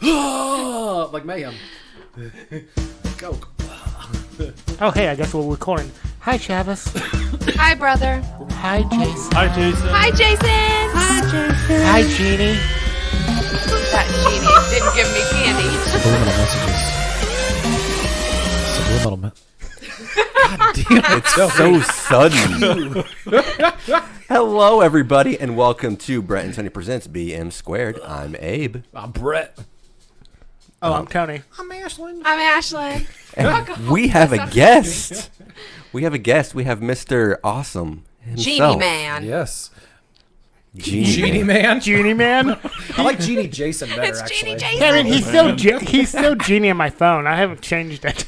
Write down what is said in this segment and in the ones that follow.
Like mayhem. Coke. Oh, hey, I guess we're recording. Hi, Travis. Hi, brother. Hi, Jason. Hi, Jason. Hi, Jason. Hi, Jason. Hi, Jeannie. That genie didn't give me candy. Subliminal messages. Subliminal. It's so sudden. Hello, everybody, and welcome to Brett and Tony Presents BMsquared. I'm Abe. I'm Brett. Oh, I'm Tony. I'm Ashlyn. I'm Ashlyn. And we have a guest. We have Mr. Awesome himself. Genie Man. Yes. Genie Man. Genie Man? I like Genie Jason better, It's actually. Genie Jason. I mean, he's still Genie on my phone. I haven't changed it.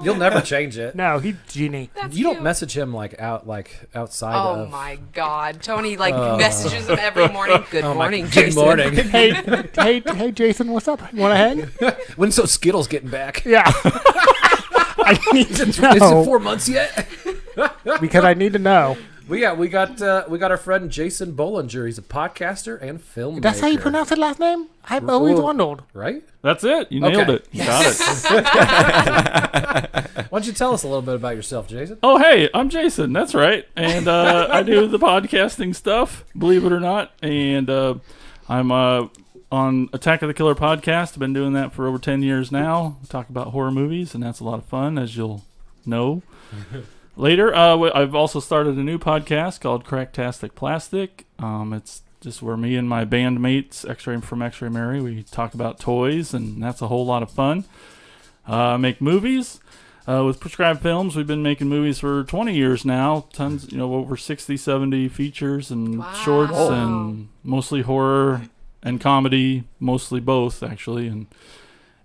You'll never change it. No, he's Genie. That's You don't cute. message him outside Oh of. my God, Tony messages him every morning. Good morning, Good Jason. morning. Hey, Jason, what's up? You want to hang? When's so Skittles getting back? Yeah. I need to Is it know 4 months yet? because I need to know. we got our friend Jason Bolinger. He's a podcaster and filmmaker. That's how you pronounce his last name? I've always Ooh. wondered. Right? That's it. You nailed Okay. it. You got it. Why don't you tell us a little bit about yourself, Jason? Oh, hey, I'm Jason. That's right. And I do the podcasting stuff, believe it or not. And I'm on Attack of the Killer podcast. I've been doing that for over 10 years now. We talk about horror movies, and that's a lot of fun, as you'll know later. I've also started a new podcast called Cracktastic Plastic. It's just where me and my bandmates, X-Ray from X-Ray Mary, we talk about toys, and that's a whole lot of fun. Make movies with Prescribed Films. We've been making movies for 20 years now. Tons, over 60, 70 features and Wow. shorts, and mostly horror and comedy, mostly both actually,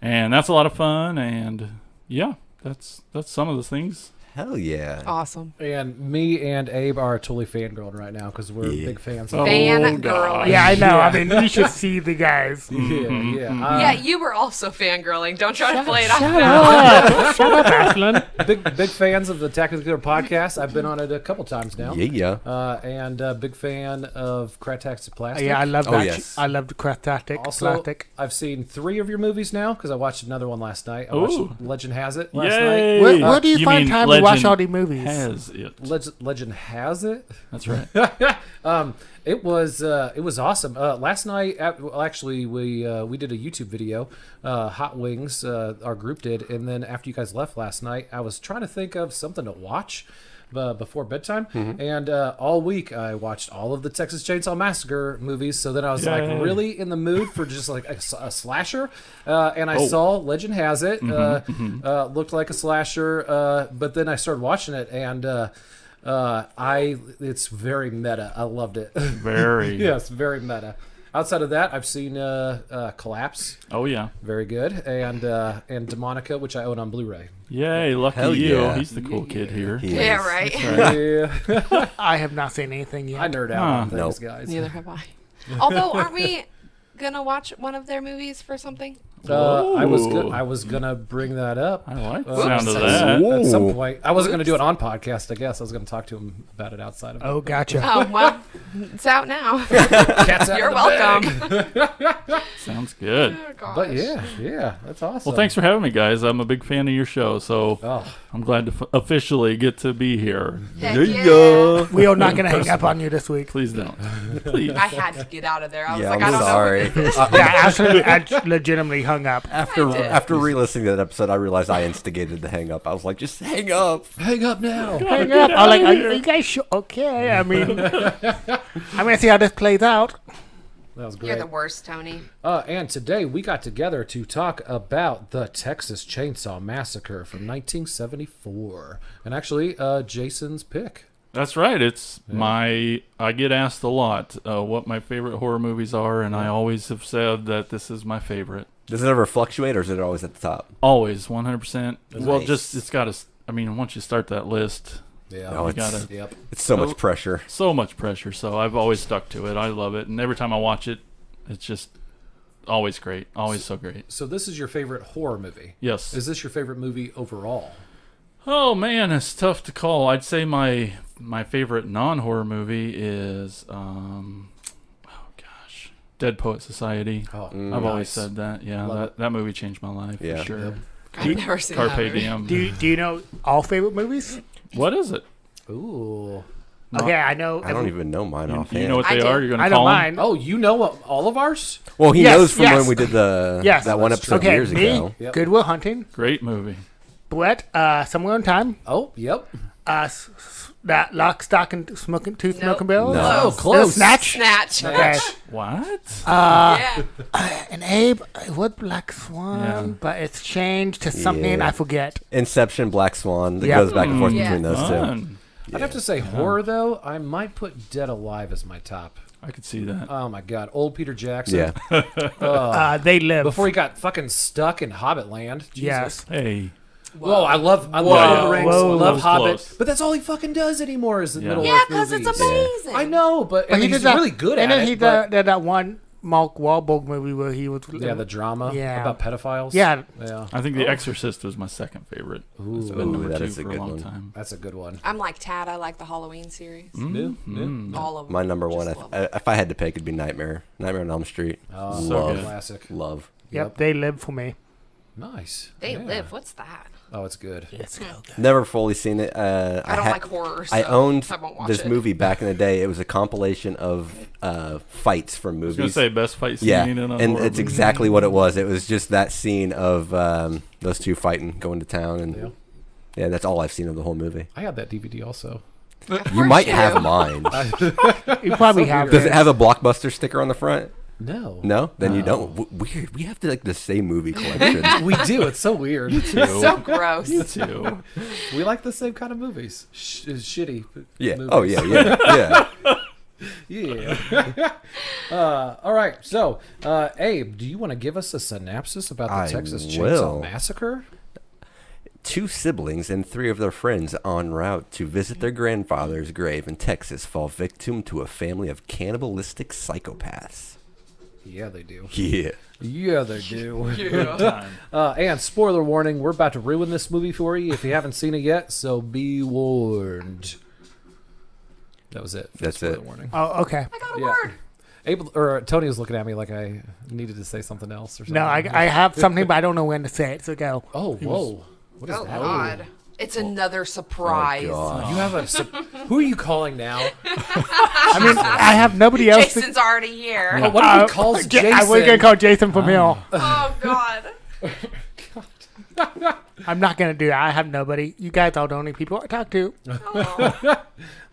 and that's a lot of fun. And yeah, that's some of the things. Hell yeah. Awesome. And me and Abe are totally fangirling right now because we're big fans of Fangirling. Yeah, I know. Yeah. I mean, you should see the guys. Yeah, you were also fangirling. Don't try to play it off. Shut up. Shut up, Ashlyn. Big fans of the Attack of the Killer podcast. I've been on it a couple times now. Yeah. And big fan of Cracktastic Plastic. Yeah, I love Oh, that. yes. I love the Cracktastic Also, Plastic. I've seen 3 of your movies now because I watched another one last night. I watched Ooh. Legend Has It last Yay! night. Where do you find mean time to watch Legend all these movies? Has it? Legend Has It. That's right. It was awesome. Last night, actually, we did a YouTube video, Hot Wings, our group did, and then after you guys left last night, I was trying to think of something to watch before bedtime, and all week I watched all of the Texas Chainsaw Massacre movies. So then I was like Yay. really in the mood for just like a slasher, and I saw Legend Has It. Looked like a slasher, but then I started watching it and. It's very meta. I loved it. Very. Yes, very meta. Outside of that, I've seen Collapse, Oh yeah. very good, and Demonica, which I own on Blu-ray. Yay! Lucky Hell you. yeah. He's the cool kid here. He Yeah, is. right. Yeah, I have not seen anything yet. I nerd out on things, Nope. guys. Neither have I. Although, aren't we gonna watch one of their movies for something? I Ooh. was gonna bring that up. I like the Oops. sound of that. At some Ooh. point. I wasn't gonna do it on podcast. I guess I was gonna talk to him about it outside of. Oh, gotcha. Oh well, it's out now. Cats out You're of the bag. welcome. Sounds good. Oh, gosh. But yeah, that's awesome. Well, thanks for having me, guys. I'm a big fan of your show, so Oh, I'm glad to officially get to be here. Heck Yeah. yeah. We are not going to hang up on you this week. Please don't. Please. I had to get out of there. I was Yeah, like, I'm I don't sorry. know. Who this is. Yeah, Ashlyn legitimately hung up. After re-listening to that episode, I realized I instigated the hang up. I was like, just hang up. hang up now. Hang up. I'm like, are you guys sure? Okay. I mean, I'm going to see how this plays out. That was great. You're the worst, Tony. And today we got together to talk about the Texas Chainsaw Massacre from 1974, and actually, Jason's pick. That's right. It's I get asked a lot what my favorite horror movies are, and I always have said that this is my favorite. Does it ever fluctuate, or is it always at the top? Always, 100%. Well, Nice. just it's got to. I mean, once you start that list, Yeah, No, you it's- gotta. yep. It's so much pressure. So much pressure. So I've always stuck to it. I love it, and every time I watch it, it's just always great. Always so great. So this is your favorite horror movie. Yes. Is this your favorite movie overall? Oh man, it's tough to call. I'd say my favorite non-horror movie is Dead Poet Society. Oh, I've always said that. Yeah, Love that movie changed my life Yeah. for sure. I've never seen Carpe that movie. Diem. Do you know all favorite movies? What is it? Ooh. No. Okay, I know. I don't even know mine offhand. You know what I they do. are? You're going I to know call them? mine. Oh, you know all of ours? Well, he Yes, knows from yes. when we did Yes. that one That's episode Okay, years me, ago. Yep. Good Will Hunting, Great movie. Brett, Somewhere on Time, Oh, yep. that Lock, Stock, and Smoking Barrels. No. Oh, close. Snatch. Snatch. Okay. What? Yeah. And Abe, what Black Swan? Yeah. But it's changed to something Yeah. I forget. Inception, Black Swan. That Yeah. goes back and forth Yeah. between those two. Fun. I'd have to say horror, though. I might put Dead Alive as my top. I could see that. Oh, my God. Old Peter Jackson. Yeah. They Live. Before he got fucking stuck in Hobbit land. Jesus. Yes. Hey. Whoa, I love Whoa. Lord of the Rings. Whoa. I love That was Hobbit. close. But that's all he fucking does anymore is the Yeah. Middle Yeah, Earth because it's movies. amazing. I know, but I mean, he he's did that- really good and at then it. he but- did that one Mark Wahlberg movie where he was. yeah, the drama Yeah. about pedophiles. Yeah. Yeah. I think The Exorcist was my second favorite. It's been Ooh, number that 2 is a for a good long one. time. That's a good one. I'm like Tad. I like the Halloween series. New? All of them. My number one, Just love them. if I had to pick, it'd be Nightmare. Nightmare on Elm Street. Oh, So love, good. classic. love. Yep, They Live for me. Nice. They Yeah. Live. What's that? Oh, it's good. It's so good. Never fully seen it. I don't like horror. So I owned I won't watch this it. movie back in the day. It was a compilation of fights from I was movies. going to say best fight scene yeah, in a and horror it's movie. exactly what it was. It was just that scene of those two fighting, going to town, and yeah, that's all I've seen of the whole movie. I had that DVD also. You might you have do. mine. You probably have. Does it have a Blockbuster sticker on the front? No. No, then you don't. Weird. We have like the same movie collection. We do. It's so weird. So gross. Me too. We like the same kind of movies. Shitty. Yeah. Movies. Oh yeah. Yeah. All right. So, Abe, do you want to give us a synopsis about the I Texas will. Chainsaw Massacre? Two siblings and three of their friends en route to visit their grandfather's grave in Texas fall victim to a family of cannibalistic psychopaths. Yeah, they do. Yeah. Yeah, they do. Time. And spoiler warning, we're about to ruin this movie for you if you haven't seen it yet, so be warned. That was it. That's Spoiler it. warning. Oh, okay. I got a Yeah. word. Abe, or Tony was looking at me like I needed to say something else or something. No, I have something, but I don't know when to say it. So go. Oh, whoa. What is Oh that? God. It's another surprise. God. You have a. Who are you calling now? I mean, I have nobody else. Jason's already here. Oh, what if he calls Jason? I was gonna call Jason from Hill. Oh God. I'm not gonna do that. I have nobody. You guys are the only people I talk to. Oh.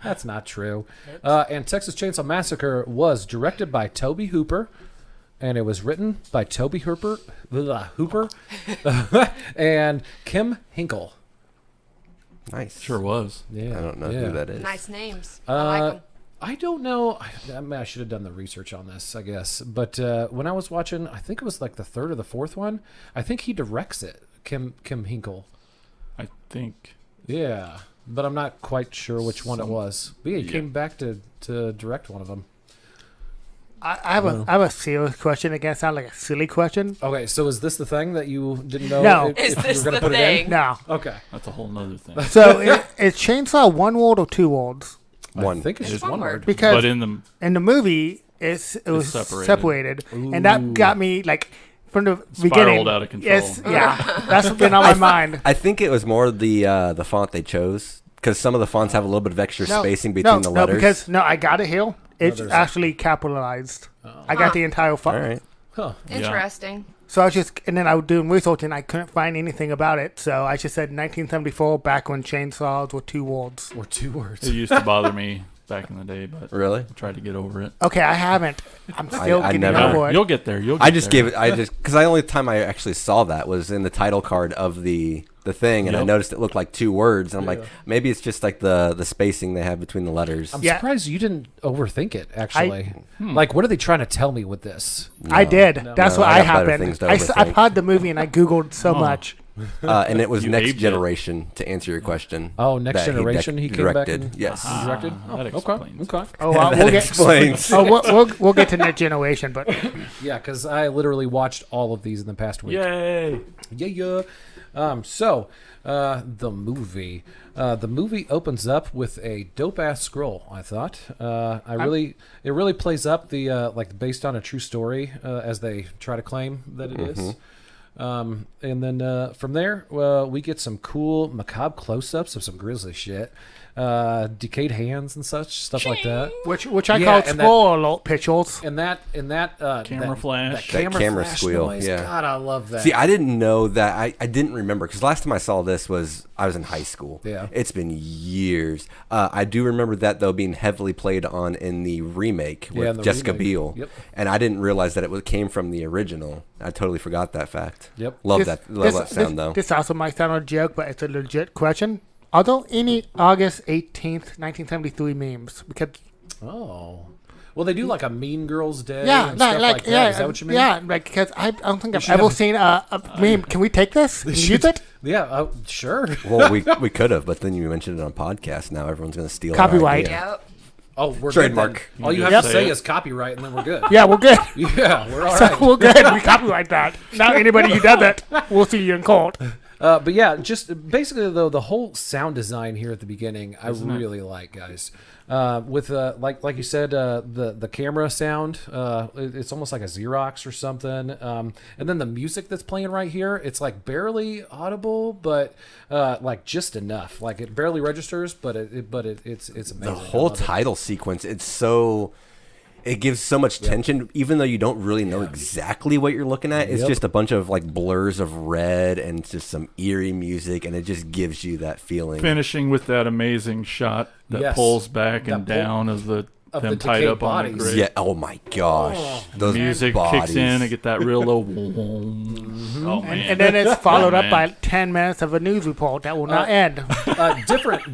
That's not true. And Texas Chainsaw Massacre was directed by Toby Hooper, and it was written by Toby Hooper, and Kim Hinkle. Nice. Sure was. Yeah, I don't know yeah. who that is. Nice names. I like them. I don't know. I mean, I should have done the research on this, I guess. But when I was watching, I think it was like the third or the fourth one. I think he directs it, Kim Hinkle. I think. Yeah, but I'm not quite sure which one it was. But yeah, he came back to direct one of them. I have a serious question. Again, sound like a silly question. Okay, so is this the thing that you didn't know? No. Is you this were gonna the put it in? thing? No. Okay. That's a whole nother thing. So is Chainsaw one word or two words? One. I think it's It's just one one word. word. Because But in the in the movie, it was separated. and that got me like from the Spiraled beginning. out of control. Yes, yeah, that's been on my mind. I think it was more the font they chose because some of the fonts have a little bit of extra spacing between the letters. No, because I got it here. It's there's actually capitalized. I got the entire font. All right. Huh. Interesting. So I was just, and then I was doing research and I couldn't find anything about it. So I just said 1974, back when chainsaws were two words. Or two words. It used to bother me back in the day, but Really? I tried to get over it. Okay, I haven't. I'm still I getting never- over it. You'll get there. You'll get I just there. gave it. Because the only time I actually saw that was in the title card of the thing, and I Yep. noticed it looked like two words, and I'm like, maybe it's just like the spacing they have between the letters. I'm Yeah. surprised you didn't overthink it, actually. Like, what are they trying to tell me with this? I did. That's No, what I I got better happened. things to I overthink. had the movie and I Googled so much. And it was You Next aged it. Generation, to answer your question. Oh, Next that Generation. He came back directed. and Yes. he directed. Ah, that okay. explains. Okay. Oh, That we'll get. explains. We'll get to Next Generation, but Yeah, because I literally watched all of these in the past week. Yay! Yeah. The movie. The movie opens up with a dope ass scroll. I thought. It really plays up the like based on a true story as they try to claim that it is. And then from there, we get some cool macabre close-ups of some grisly shit, decayed hands and such stuff like that. which I Yeah, call and spoiler alert pictures. And that Camera flash. that camera flash squeal, noise. yeah. God, I love that. See, I didn't know that. I didn't remember because last time I saw this was I was in high school. Yeah. It's been years. I do remember that though being heavily played on in the remake with in the Jessica remake. Biel. Yep. And I didn't realize that it came from the original. I totally forgot that fact. Yep. Love that sound though. This also might sound like a joke, but it's a legit question. Are there any August 18th, 1973 memes? Because Oh. Well, they do like a Mean Girls Day yeah, and stuff like that. Is that what you mean? Yeah, like because I don't think I've should ever have- seen a meme. Can we take this and use it? Yeah, sure. Well, we could have, but then you mentioned it on podcast. Now everyone's going to steal our Copyright. idea. Yep. Oh, we're Trademark. good then. All you have Yep. to say is copyright, and then we're good. Yeah, we're good. Yeah, we're all So right. we're good. We copyright that. Now anybody who does it, we'll see you in court. But yeah, just basically though, the whole sound design here at the beginning, I really like, guys. With like you said, the camera sound, it's almost like a Xerox or something. And then the music that's playing right here, it's like barely audible, but like just enough. Like it barely registers, but it's amazing. The I whole love it. title sequence, it gives so much tension, even though you don't really know exactly what you're looking at. It's Yep. just a bunch of like blurs of red and just some eerie music, and it just gives you that feeling. Finishing with that amazing shot that Yes. pulls back and That pull- down of them the tied decayed up on the bodies. grid. Yeah. Oh my gosh. Those Music bodies. kicks in and get that real low. Oh man! And then it's followed Oh, up by man. 10 minutes of a news report that will not end.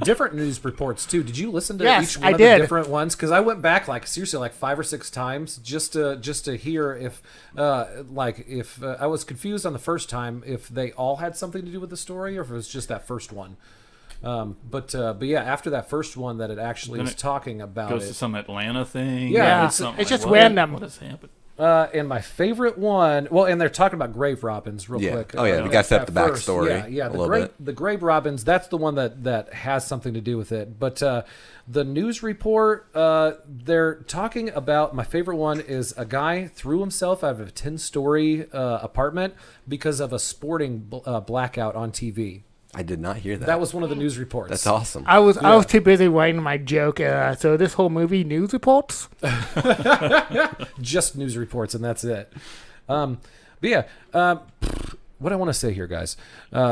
Different news reports too. Did you listen to Yes, each one I of did. the different ones? Because I went back like seriously like 5 or 6 times just to hear if I was confused on the first time if they all had something to do with the story or if it was just that first one. But yeah, after that first one that it actually Then is it talking about Goes it. to some Atlanta thing. Yeah, it's something just what? random. What has happened? And my favorite one, well, and they're talking about grave robins real Yeah. quick. Oh, yeah, the guy set up the first. backstory Yeah, a little bit. the grave robins. That's the one that has something to do with it. But the news report, they're talking about. My favorite one is a guy threw himself out of a 10-story apartment because of a sporting blackout on TV. I did not hear that. That was one of the news reports. That's awesome. I was too busy writing my joke. So this whole movie, news reports. Just news reports, and that's it. But yeah, what I want to say here, guys,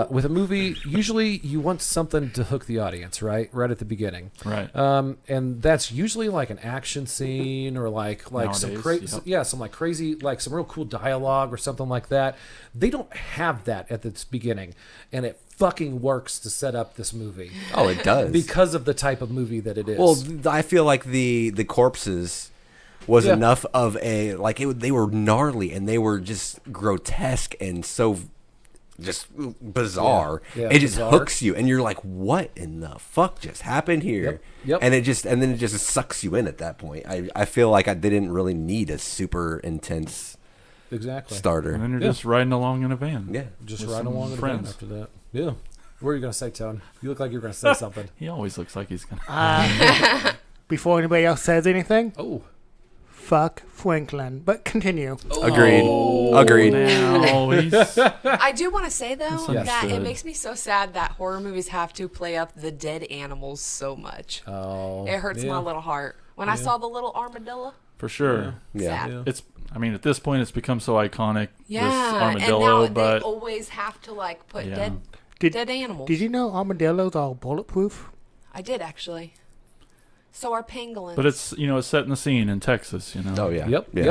with a movie, usually you want something to hook the audience, right at the beginning, Right. and that's usually like an action scene or like some Nowadays, crazy, yep. some like crazy, like some real cool dialogue or something like that. They don't have that at this beginning, and it fucking works to set up this movie Oh, it does. because of the type of movie that it is. Well, I feel like the corpses was Yeah. enough of a like they were gnarly and they were just grotesque and so just bizarre. Yeah, it just bizarre. hooks you and you're like, what in the fuck just happened here? Yep. And then it just sucks you in at that point. I feel like they didn't really need a super intense exactly. starter. And then you're Yeah. just riding along in a van. Yeah. Just with right some along with friends. after that. Yeah. What are you gonna say, Tone? You look like you're gonna say something. He always looks like he's gonna. Before anybody else says anything, Oh. fuck Franklin. But continue. Agreed. Agreed. Now he's I do want to say though that Misunderstood. it makes me so sad that horror movies have to play up the dead animals so much. Oh. It hurts yeah. my little heart when I saw the little armadillo. for sure. Yeah. Sad. Yeah. It's. I mean, at this point, it's become so iconic. Yeah, this armadillo, and now but they always have to like put Yeah. dead animals. Did you know armadillos are bulletproof? I did actually. So are pangolins. but it's it's set in the scene in Texas. Oh yeah. Yep. Yeah.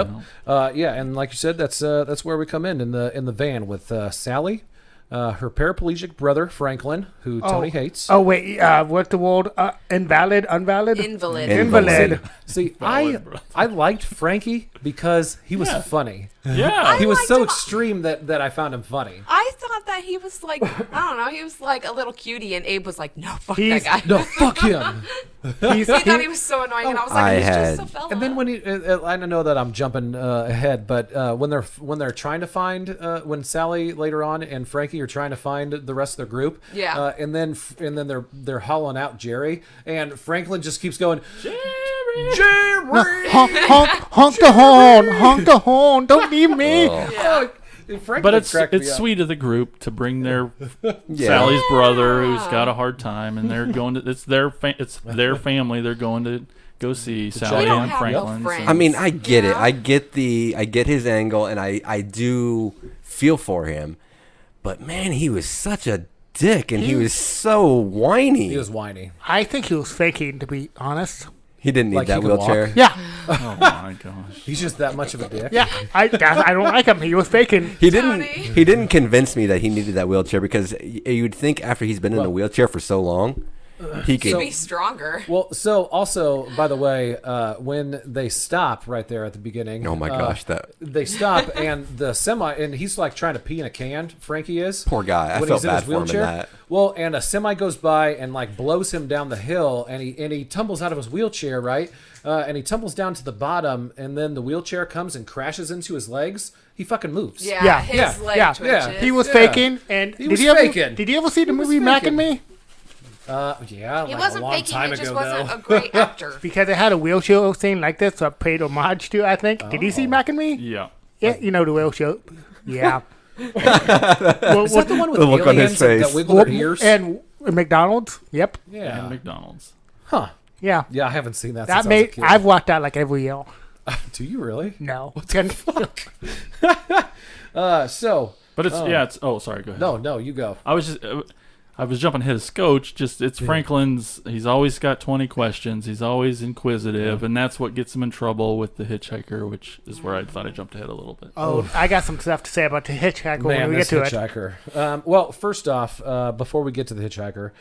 Yep. Yeah, and like you said, that's where we come in the van with Sally, her paraplegic brother Franklin, who Tony hates. Oh wait, what's the word? Invalid, unvalid, Invalid. invalid. See, Valid, bro. I liked Frankie because he was Yeah. funny. Yeah. He was liked so him. extreme that I found him funny. I thought that that he was like, I don't know, he was like a little cutie, and Abe was like, no, fuck He's- that guy. No, fuck him. He thought he was so annoying, and I was like, he's just a fella. And then when he, I know that I'm jumping ahead, but when they're trying to find when Sally later on and Frankie are trying to find the rest of their group, and then they're hollowing out Jerry, and Franklin just keeps going, Jerry. No, honk the horn, don't leave me. Oh, But it's sweet of the group to bring their Sally's brother who's got a hard time, and they're going to it's their family. They're going to go see Sally and Franklin. No so. I mean, I get it. I get his angle, and I do feel for him. But man, he was such a dick, and he was so whiny. He was whiny. I think he was faking, to be honest. He didn't need Like that he could wheelchair. walk? Yeah, Oh my gosh! He's just that much of a dick. yeah. I don't like him. He was faking. He didn't. Tony. He didn't convince me that he needed that wheelchair because you'd think after he's been in a wheelchair for so long, he could. He'd be stronger. Well, so also, by the way, when they stop right there at the beginning. Oh my gosh, that They stop and the semi, and he's like trying to pee in a can. Frankie is. poor guy. I when felt he's in bad his for him in wheelchair. that. Well, and a semi goes by and like blows him down the hill, and he tumbles out of his wheelchair, right? And he tumbles down to the bottom, and then the wheelchair comes and crashes into his legs. He fucking moves. Yeah. His leg yeah. twitches. He was Yeah. faking. And He was faking. Did you ever see the was movie Mac and faking. Me? Yeah, He like wasn't a long faking, time he just ago, wasn't though. a great actor. Because it had a wheelchair scene like this, so I paid homage to. I think. Did you see Mac and Me? Yeah. Yeah, you know the wheelchair. Yeah. Is that the one with The look on his aliens that face. wiggle their ears? And McDonald's. Yep. And yeah. McDonald's. Huh. Yeah. Yeah, I haven't seen that That since I was a made. kid. I've watched that like every year. Do you really? No. So. But it's Oh, sorry. Go ahead. No, you go. I was jumping ahead of Scotch. Just it's Franklin's. He's always got 20 questions. He's always inquisitive, and that's what gets him in trouble with the hitchhiker, which is where I thought I jumped ahead a little bit. Oh, I got some stuff to say about the hitchhiker when Man, we get this to it. hitchhiker. Well, first off, before we get to the hitchhiker,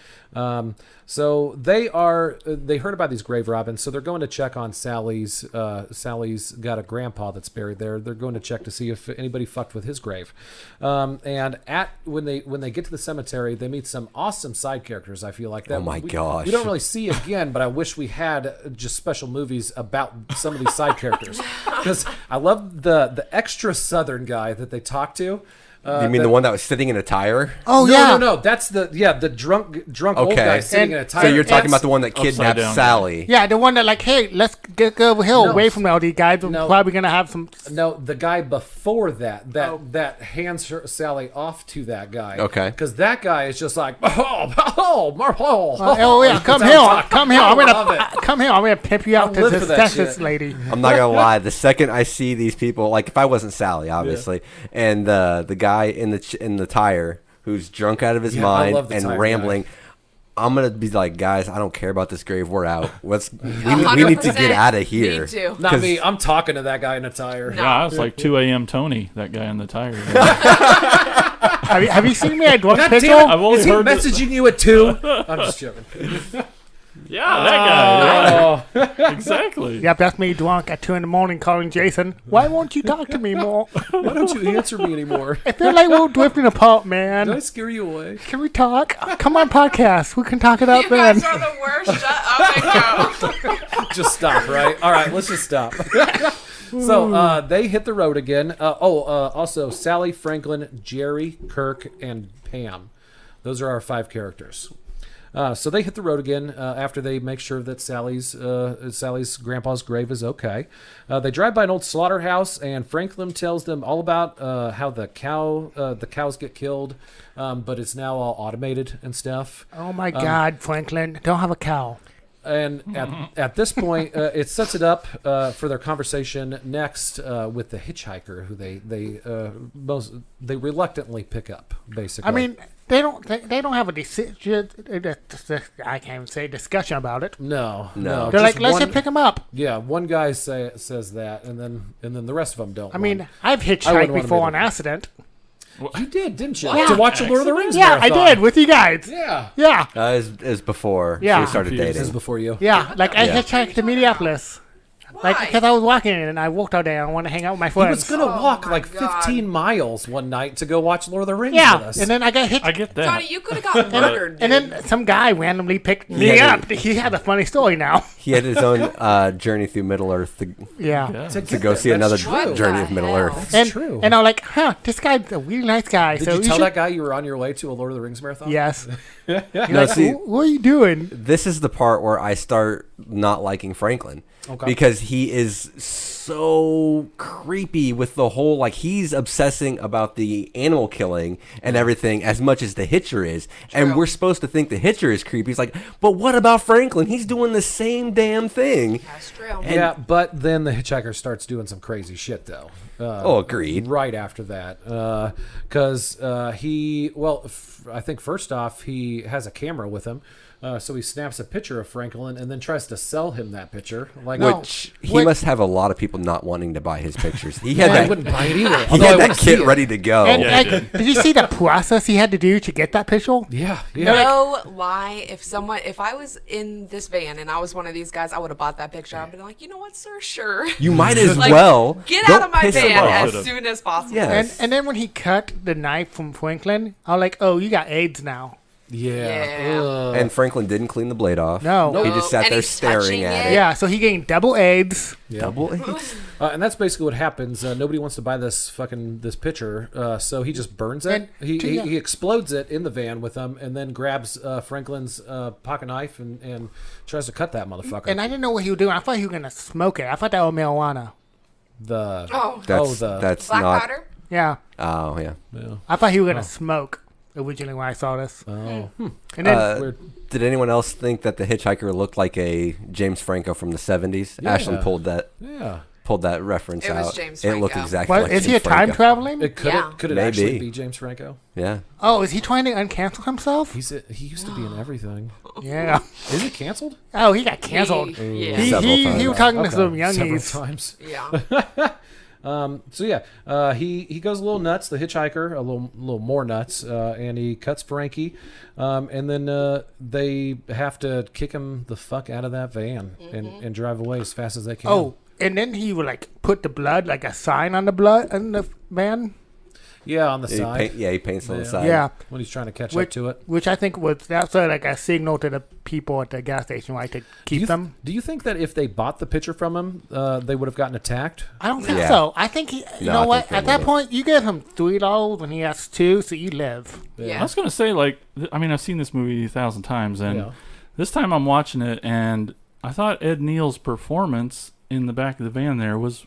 so they heard about these grave robins, so they're going to check on Sally's. Sally's got a grandpa that's buried there. They're going to check to see if anybody fucked with his grave. And when they get to the cemetery, they meet some awesome side characters. I feel like that. Oh my gosh. We don't really see again, but I wish we had just special movies about some of these side characters because I love the extra Southern guy that they talk to. You mean the one that was sitting in a tire? Oh, no, yeah. no, that's the drunk old guy sitting in a tire. So you're talking That's- about the one that kidnapped down. Sally. Yeah, the one that like, hey, let's get over here No. away from all these guys. We're No. probably gonna have some. No, the guy before that hands Sally off to that guy. Okay. Because that guy is just like, Oh yeah, That's come how here, I'm talking. come here. I I'm love gonna it. come here. I'm gonna pimp you out to live this for that Texas shit. lady. I'm not gonna lie. The second I see these people, like if I wasn't Sally, obviously, and the guy in the tire who's drunk out of his Yeah, I mind love the and tire rambling, I'm gonna be like, guys, I don't care about this grave. We're out. We need to get out of here. Me too. Not 'Cause- me. I'm talking to that guy in a tire. No. Yeah, it's like 2 a.m. Tony, that guy in the tire. Have you seen me at Drunk God Pickle? damn it. I've only Is he heard the- messaging you at 2? I'm just joking. Yeah, that guy. Oh, Yeah, exactly. Yep, that's me drunk at 2 a.m. calling Jason. Why won't you talk to me more? why don't you answer me anymore? I feel like we're drifting apart, Did I man. scare you away? Can we talk? Come on, podcast. We can talk it out You then. guys are the worst. Shut up and go. Just stop, right? All right, let's just stop. So they hit the road again. Also, Sally, Franklin, Jerry, Kirk, and Pam. Those are our 5 characters. So they hit the road again after they make sure that Sally's grandpa's grave is okay. They drive by an old slaughterhouse, and Franklin tells them all about how the cows get killed, but it's now all automated and stuff. Oh my God, Franklin, don't have a cow. And at this point, it sets it up for their conversation next with the hitchhiker, who they reluctantly pick up. Basically, I mean, they don't have a decision. I can't even say discussion about it. no. They're just like, let's one- just pick him up. Yeah, one guy says that, and then the rest of them don't. I mean, want. I've I wouldn't hitchhiked wanna be before the- on accident. You did, didn't you? Yeah. To watch the Lord of the Rings Yeah, I marathon. did with you guys. Yeah. Yeah, It was before Yeah. we started Confused. This is dating. before you. yeah. Like I Yeah. hitchhiked to Minneapolis. Like, Why? because I was walking and I walked all day. I want to hang out with my He was friends. gonna walk my like God. 15 miles one night to go watch Lord of the Rings with Yeah, us. and then I got hit. I get that. Johnny, you could have got murdered. And dude. then some guy randomly picked me had up. He had a funny story now. He had his own journey through Middle Earth Yeah. Yeah. to to go see another true. journey What of Middle the hell? Earth. And, true. And I'm like, this guy's a really nice guy. Did so you tell should... that guy you were on your way to a Lord of the Rings marathon? Yes. You're No, like, see- what are you doing? This is the part where I start not liking Franklin. Okay. Because he is so creepy with the whole, like, he's obsessing about the animal killing and everything as much as the Hitcher is. And True. we're supposed to think the Hitcher is creepy. He's like, but what about Franklin? He's doing the same damn thing. That's true. Yeah, but then the hitchhiker starts doing some crazy shit, though. Oh, agreed. Right after that, because I think first off he has a camera with him, so he snaps a picture of Franklin and then tries to sell him that picture. Like, No. Which he Wait. must have a lot of people not wanting to buy his pictures. He had I that, wouldn't buy it either. he Although I had wanna that see kit it. ready to go. And Yeah, he like, did you see the process he had to do to get that picture? Yeah, yeah. No lie. If I was in this van and I was one of these guys, I would have bought that picture. I'd been like, you know what, sir? Sure. You might as Like, well. Get Don't out of my piss him van off. as soon as possible. Yes. And then when he cut the knife from Franklin, I was like, oh, you got AIDS now. Yeah. Yeah. Ugh. And Franklin didn't clean the blade off. No. He just sat And there he's staring touching at it. it. Yeah, so he gained double AIDS. Yeah. Double H? And that's basically what happens. Nobody wants to buy this picture, so he just burns it. And- He yeah. he explodes it in the van with him, and then grabs Franklin's pocket knife and tries to cut that motherfucker. And I didn't know what he was doing. I thought he was going to smoke it. I thought that was marijuana. That's Black not. powder? Yeah. Oh, yeah. I thought he was going to smoke originally when I saw this. Oh, And then weird. Did anyone else think that the hitchhiker looked like a James Franco from the 70s? Yeah. Ashland pulled that reference It out. was James It looked Franco. exactly what, like is he a James time Franco. traveling? Could it Maybe. actually be James Franco? Yeah. Oh, is he trying to uncancel himself? He used to be in everything. Yeah. Is he canceled? Oh, he got canceled. Yeah. He Several times. was talking to Okay. some Several youngies. times. Yeah. So yeah, he goes a little nuts. The hitchhiker a little more nuts, and he cuts Frankie, and then they have to kick him the fuck out of that van and drive away as fast as they can. Oh, and then he would like put the blood, like a sign on the blood on the van. yeah, on the He side. he paints on the Yeah. side. Yeah. When he's trying to catch up Which, to it. which I think was that's like a signal to the people at the gas station, right, to keep them. Do you think that if they bought the picture from him, they would have gotten attacked? I don't think Yeah. so. I think he. You No, know I what? think they At that would've. point, you give him $3 when he has 2, so you live. Yeah. I was gonna say, like, I mean, I've seen this movie 1,000 times, and Yeah. this time I'm watching it, and I thought Ed Neal's performance in the back of the van there was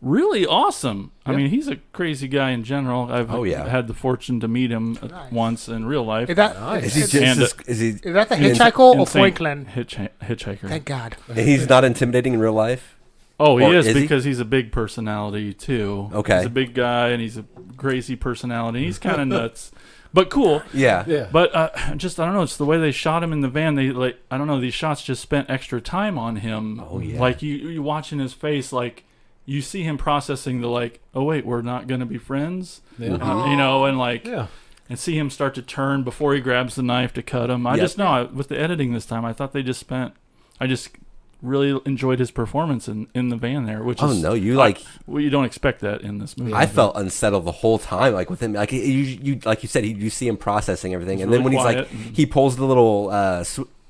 really awesome. I Yeah. mean, he's a crazy guy in general. I've Oh, yeah. had the forfortune to meet him Nice. once in real life. Is that Nice. Is he is, just And, is he? is that the He's hitchhiker or Insane Franklin? hitchhiker. Thank God. He's not intimidating in real life. Oh, he Or is is he? because he's a big personality too. Okay. He's a big guy and he's a crazy personality. He's kind of nuts, but cool. Yeah. Yeah. But just I don't know. It's the way they shot him in the van. They like I don't know. These shots just spent extra time on him. Oh, yeah. Like you watching his face, like you see him processing the like. Oh wait, we're not gonna be friends. Yeah. You know, and like Yeah. and see him start to turn before he grabs the knife to cut him. I Yep. just know with the editing this time, I thought they just spent. I just really enjoyed his performance in the van there, which Oh is no, you like. well, you don't expect that in this movie. I felt unsettled the whole time, like with him. Like you like you said, you see him processing everything, He's and then really when quiet. he's like, he pulls the little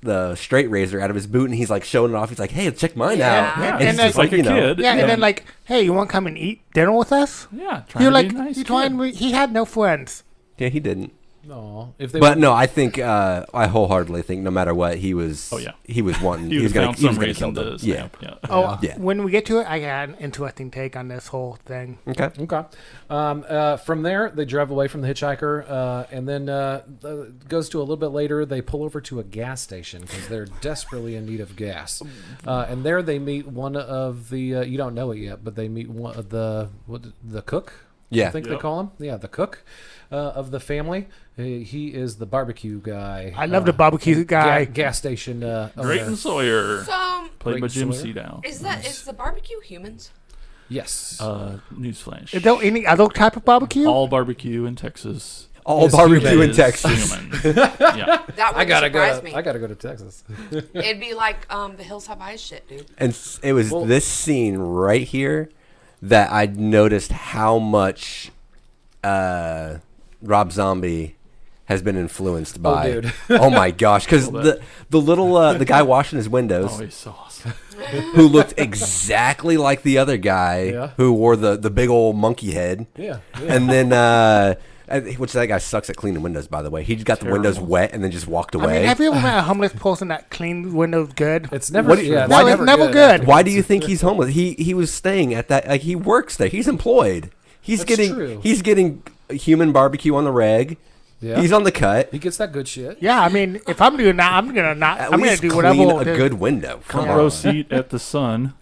the straight razor out of his boot, and he's like showing it off. He's like, "Hey, check mine Yeah. out." Yeah, And and he's then- just like a you know, kid. Yeah, and then like, hey, you want to come and eat dinner with us? yeah, He trying to like, be nice. he trying. kid. He had no friends. Yeah, he didn't. No. If they But no, I think I wholeheartedly think no matter what, he was. Oh, yeah. he was wanting. He was would gonna. found He was some gonna reason kill to them. snap. Yeah. Oh, Yeah. when we get to it, I got an interesting take on this whole thing. Okay. Okay. From there, they drive away from the hitchhiker, and then goes to a little bit later. They pull over to a gas station because they're desperately in need of gas. And there they meet one of the you don't know it yet, but they meet one of the cook. Yeah. I think they Yep. call him. Yeah, the cook of the family. He is the barbecue guy. I love the barbecue guy. Gas station. Drayton owner. Sawyer, So, played by Jim Sawyer. Sedow. is the barbecue humans? Yes. Newsflash. Is there any other type of barbecue? All barbecue in Texas All Is barbecue human. in Texas. Human. Yeah. That would surprise me. I gotta go to Texas. It'd be like the Hills Have Eyes shit, dude. And it was this scene right here that I noticed how much Rob Zombie has been influenced by. dude. Oh my gosh, because the little the guy washing his windows, Oh, he's so awesome. who looked exactly like the other guy, Yeah. who wore the big old monkey head, Yeah. and then which that guy sucks at cleaning windows, by the way. He just got the windows wet and then just walked away. I mean, have you ever met a homeless person that cleans windows good? It's never. What do you- yeah, why- it's never good. Why do you think he's homeless? He was staying at that, like, he works there. He's employed. He's That's true. getting human barbecue on the reg. Yeah. He's on the cut. He gets that good shit. Yeah, I mean, if I'm doing that, I'm gonna Least do whatever. clean a good window. Come Front row on. seat at the sun,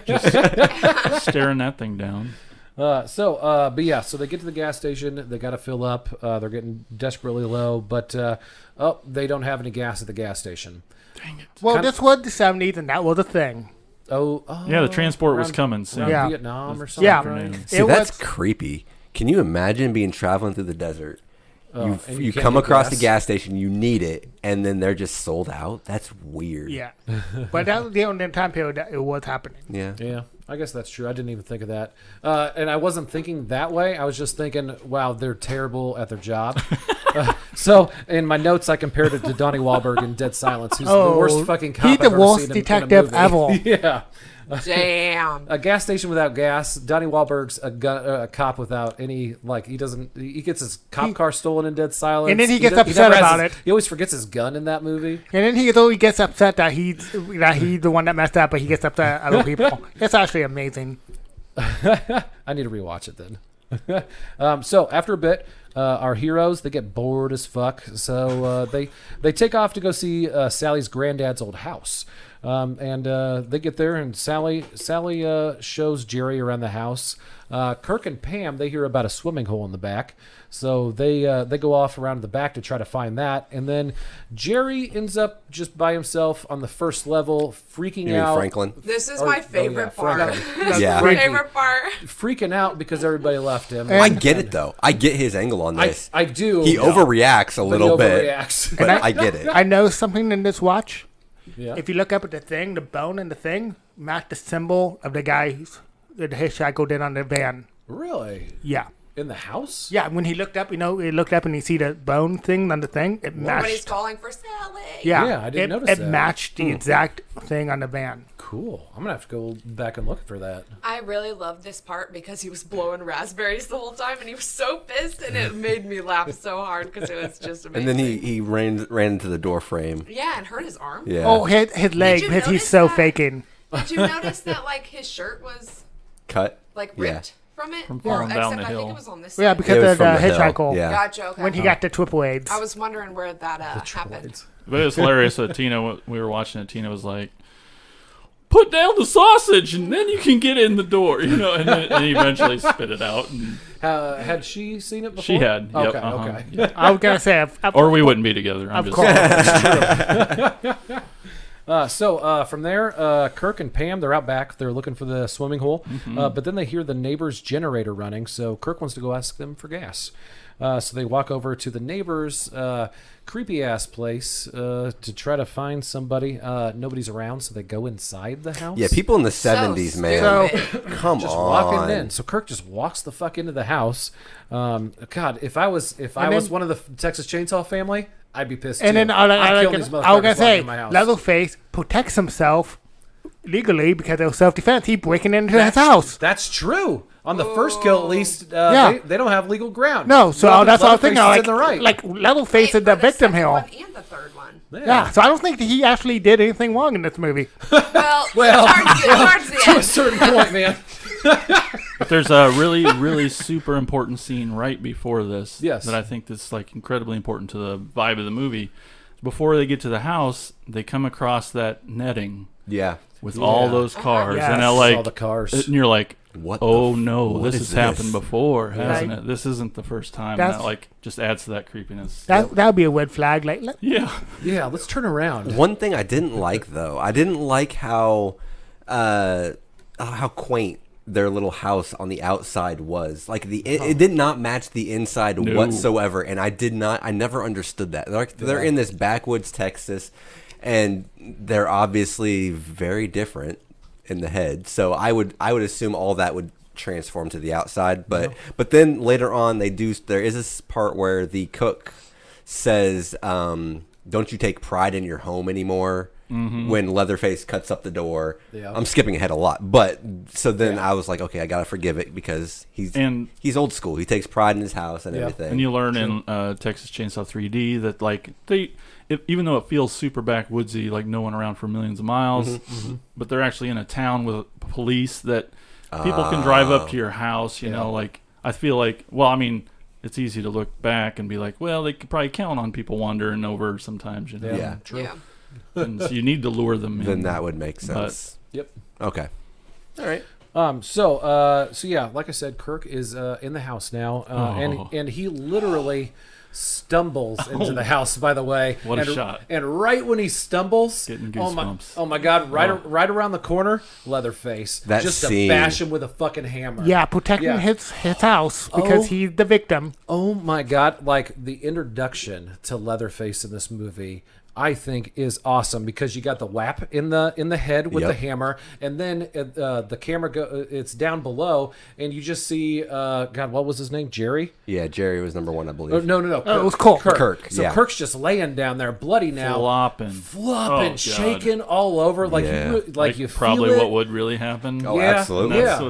just staring that thing down. But yeah, so they get to the gas station. They got to fill up. They're getting desperately low, but they don't have any gas at the gas station. Well, Kinda- this was the 70s, and that was a thing. Oh, Yeah, the transport was around- coming soon. around Yeah. Vietnam or something. Yeah. right? See, It that's was- creepy. Can you imagine being traveling through the desert? and you you can't come get across gas? the gas station, you need it, and then they're just sold out. That's weird. Yeah, but that was the only time period that it was happening. Yeah. Yeah, I guess that's true. I didn't even think of that. And I wasn't thinking that way. I was just thinking, wow, they're terrible at their job. So in my notes, I compared it to Donnie Wahlberg in Dead Silence, who's the worst fucking cop he's I've the ever worst seen in a detective movie. ever. Yeah. Damn. A gas station without gas. Donnie Wahlberg's a cop without any, like, he gets his cop car stolen in Dead Silence. And then he gets never upset has about his- it. He always forgets his gun in that movie. And then he gets upset that he's the one that messed up, but he gets upset at other people. It's actually amazing. I need to rewatch it then. So after a bit, our heroes, they get bored as fuck. So they take off to go see Sally's granddad's old house. And they get there, and Sally shows Jerry around the house. Kirk and Pam, they hear about a swimming hole in the back. So they go off around the back to try to find that. And then Jerry ends up just by himself on the first level, freaking You mean out. Franklin? This is Or- my oh, favorite yeah, part. Franklin. Yeah. My favorite part. Freaking out because everybody left him. I get it, though. I get his angle on this. I do. He overreacts a but he little bit, overreacts. but I get it. I know something in this watch. Yeah. If you look up at the thing, the bone and the thing match the symbol of the guy that the hitchhiker did on the van. Really? Yeah. In the house? Yeah, when he looked up, he looked up and he see the bone thing on the thing. It Nobody's matched. calling for Sally. Yeah, Yeah, I didn't notice it that. matched the exact thing on the van. Cool. I'm gonna have to go back and look for that. I really loved this part because he was blowing raspberries the whole time and he was so pissed and it made me laugh so hard because it was just amazing. And then he ran into the door frame. Yeah, and hurt his arm. Yeah. Oh, his leg, you he's notice so that? faking. Did you notice that like his shirt was Cut. like Yeah. ripped from it? From falling Except down the I think hill. it was on this Yeah, side. because It was of the from the hill, hitchhiker. yeah. Gotcha. Okay. When he got the triple AIDS. I was wondering where that happened. But it was hilarious that Tina, we were watching it, Tina was like, put down the sausage and then you can get in the door, and then he eventually spit it out. And Had she seen it before? she had. Yep, Okay. uh-huh. Okay. Yeah. I was gonna say, Or we wouldn't be together. I'm of just course. So from there, Kirk and Pam, they're out back. They're looking for the swimming hole. But then they hear the neighbor's generator running. So Kirk wants to go ask them for gas. So they walk over to the neighbor's creepy-ass place to try to find somebody. Nobody's around, so they go inside the house. Yeah, people in the 70s, man. stupid. Come just on. walking in. So Kirk just walks the fuck into the house. God, if I was then- one of the Texas Chainsaw family, I'd be pissed And too. then I'm killing these I was motherfuckers gonna say, in my house. Leatherface protects himself legally because of self-defense. He breaking into his house. That's true. On the first kill, at least, Yeah. they don't have legal ground. No, so that's what I was thinking. Leatherface is Like, in the right. like Leatherface Wait, is the for victim second here. one and the third one. Yeah, so I don't think that he actually did anything wrong in this movie. Well, towards the To a end. certain point, man. But there's a really, really super important scene right before this Yes. that I think is like incredibly important to the vibe of the movie. Before they get to the house, they come across that netting Yeah. with all Yeah. those cars, Yes. and they're All like, the cars. and you're like, What oh the no, what this is has this? happened before, hasn't Right. it? This isn't the first time. That's- That like just adds to that creepiness. That would be a red flag. Like, Yeah. Yeah, let's turn around. One thing I didn't like, though, I didn't like how quaint their little house on the outside was. Like it did not match the inside whatsoever, and I never understood that. They're in this backwoods Texas, and they're obviously very different in the head. So I would assume all that would transform to the outside, but then later on there is this part where the cook says, don't you take pride in your home anymore? When Leatherface cuts up the door. I'm skipping ahead a lot, but so then I was like, okay, I gotta forgive it because he's old school. He takes pride in his house and everything. And you learn in Texas Chainsaw 3D that like even though it feels super backwoodsy, like no one around for millions of miles, but they're actually in a town with police that people can drive up to your house. You know, like I feel like, well, I mean, it's easy to look back and be like, well, they could probably count on people wandering over sometimes. You know? Yeah, true. Yeah. And so you need to lure them in. Then that would make sense. Yep. Okay. All right. So yeah, like I said, Kirk is in the house now, and he literally stumbles into the house. By the way, what a shot! And right when he stumbles, getting goosebumps. Oh my God! Right around the corner, Leatherface that just scene. to bash him with a fucking hammer. Yeah, protecting his house because he's the victim. Oh my God! Like the introduction to Leatherface in this movie, I think is awesome because you got the whap in the head with the hammer, and then the camera it's down below, and you just see God, what was his name? Jerry? Yeah, Jerry was number one, I believe. No. It was Kirk. Kirk. So yeah. Kirk's just laying down there, bloody now, flopping, shaking all over, like you feel probably it. what would really happen. Oh, absolutely. Yeah.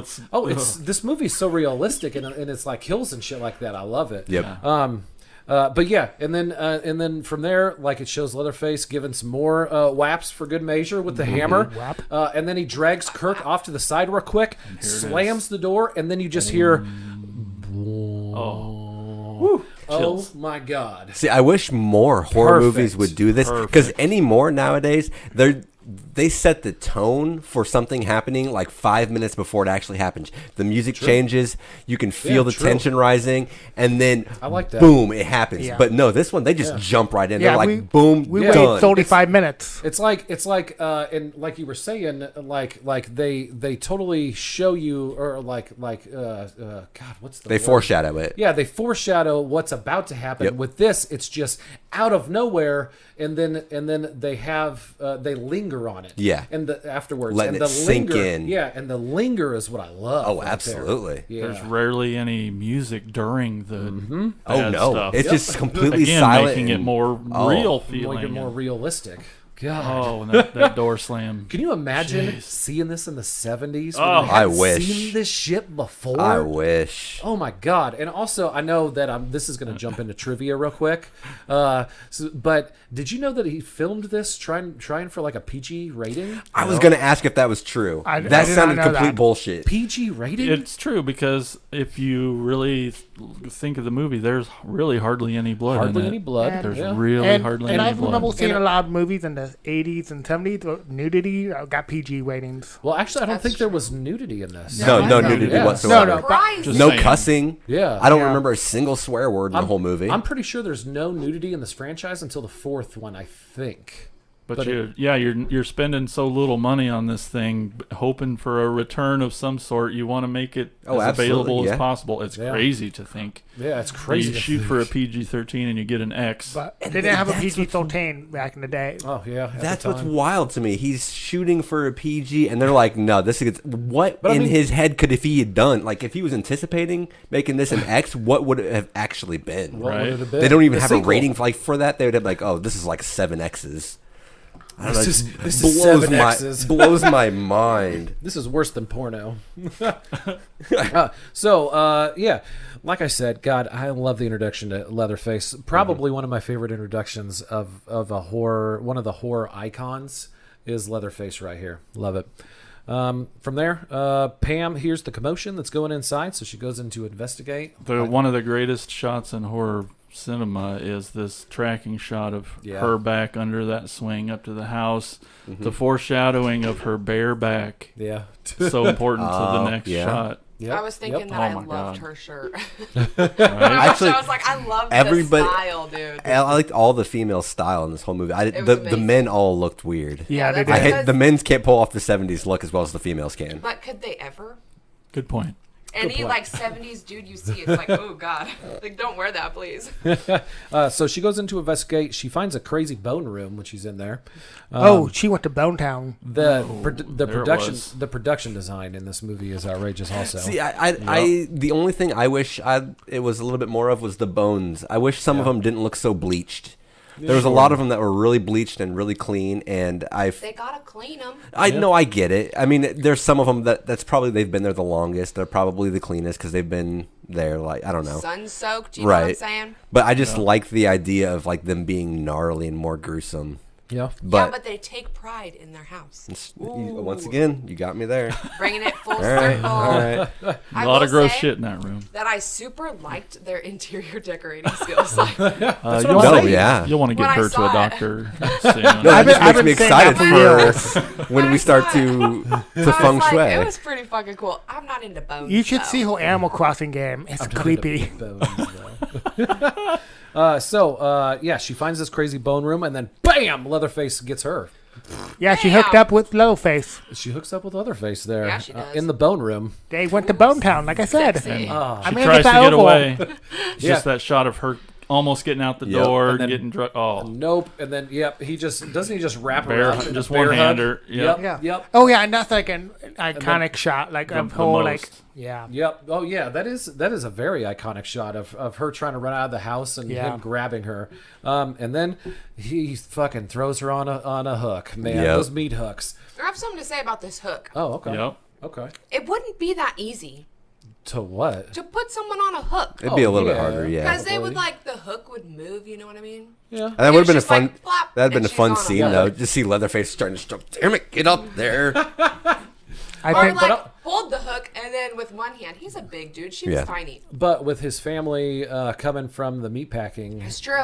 This movie's so realistic, and it's like hills and shit like that. I love it. Yep. But yeah, and then from there, like it shows Leatherface giving some more whaps for good measure with the hammer, and then he drags Kirk off to the side real quick, slams the door, and then you just hear, oh my God! See, I wish more horror movies would do this because anymore nowadays they set the tone for something happening like 5 minutes before it actually happens. The music changes, you can feel the tension rising, and then I like that. Boom, it happens. Yeah. But no, this one they just jump right in. Yeah, They're like, boom, we done. wait 35 minutes. It's like and like you were saying, like they totally show you, or God, what's the They word? foreshadow it. Yeah, they foreshadow what's about to happen. Yep. With this, it's just out of nowhere, and then they have they linger on it. Yeah. And afterwards, Letting and it the sink linger, in. Yeah, and the linger is what I love. Oh, right absolutely. there. Yeah. There's rarely any music during the Oh no, stuff. it's just completely Again, silent, making it and- more real feeling. Make it more realistic. God. Oh, and that door slam. Can you imagine Jeez. seeing this in the 70s? Oh, I wish. Seen this shit before? I wish. Oh my God! And also, I know that this is going to jump into trivia real quick. But did you know that he filmed this trying for like a PG rating? I was going to ask if that was true. I That did not sounded know complete that. bullshit. PG rating? It's true because if you really think of the movie, there's really hardly any blood. Hardly in any it. blood. And- There's yeah. really hardly and any I remember blood. seeing a lot of movies in the 80s and 70s where nudity got PG ratings. Well, actually, I don't That's think there was nudity in this. No nudity whatsoever. No, Surprise! Just No saying. cussing. Yeah. I don't Yeah. remember a single swear word in the whole movie. I'm pretty sure there's no nudity in this franchise until the fourth one, I think. But you're spending so little money on this thing, hoping for a return of some sort. You want to make it as absolutely, available yeah. as possible. It's Yeah. crazy to think. Yeah, it's crazy. You to shoot think. for a PG-13 and you get an X. But they didn't have a PG-13 back in the day. Oh yeah, at That's the what's time. wild to me. He's shooting for a PG, and they're like, "No, this is what But I in mean- his head could if he had done like if he was anticipating making this an X, what would it have actually been?" What would Right. it have been? They don't even The have sequel. a rating for that. They would have like, "Oh, this is like 7 X's." I don't know, This it is just 7 X's. blows my mind. This is worse than porno. Yeah, like I said, God, I love the introduction to Leatherface. Probably one of my favorite introductions of a horror. One of the horror icons is Leatherface right here. Love it. From there, Pam hears the commotion that's going inside, so she goes in to investigate. One of the greatest shots in horror cinema is this tracking shot of Yeah. her back under that swing up to the house. The foreshadowing of her bare back. Yeah. So important to the next yeah. shot. Yep. I was thinking Yep. that Oh I my loved God. her shirt. Actually, I was like, I love everybody- the style, dude. I liked all the female style in this whole movie. It was The amazing. men all looked weird. Yeah, they that's did. I hate because- the men's can't pull off the 70s look as well as the females can. But could they ever? Good point. Any like 70s dude you see, it's like, oh god, like don't wear that, please. So she goes in to investigate. She finds a crazy bone room when she's in there. She went to Bone Town. The there it was. production design in this movie is outrageous. Also, See, I the only thing I wish it was a little bit more of was the bones. I wish some of them didn't look so bleached. There was a lot of them that were really bleached and really clean, and They gotta clean them. I know, I get it. I mean, there's some of them that's probably they've been there the longest. They're probably the cleanest because they've been there, like, I don't know. Sun soaked, you know what I'm saying? But I just like the idea of like them being gnarly and more gruesome. yeah. But they take pride in their house. Once again, you got me there. Bringing it full right, circle. all right. I A lot will of gross say shit in that room. that I super liked their interior decorating skills. You'll want to When get I her to saw a it. doctor soon. No, that just I've makes me been saying that excited for for when we start to feng shui. It was pretty fucking cool. I'm not into bones. You should though. see her Animal Crossing game. It's creepy. Bones, yeah, she finds this crazy bone room, and then bam, Leatherface gets her. Yeah, she hooked up with Leatherface. She hooks up with Leatherface there Yeah, she does. in the bone room. They went to Bone Town, like I said. Sexy. I She mean, tries it's to get oval. away. It's Yeah. just that shot of her almost getting out the Yep. door And and then- getting drunk. Oh, Nope, and then he just wrap her Bear- up in just a bear one-hander, hug. yep. Yeah. Yep. Oh yeah, and that's like an iconic shot, like The- of the whole like most. yeah. Yep. Oh yeah, that is a very iconic shot of her trying to run out of the house and Yeah. him grabbing her. And then he fucking throws her on a hook, man. Yep. Those meat hooks. I have something to say about this hook. Oh, okay. Yep. Okay. It wouldn't be that easy To what? to put someone on a hook. It'd be a little bit yeah. harder, yeah. Because they would Probably. like the hook would move, you know what I mean? Yeah. And that would have been a It's just fun. like, plop, That'd been and a she's fun on a scene hook. though. Just see Leatherface starting to stroke. Damn it, get up there. I Or think like hold the hook and then with one hand, he's a big dude. She was Yeah. tiny. But with his family coming from the meatpacking It's true.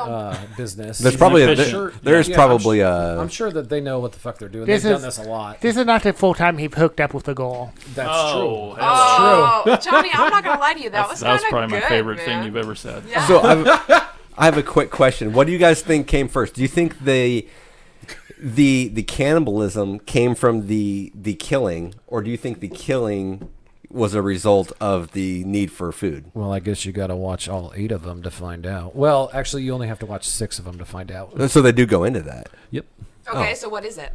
business, There's He's probably an a, official. there's Yeah, probably I'm sure that they know what the fuck they're doing. This They've done is- this a lot. this is not the full time he hooked up with the girl. That's Oh, true. hell. That's true. Oh, Johnny, I'm not gonna lie to you. That was That was kind of probably good, my favorite man. thing you've ever said. Yeah. So I have a quick question. What do you guys think came first? Do you think the cannibalism came from the killing, or do you think the killing was a result of the need for food? Well, I guess you got to watch all 8 of them to find out. Well, actually, you only have to watch 6 of them to find out. So they do go into that. Yep. Okay, so what is it?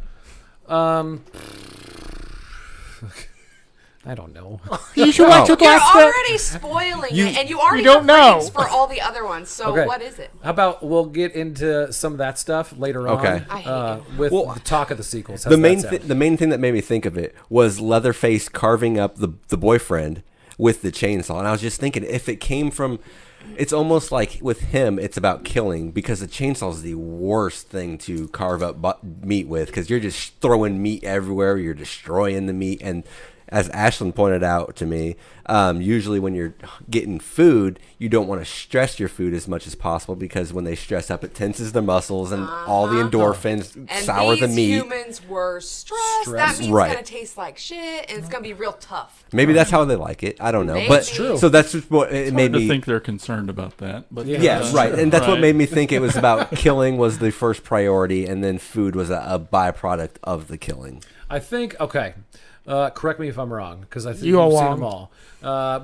I don't know. You should watch Oh. it You're last time. already spoiling it, and you already don't have ratings know. for all the other ones. So Okay. what is it? How about we'll get into some of that stuff later Okay. I hate on with Well, the talk of the sequels. The main thing that made me think of it was Leatherface carving up the boyfriend with the chainsaw, and I was just thinking if it came from. It's almost like with him, it's about killing because the chainsaw is the worst thing to carve up meat with because you're just throwing meat everywhere. You're destroying the meat. And as Ashlyn pointed out to me, usually when you're getting food, you don't want to stress your food as much as possible because when they stress up, it tenses the muscles and all the endorphins And sour the these meat. humans were stressed. That Stressed. meat's Right. gonna taste like shit, and it's gonna be real tough. Maybe that's how they like it. I don't know. Maybe. But It's true. So that's just what it made I me think they're concerned about that. But Yeah, right. And that's what Right. made me think it was about killing was the first priority, and then food was a byproduct of the killing. I think. Okay, correct me if I'm wrong because I think You are you've seen wrong. them all.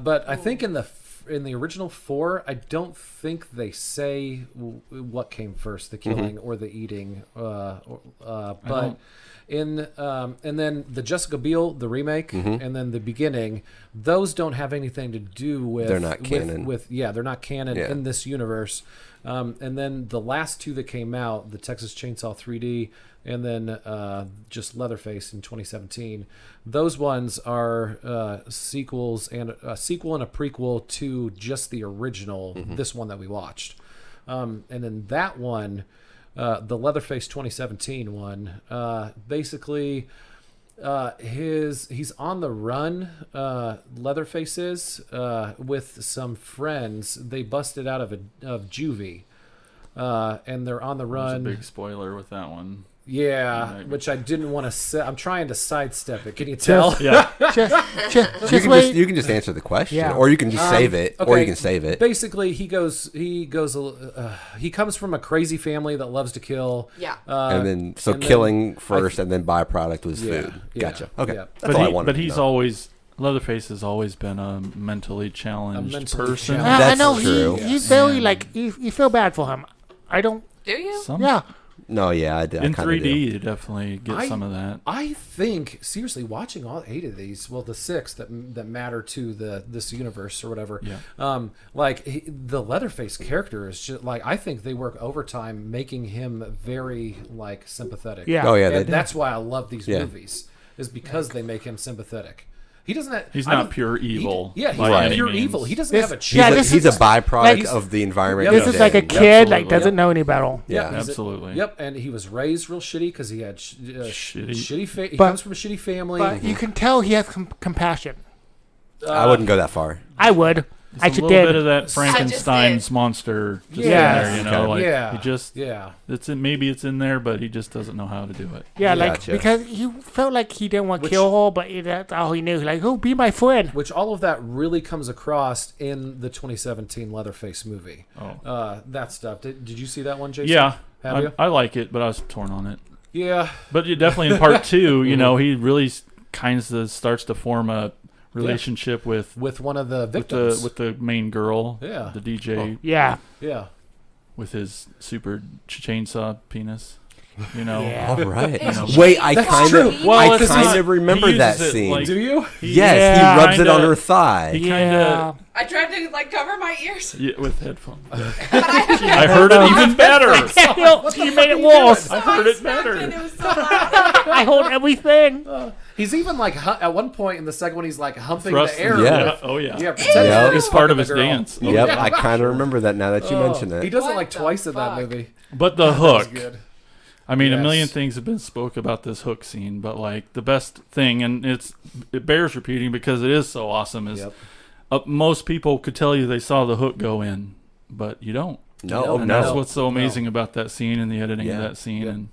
But I think in the original 4, I don't think they say what came first, the killing or the eating. But in and then the Jessica Biel, the remake, and then the beginning, those don't have anything to do with. They're not canon. They're not canon Yeah. in this universe. And then the last 2 that came out, the Texas Chainsaw 3D, and then just Leatherface in 2017. Those ones are sequels and a sequel and a prequel to just the original, this one that we watched. And then that one, the Leatherface 2017 one, basically he's on the run. Leatherface is with some friends. They busted out of juvie, and they're on the There's a run. big spoiler with that one. Yeah, Maybe. which I didn't want to. I'm trying to sidestep it. Can you tell? Yeah. Just wait. You can just answer the question, Yeah. or you can just save it, or Okay, you can save it. Basically, he comes from a crazy family that loves to kill. Yeah. And then and killing first, and then byproduct was Yeah, food. yeah, Gotcha. Okay, yeah. that's all I wanted. But to he's know. always Leatherface has always been a mentally challenged person. challenged- I That's know true. he's very like you feel bad for him. I don't. Do you? Yeah. No, yeah, I did. In I kinda 3D, do. you definitely get some of that. I think seriously, watching all 8 of these, well, the 6 that matter to this universe or whatever. Yeah. The Leatherface character is just like, I think they work overtime making him very like sympathetic. Yeah. Oh yeah, And they did. that's why I love these Yeah. movies, is because they make him sympathetic. He doesn't have. He's I not don't- pure evil. He's by not any pure means. evil. He doesn't This- have a He's, chance. Yeah, a, this he's is- a byproduct like- of the environment. This he's is like a in. kid like Absolutely. doesn't know any better. Yeah. he's a- Absolutely. Yep, and he was raised real shitty because he had Shitty. shitty. He But- comes from a shitty family. But you can tell he has compassion. I wouldn't go that far. I would. I It's a should little did. bit of that I Frankenstein's just monster just Yeah. in there, you know, Okay. like Yeah. he just yeah. maybe it's in there, but he just doesn't know how to do it. Yeah, like Gotcha. because he felt like he didn't want to Which- kill her, but that's all he knew. Like, oh, be my friend. Which all of that really comes across in the 2017 Leatherface movie. Oh. That stuff. Did you see that one, Jason? Yeah, Have you? I like it, but I was torn on it. Yeah. But you definitely in part 2, you know, he really kind of starts to form a relationship with With one of the victims. with the main girl, Yeah. the DJ, Yeah. yeah. with his super chainsaw penis. You know, Yeah. All right. It's Wait, I That's kind true. of, Well, I it's kind not- of remember he that uses it scene. like- Do you? Yes, Yeah. he rubs it Kinda- on her thigh. he Yeah. I tried to like cover my ears. with headphones. I heard it even better. You made it worse. I heard it smacked better. It was so loud. I hold everything. He's even like at one point in the second one, he's like humping Thrust the air. Yeah. with- Oh yeah. Yeah. Pretending Yeah. that he's It's part fucking of the his girl. dance. Oh, Yep, yeah. I kind of remember that now that you mention He it. does it What like the twice in that fuck? movie. But the That was hook. good. I mean, a Yes. million things have been spoke about this hook scene, but like the best thing, and it bears repeating because it is so awesome, is Yep. most people could tell you they saw the hook go in, but you don't. No, And no. that's what's so amazing about that scene and the editing of Yeah. that scene Yeah. and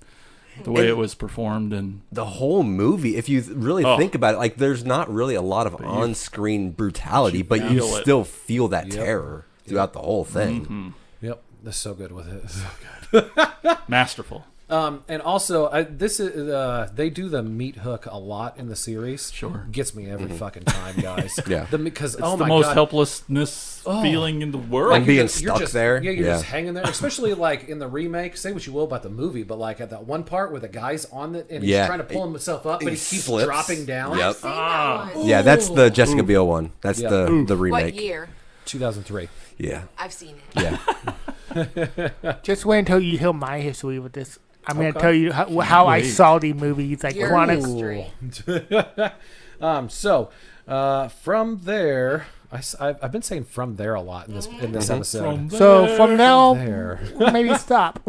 the way And- it was performed. And The whole movie, if you really Oh. think about it, like there's not really a lot of on-screen brutality, but you feel it. still feel that Yep. terror throughout the whole thing. mhm. Yep. They're so good with it. Masterful. And also, this is they do the meat hook a lot in the series. Sure. Gets me every fucking time, guys. Yeah. Because It's oh the my most god, helplessness feeling in the world. And being you're stuck just, there. Yeah, you're Yeah. just hanging there. Especially like in the remake. Say what you will about the movie, but like at that one part where the guy's on it and he's Yeah. trying to pull himself up, but he He keeps slips. dropping down. Yep. I've seen that one. Yeah, that's the Jessica Biel one. That's Yeah. the What remake. year? 2003. Yeah. I've seen it. Yeah. Just wait until you hear my history with this. I'm going to Okay. tell you how I wait. saw the movies, like Your Chronic. history. From there, I've been saying from there a lot in this episode. So from now, There. maybe stop.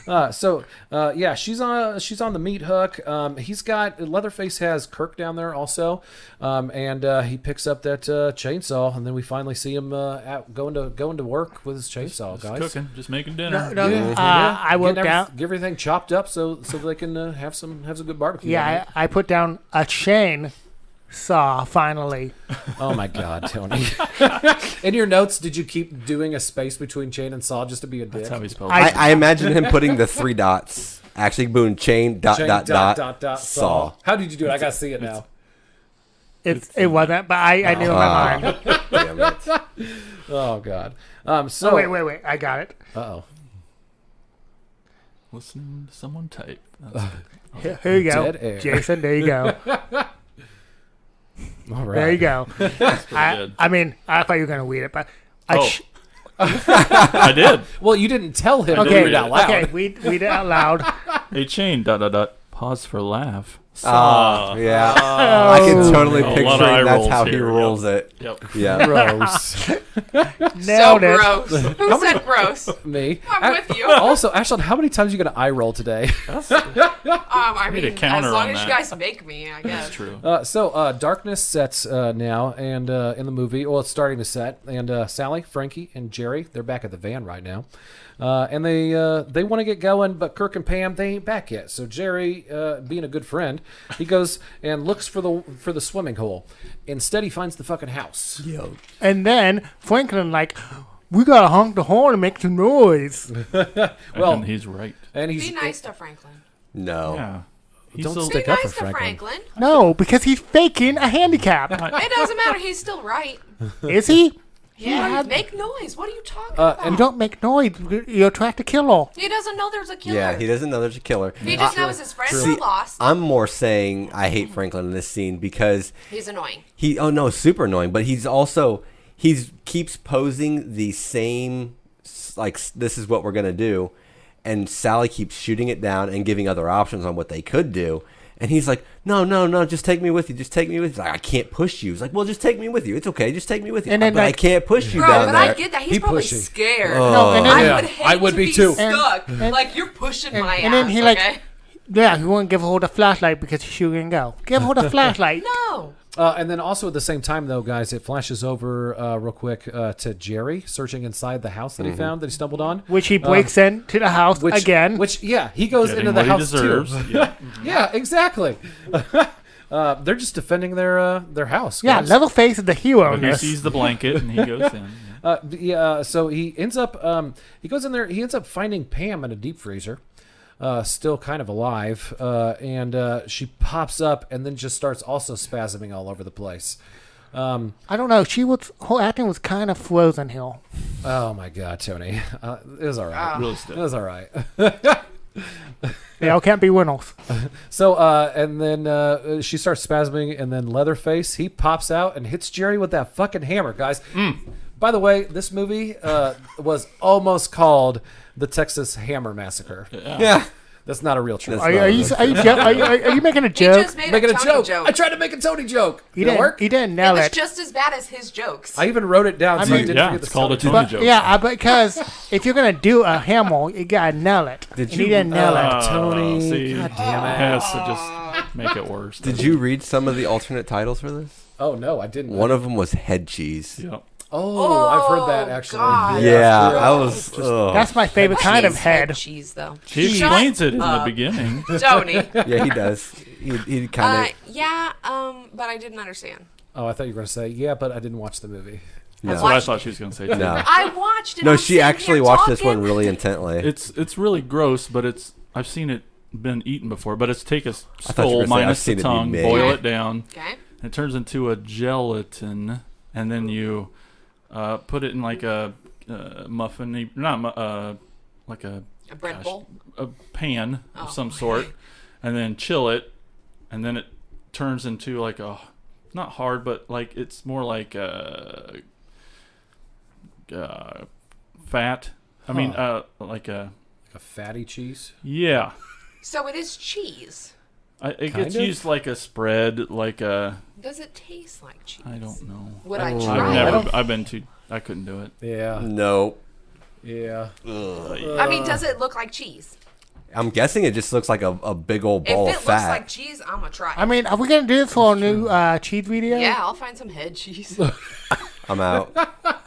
Yeah, she's on the meat hook. He's got Leatherface has Kirk down there also, and he picks up that chainsaw, and then we finally see him going to work with his chainsaw, Just guys. cooking, just making dinner. I worked Getting out. get everything chopped up so they can have some good barbecue. Yeah, I put down a chain saw finally. Oh my God, Tony! In your notes, did you keep doing a space between chain and saw just to be a dick? That's how he spells I- it. I imagine him putting the 3 dots. Actually, boom, chain, dot, Chain, dot, saw. How did you do it? I gotta see it now. It wasn't, but I knew in my mind. Damn it. Oh God. Oh So wait, I got it. Uh-oh. Listening to someone type. That's good. Here you go, Dead air. Jason. There you go. All right. There you go. good. I mean, I thought you were gonna read it, but Oh. I did. Well, you didn't tell him to okay, read it out loud. okay, read it out loud. A chain. ... Pause for laugh. Oh, yeah. I can totally A lot picture of eye that's rolls how he here, rolls it. Yep. Yeah. Gross. So Nailed it. gross. Who said gross? Me. I'm with you. Also, Ashlyn, how many times are you gonna eye roll today? I need a mean, counter as long on as that. you guys make me, I guess. That's true. Darkness sets now, and in the movie, well, it's starting to set. And Sally, Frankie, and Jerry, they're back at the van right now, and they want to get going, but Kirk and Pam, they ain't back yet. So Jerry, being a good friend, he goes and looks for the swimming hole. Instead, he finds the fucking house. Yo. And then Franklin like, we gotta honk the horn and make some noise. Well, and he's right. and he's Be nice to Franklin. No. Yeah. Don't still- stick Be up for nice to Franklin. Franklin. No, because he's faking a handicap. It doesn't matter. He's still right. Is he? Yeah, make noise. What are you talking You about? don't make noise. You attract a killer. He doesn't know there's a killer. Yeah, he doesn't know there's a killer. He just knows his friends See, are lost. I'm more saying I hate Franklin in this scene because He's annoying. super annoying, but he keeps posing the same, like, this is what we're going to do. And Sally keeps shooting it down and giving other options on what they could do. And he's like, no, just take me with you. Just take me with you. He's like, I can't push you. He's like, well, just take me with you. It's okay. Just take me with you. And then, but I like, can't push you Bro, down but there. I get that. He's He probably pushy. scared. No, and then, I Yeah, would hate I would to be be too. stuck. And- like, you're pushing my ass, and then he, like, okay? Yeah, he won't give her the flashlight because she's shooting go. Give her the flashlight. No. And then also at the same time, though, guys, it flashes over real quick to Jerry searching inside the house that he found, that he stumbled on. Which he breaks into the house again. Which, yeah, he goes Getting into the what he house deserves. too. Yeah. Yeah, exactly. They're just defending their house. Yeah, guys. Leatherface is the hero in He this. sees the blanket and he goes in. So he ends up he goes in there. He ends up finding Pam in a deep freezer, still kind of alive, and she pops up and then just starts also spasming all over the place. I don't know. Her acting was kind of frozen here. Oh my God, Tony, it was all right. Really It still. was all right. They all can't be winners. So and then she starts spasming, and then Leatherface, he pops out and hits Jerry with that fucking hammer, guys. By the way, this movie was almost called the Texas Hammer Massacre. Yeah. That's not a real truth. Are you making a He joke? just made Making a a Tony joke. I tried to make a Tony joke. You Did it work? didn't It nail was it. just as bad as his jokes. I even wrote it down so I didn't Yeah, forget it's the called a Tony Tony joke. joke. Yeah, because if you're gonna do a hammer, you gotta nail it. Did And you- he didn't nail it. Tony, See, God damn it. has to just make it worse. Did you read some of the alternate titles for this? Oh no, I didn't. One of them was Head Cheese. Yep. Oh, I've heard that actually. God. Yeah, I was. ugh. That's my favorite kind of Cheese, head. cheese, though. She Shut explains it in the up. beginning. Tony. Yeah, he does. He kind of. Yeah, but I didn't understand. Oh, I thought you were going to say, yeah, but I didn't watch the movie. That's No. what I thought she was going to say. Too. No. I watched it. No, I'm she sitting actually here watched this one talking. really intently. It's really gross, but I've seen it been eaten before. But it's take a thought you were skull gonna say, I've minus the seen it be tongue, made. boil it down, Okay. and it turns into a gelatin, and then you put it in like a muffin, like a A bread bowl. a pan Oh. of some sort, and then chill it, and then it turns into like a not hard, but like it's more like fat. I mean, like a Like a fatty cheese. yeah. So it is cheese. It Kind gets of? used like a spread, like a Does it taste like cheese? I don't know. Would I Oh. try I've been too. I couldn't do it. Yeah. No. Yeah. it? I mean, does it look like cheese? I'm guessing it just looks like a big old If ball it of looks fat. like cheese, I'm gonna try it. I mean, are we gonna do this for a new cheese video? Yeah, I'll find some head cheese. I'm out.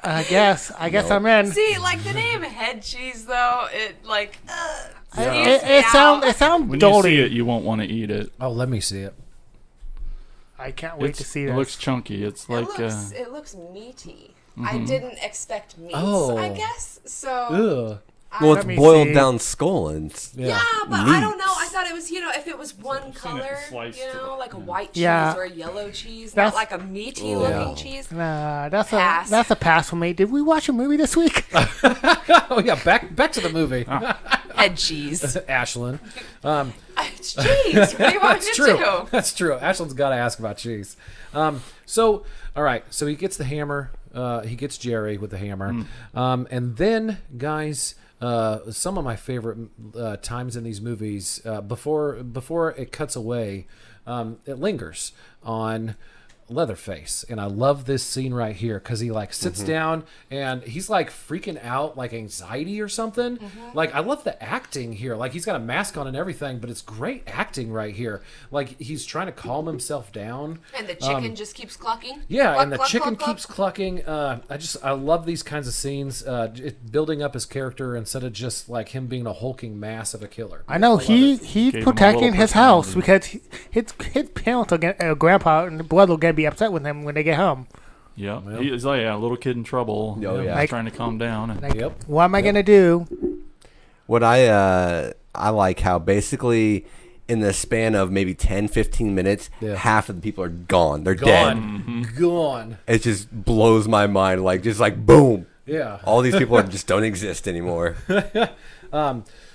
I guess Nope. I'm in. See, like the name head cheese, though, it like. It sounds When you see dirty. it, you won't want to eat it. Oh, let me see it. I can't wait to see It this. looks chunky. It's like It looks meaty. I didn't expect meats, Oh. I guess. So Ugh. Well, Let it's me boiled see. down skull and yeah, but I don't know. I meats. thought it was, if it was one seen it color, sliced. like a white cheese Yeah. or a yellow cheese, That's- not like a meaty Yeah. looking cheese. Nah, Pass. that's a pass for me. Did we watch a movie this week? Oh yeah, back to the movie. Head cheese. Ashlyn. It's cheese. What do you want me That's to true. do? That's true. Ashlyn's got to ask about cheese. So, all right. So he gets the hammer. He gets Jerry with the hammer. And then, guys, some of my favorite times in these movies, before it cuts away, it lingers on Leatherface, and I love this scene right here because he like sits down and he's like freaking out, like anxiety or something. Like I love the acting here. Like he's got a mask on and everything, but it's great acting right here. Like he's trying to calm himself down. And the chicken just keeps clucking. Yeah, Cluck, and the cluck, chicken cluck, keeps clucking. I love these kinds of scenes, building up his character instead of just like him being a hulking mass of a killer. I know love he's Gave him a protecting little his house personality. because his parents are grandpa and brother are gonna be upset with him when they get home. yeah. He's like a little kid in trouble. Oh, yeah. Like- trying to calm down. And Like, Yep. what am I gonna do? What I like how basically in the span of maybe 10, 15 minutes, half of the people are gone. They're dead. Gone. It just blows my mind. Like, just like, boom. Yeah. All these people just don't exist anymore.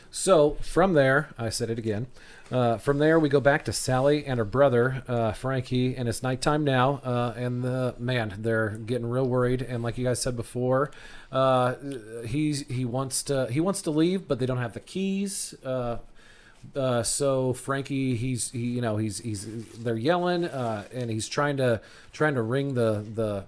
So from there, I said it again. From there, we go back to Sally and her brother, Frankie, and it's nighttime now. And they're getting real worried. And like you guys said before, he wants to leave, but they don't have the keys. So Frankie, they're yelling, and he's trying to ring the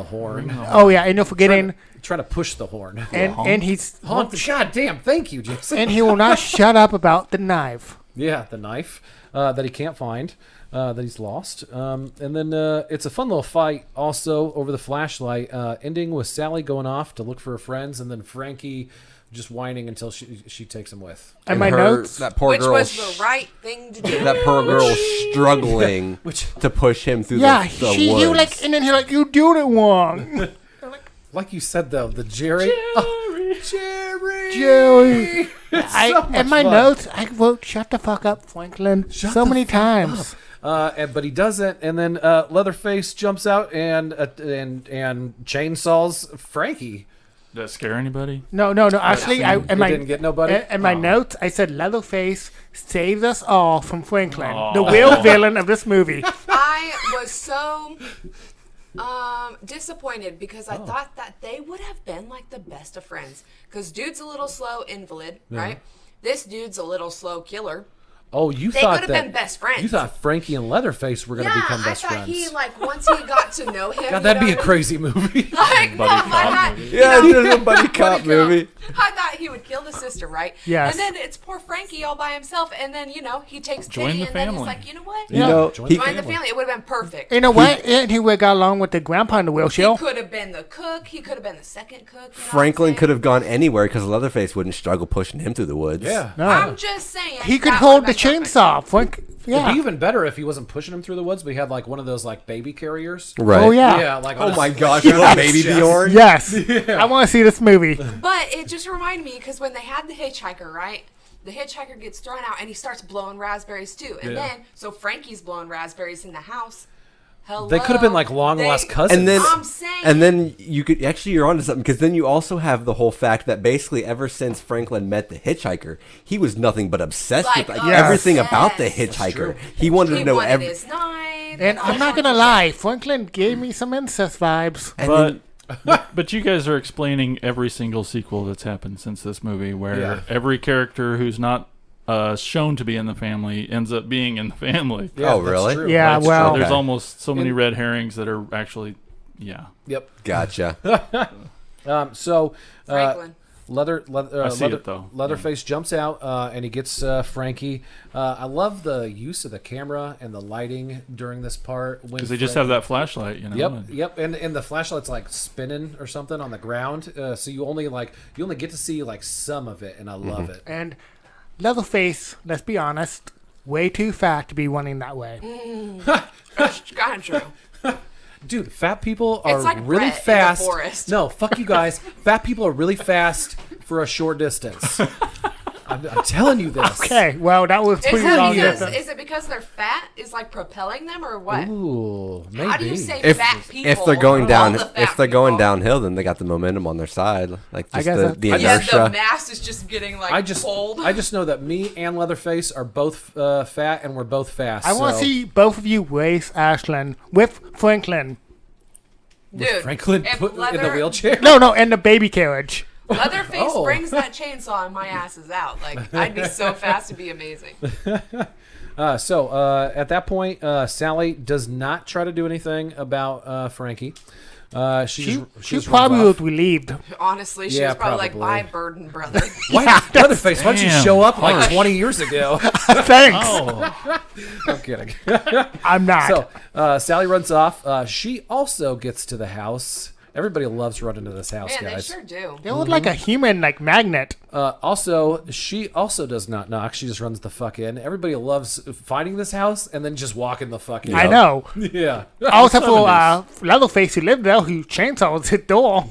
horn. Oh yeah, and you're forgetting. Trying to push the horn. And he's God damn! Thank you, Jason. and he will not shut up about the knife. Yeah, the knife that he can't find, that he's lost. And then it's a fun little fight also over the flashlight, ending with Sally going off to look for her friends, and then Frankie just whining until she takes him with. And my notes, that poor Which girl, was the right thing to do. that poor girl struggling to push him through the he woods. was like, and then he like, you doing it wrong. Like you said though, the Jerry. Jerry. So in my fun. notes, I wrote, "Shut the fuck up, Franklin," so many times. But he doesn't, and then Leatherface jumps out and chainsaws Frankie. Did that scare anybody? No. Actually, didn't get nobody. In my notes, I said Leatherface saves us all from Franklin, the real villain of this movie. I was so disappointed because I thought that they would have been like the best of friends. Because dude's a little slow invalid, right? This dude's a little slow killer. Oh, you They thought could have been best friends. You thought Frankie and Leatherface were going to become best I thought friends. he like once he got to know him. God, that'd be a crazy movie. Like, no, Buddy I cop thought, movie. Yeah, it's a buddy cop movie. I thought he would kill the sister, right? Yes. And then it's poor Frankie all by himself, and then he takes Join pity, the and then he's family. like, you know what? You know, Join he, the Join the family. It would have been perfect. You know what? And he would have got along with the grandpa in the He wheelchair. could have been the cook. He could have been the second cook. You know Franklin what could have gone anywhere because Leatherface wouldn't struggle pushing him through the woods. Yeah. No. I'm just saying. He could that hold the would've been perfect. chainsaw. Frank, It'd yeah. be even better if he wasn't pushing him through the woods, but he had like one of those like baby carriers. Right. Oh yeah. Yeah, like Oh on my his- gosh, little baby Bjorn. Yes. I want to see this movie. But it just reminded me because when they had the hitchhiker, right? The hitchhiker gets thrown out and he starts blowing raspberries too. And then, so Frankie's blowing raspberries in the house. Hello. They could have been like long lost cousins. And then, I'm saying. and then you could actually you're onto something because then you also have the whole fact that basically ever since Franklin met the hitchhiker, he was nothing but obsessed with Like, everything about the obsessed. hitchhiker. He wanted he to know wanted every. his knife. And I'm not gonna lie, Franklin gave me some incest vibes. And But you guys are explaining every single sequel that's happened since this movie, where Yeah. every character who's not shown to be in the family ends up being in the family. Yeah, Oh, that's really? true. Yeah, That's well- true. There's Okay. almost so many red herrings that are actually, Yep. Gotcha. So Franklin. I see it, though. Leatherface jumps out and he gets Frankie. I love the use of the camera and the lighting during this part because they just have that flashlight, you know. Yep, and the flashlight's like spinning or something on the ground, so you only get to see like some of it, and I love it. And Leatherface, let's be honest, way too fat to be running that way. That's kind of true. Dude, fat people are It's like really Brett in the fast. forest. No, fuck you guys. Fat people are really fast for a short distance. I'm telling you this. Okay, well, that was pretty long distance. Is it because they're fat is like propelling them or what? Ooh, maybe. How do you say If fat people? if they're going all down, the fat if they're going people? downhill, then they got the momentum on their side. Like I just guess the that- Yeah, inertia. the mass is just getting like I just cold. know that me and Leatherface are both fat, and we're both fast. I want to so- see both of you race Ashland with Franklin. with Dude, Franklin if put in the Leather- wheelchair. No, in the baby carriage. Leatherface Oh. brings that chainsaw and my ass is out. Like I'd be so fast, it'd be amazing. So at that point, Sally does not try to do anything about Frankie. She She probably was relieved. Honestly, she Yeah, was probably like, probably. "Bye, burden, brother." Why, Leatherface? Why'd you Damn, show up like harsh. 20 years ago? Thanks. Oh, I'm kidding. I'm not. So Sally runs off. She also gets to the house. Everybody loves running to this house, Man, they guys. sure do. They look like a human, like magnet. Also, she also does not knock. She just runs the fuck in. Everybody loves finding this house and then just walking the fuck in. I know. Yeah. Also for Leatherface who lived there who chainsaws his door.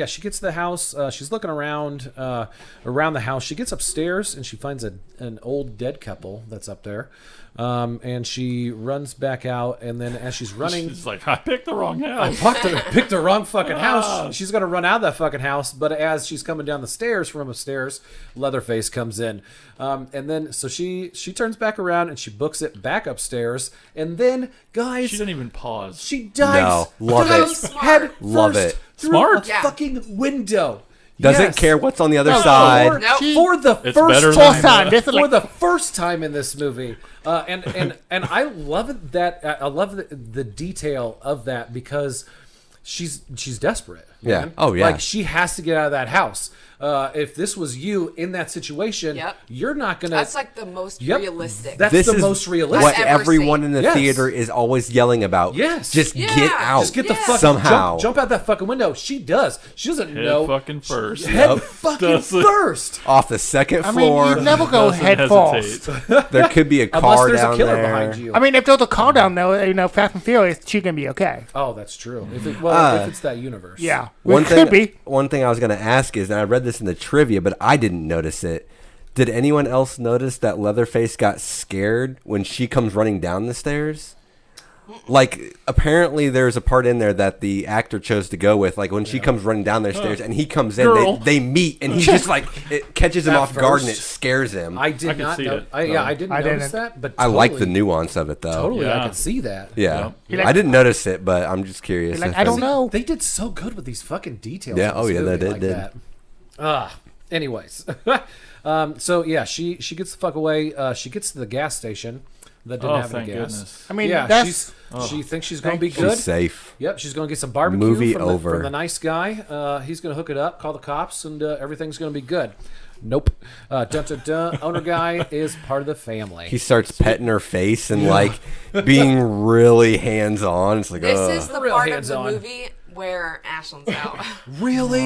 She gets to the house. She's looking around the house. She gets upstairs and she finds an old dead couple that's up there. And she runs back out, and then as she's running, She's like, I picked the wrong house. picked the wrong fucking house. She's gonna run out of that fucking house, but as she's coming down the stairs from upstairs, Leatherface comes in, and then so she turns back around and she books it back upstairs, and then guys, She didn't even pause. she dives, No, love dives it. head Love first it. through Smart. a Yeah. fucking window. Doesn't Yes. care what's on the other For, side. Nope. for the It's first better time, than time. This is for like- the first time in this movie, and I love it that I love the detail of that because she's desperate. Yeah. man. Oh, yeah. Like she has to get out of that house. If this was you in that situation, Yep. you're not gonna. That's like the most Yep. realistic. That's This the is most realistic. what I've ever everyone seen. in the Yes. theater is always yelling about. Yes. Just Yeah. get out. Just get the Yeah. fuck Somehow. jump out that fucking window. She does. She doesn't Head know. fucking first. Head Yep. fucking Does it. first. Off the second I mean, floor. you never go Doesn't head hesitate. first. There could be a Unless car there's down a killer there. behind you. I mean, if there's a car down there, Fast and Furious, she's gonna be okay. Oh, that's true. If it's that universe. Yeah, One it could thing, be. one thing I was going to ask is, and I read this in the trivia, but I didn't notice it. Did anyone else notice that Leatherface got scared when she comes running down the stairs? Like, apparently there's a part in there that the actor chose to go with. Like, when she comes running down their stairs and he comes in, Girl. they meet, and he just, like, it catches him At off guard and it first, scares him. I did I can not see know. it. I didn't I notice didn't. that, but I like the totally- nuance of it, though. Totally, I Yeah. can see that. Yeah. He like- I didn't notice it, but I'm just curious. He like, if I don't it- know. They did so good with these fucking details. Yeah, in oh this yeah, they movie did. like that. Anyways, so yeah, she gets the fuck away. She gets to the gas station that didn't Oh, have any thank gas. goodness. I mean, Yeah, that's she thinks she's gonna be good. She's safe. Yep, she's gonna get some barbecue Movie from over. from the nice guy. He's gonna hook it up, call the cops, and everything's gonna be good. Nope. Dun, dun, dun. Owner guy is part of the family. He starts petting her face and like being really hands on. It's like, This ugh. is the Real part of the hands-on. movie where Ashland's out. Really?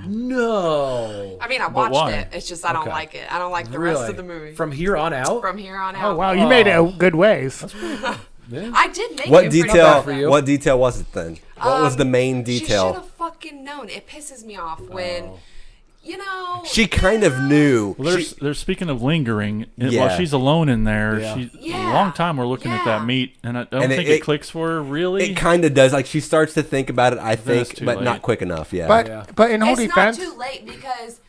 No. I mean, I watched why? it. It's just I don't Okay. like it. I don't like the Really? rest of the movie. From here on out. From here on out. oh wow, you made it a good ways. I did make What it pretty detail? well, for though. you. What detail was it then? What was the main She should detail? have fucking known. It pisses me off when, She kind of knew. Well, She- they're speaking of lingering. Yeah. While she's alone in there, Yeah. she Yeah. a long time we're looking at that Yeah. meat, and I don't And think it- it clicks for her. Really, It kind of does. Like she starts to think about it, I it's think, too but late. not quick enough. Yeah. But Yeah. but in her It's defense, not too late because,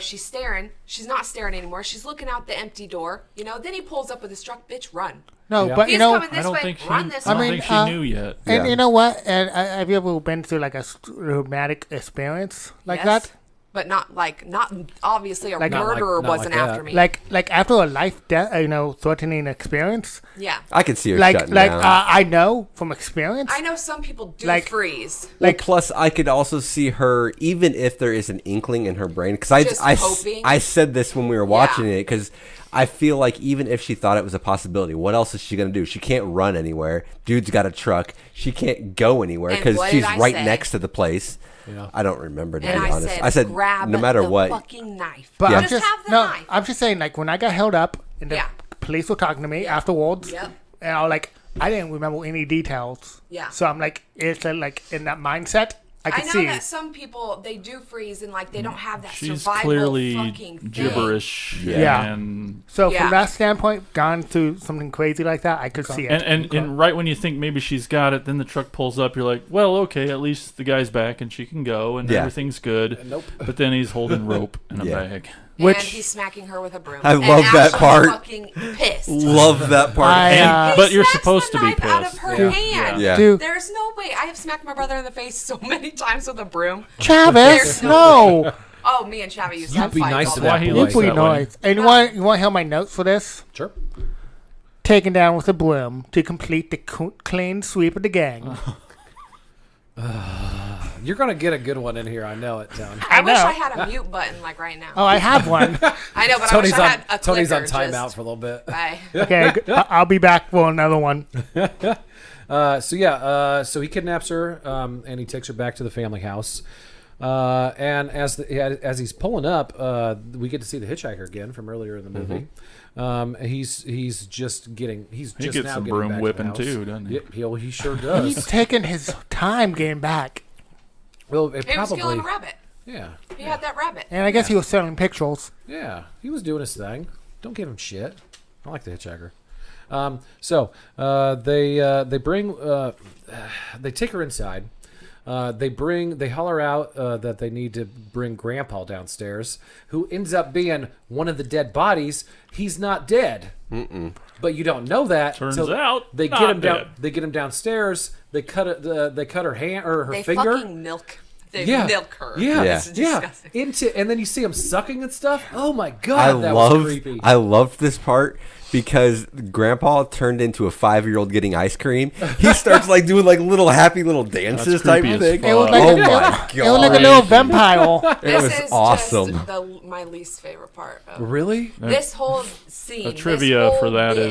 she's staring. She's not staring anymore. She's looking out the empty door. Then he pulls up with his truck. Bitch, run. no, Yeah. but He's you know, coming I this don't way. think she. Run this I don't way. think she uh, knew yet. and Yeah. you know what? And have you ever been through like a traumatic experience like Yes. that? But not obviously a Like- Not like- murderer not wasn't like after that. me. Like after a life death, threatening experience. Yeah. I could see her Like shutting down. I know from experience. I know some people do Like- freeze. Well, like- plus I could also see her, even if there is an inkling in her brain, because Just I hoping. said this when we were watching Yeah. it, because I feel like even if she thought it was a possibility, what else is she gonna do? She can't run anywhere. Dude's got a truck. She can't go anywhere And because what she's did I right say? next to the place. Yeah. I don't remember to And be I honest. said, I said grab no matter the what. fucking knife. But Yeah. I'm Just just have the no. knife. I'm just saying, like when I got held up and the Yeah. police were talking to me afterwards, Yep. and I was like, I didn't remember any details. Yeah. So I'm like, it's like in that mindset, I I could know see. that some people they do freeze and like they don't have that She's survival clearly fucking thing. gibberish. Yeah. And So Yeah. from that standpoint, gone through something crazy like that, I could see it. and right when you think maybe she's got it, then the truck pulls up. You're like, well, okay, at least the guy's back and she can go and Yeah. everything's good. Nope. But then he's holding rope in a Yeah. bag. Which- and he's smacking her with a broom. I And love that Ashley's part. Fucking pissed. Love that part. I, And, He but you're smacks supposed the to be knife out pissed. of her Yeah. hand. Yeah. Dude, There's no way. I have smacked my brother in the face so many times with a broom. Travis, There's no. Oh, me and Chavi used to You have be fights nice all to the that time. Why he boy. looks Pretty that way. nice. And you want to hear my notes for this? Sure. Taken down with a broom to complete the clean sweep of the gang. You're gonna get a good one in here. I know it, Tony. I wish know. I had a mute button like right now. Oh, I have one. I know, but Tony's I wish I on had a Tony's on clicker, timeout just- for a little bit. Bye. Okay, I'll be back for another one. So he kidnaps her and he takes her back to the family house. And as he's pulling up, we get to see the hitchhiker again from earlier in the movie. He's just he now gets getting some back broom to the whipping house. too, doesn't he? Yep, he sure He's does. taking his time getting back. Well, it He was probably killing a rabbit. yeah. He had that rabbit. And I guess he was selling pictures. Yeah, he was doing his thing. Don't give him shit. I like the hitchhiker. So they bring they take her inside. They holler out that they need to bring Grandpa downstairs, who ends up being one of the dead bodies. He's not dead, but you don't know that. Turns so out, they not get him dead. down. They get him downstairs. They cut it. They cut her hand or her They finger. fucking milk. They Yeah. milk her. Yeah, Yeah. It's disgusting. and then you see him sucking and stuff. Oh my god, that was creepy. I loved this part because Grandpa turned into a 5-year-old getting ice cream. He starts like doing like little happy little dances type creepy as thing. fuck. It was like Oh a, my it was like a god! little vampire. It was This is awesome. just my least favorite part of Really? this whole scene. The this trivia whole for that bit.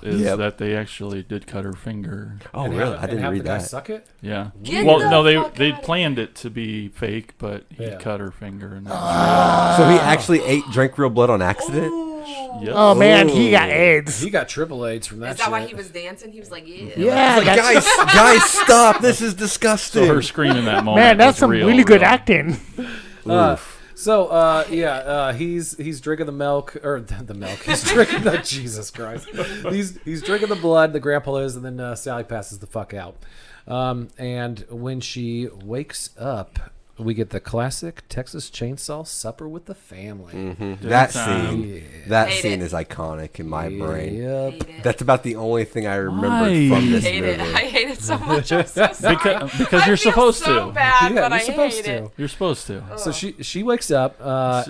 is Yep. that they actually did cut her finger. Oh And really? have- I and didn't have read the guy that. Suck it. Yeah. Get Well, the no, fuck they outta planned it to be fake, but he Yeah. cut her finger. And that So he actually drank real blood on accident. was, yep. Oh man, he got AIDS. He got triple AIDS from that. Is that why shit. he was dancing? He was like, yeah. Yeah, Like, that's, guys, stop! This is So disgusting. her scream in that moment. man, that's was some real, really good real. acting. He's drinking the milk or the milk. He's drinking the Jesus Christ. He's drinking the blood. The grandpa is, and then Sally passes the fuck out. And when she wakes up, we get the classic Texas Chainsaw Supper with the family. That time. scene, that Hate scene it. is iconic in my brain. Yep. Hate it. That's about the only thing I remembered Why? from this hate movie. it. I hate it so much. I'm so sorry. Because I you're feel supposed so to. bad, Yeah, but you're I supposed hate to. it. You're supposed to. So she wakes up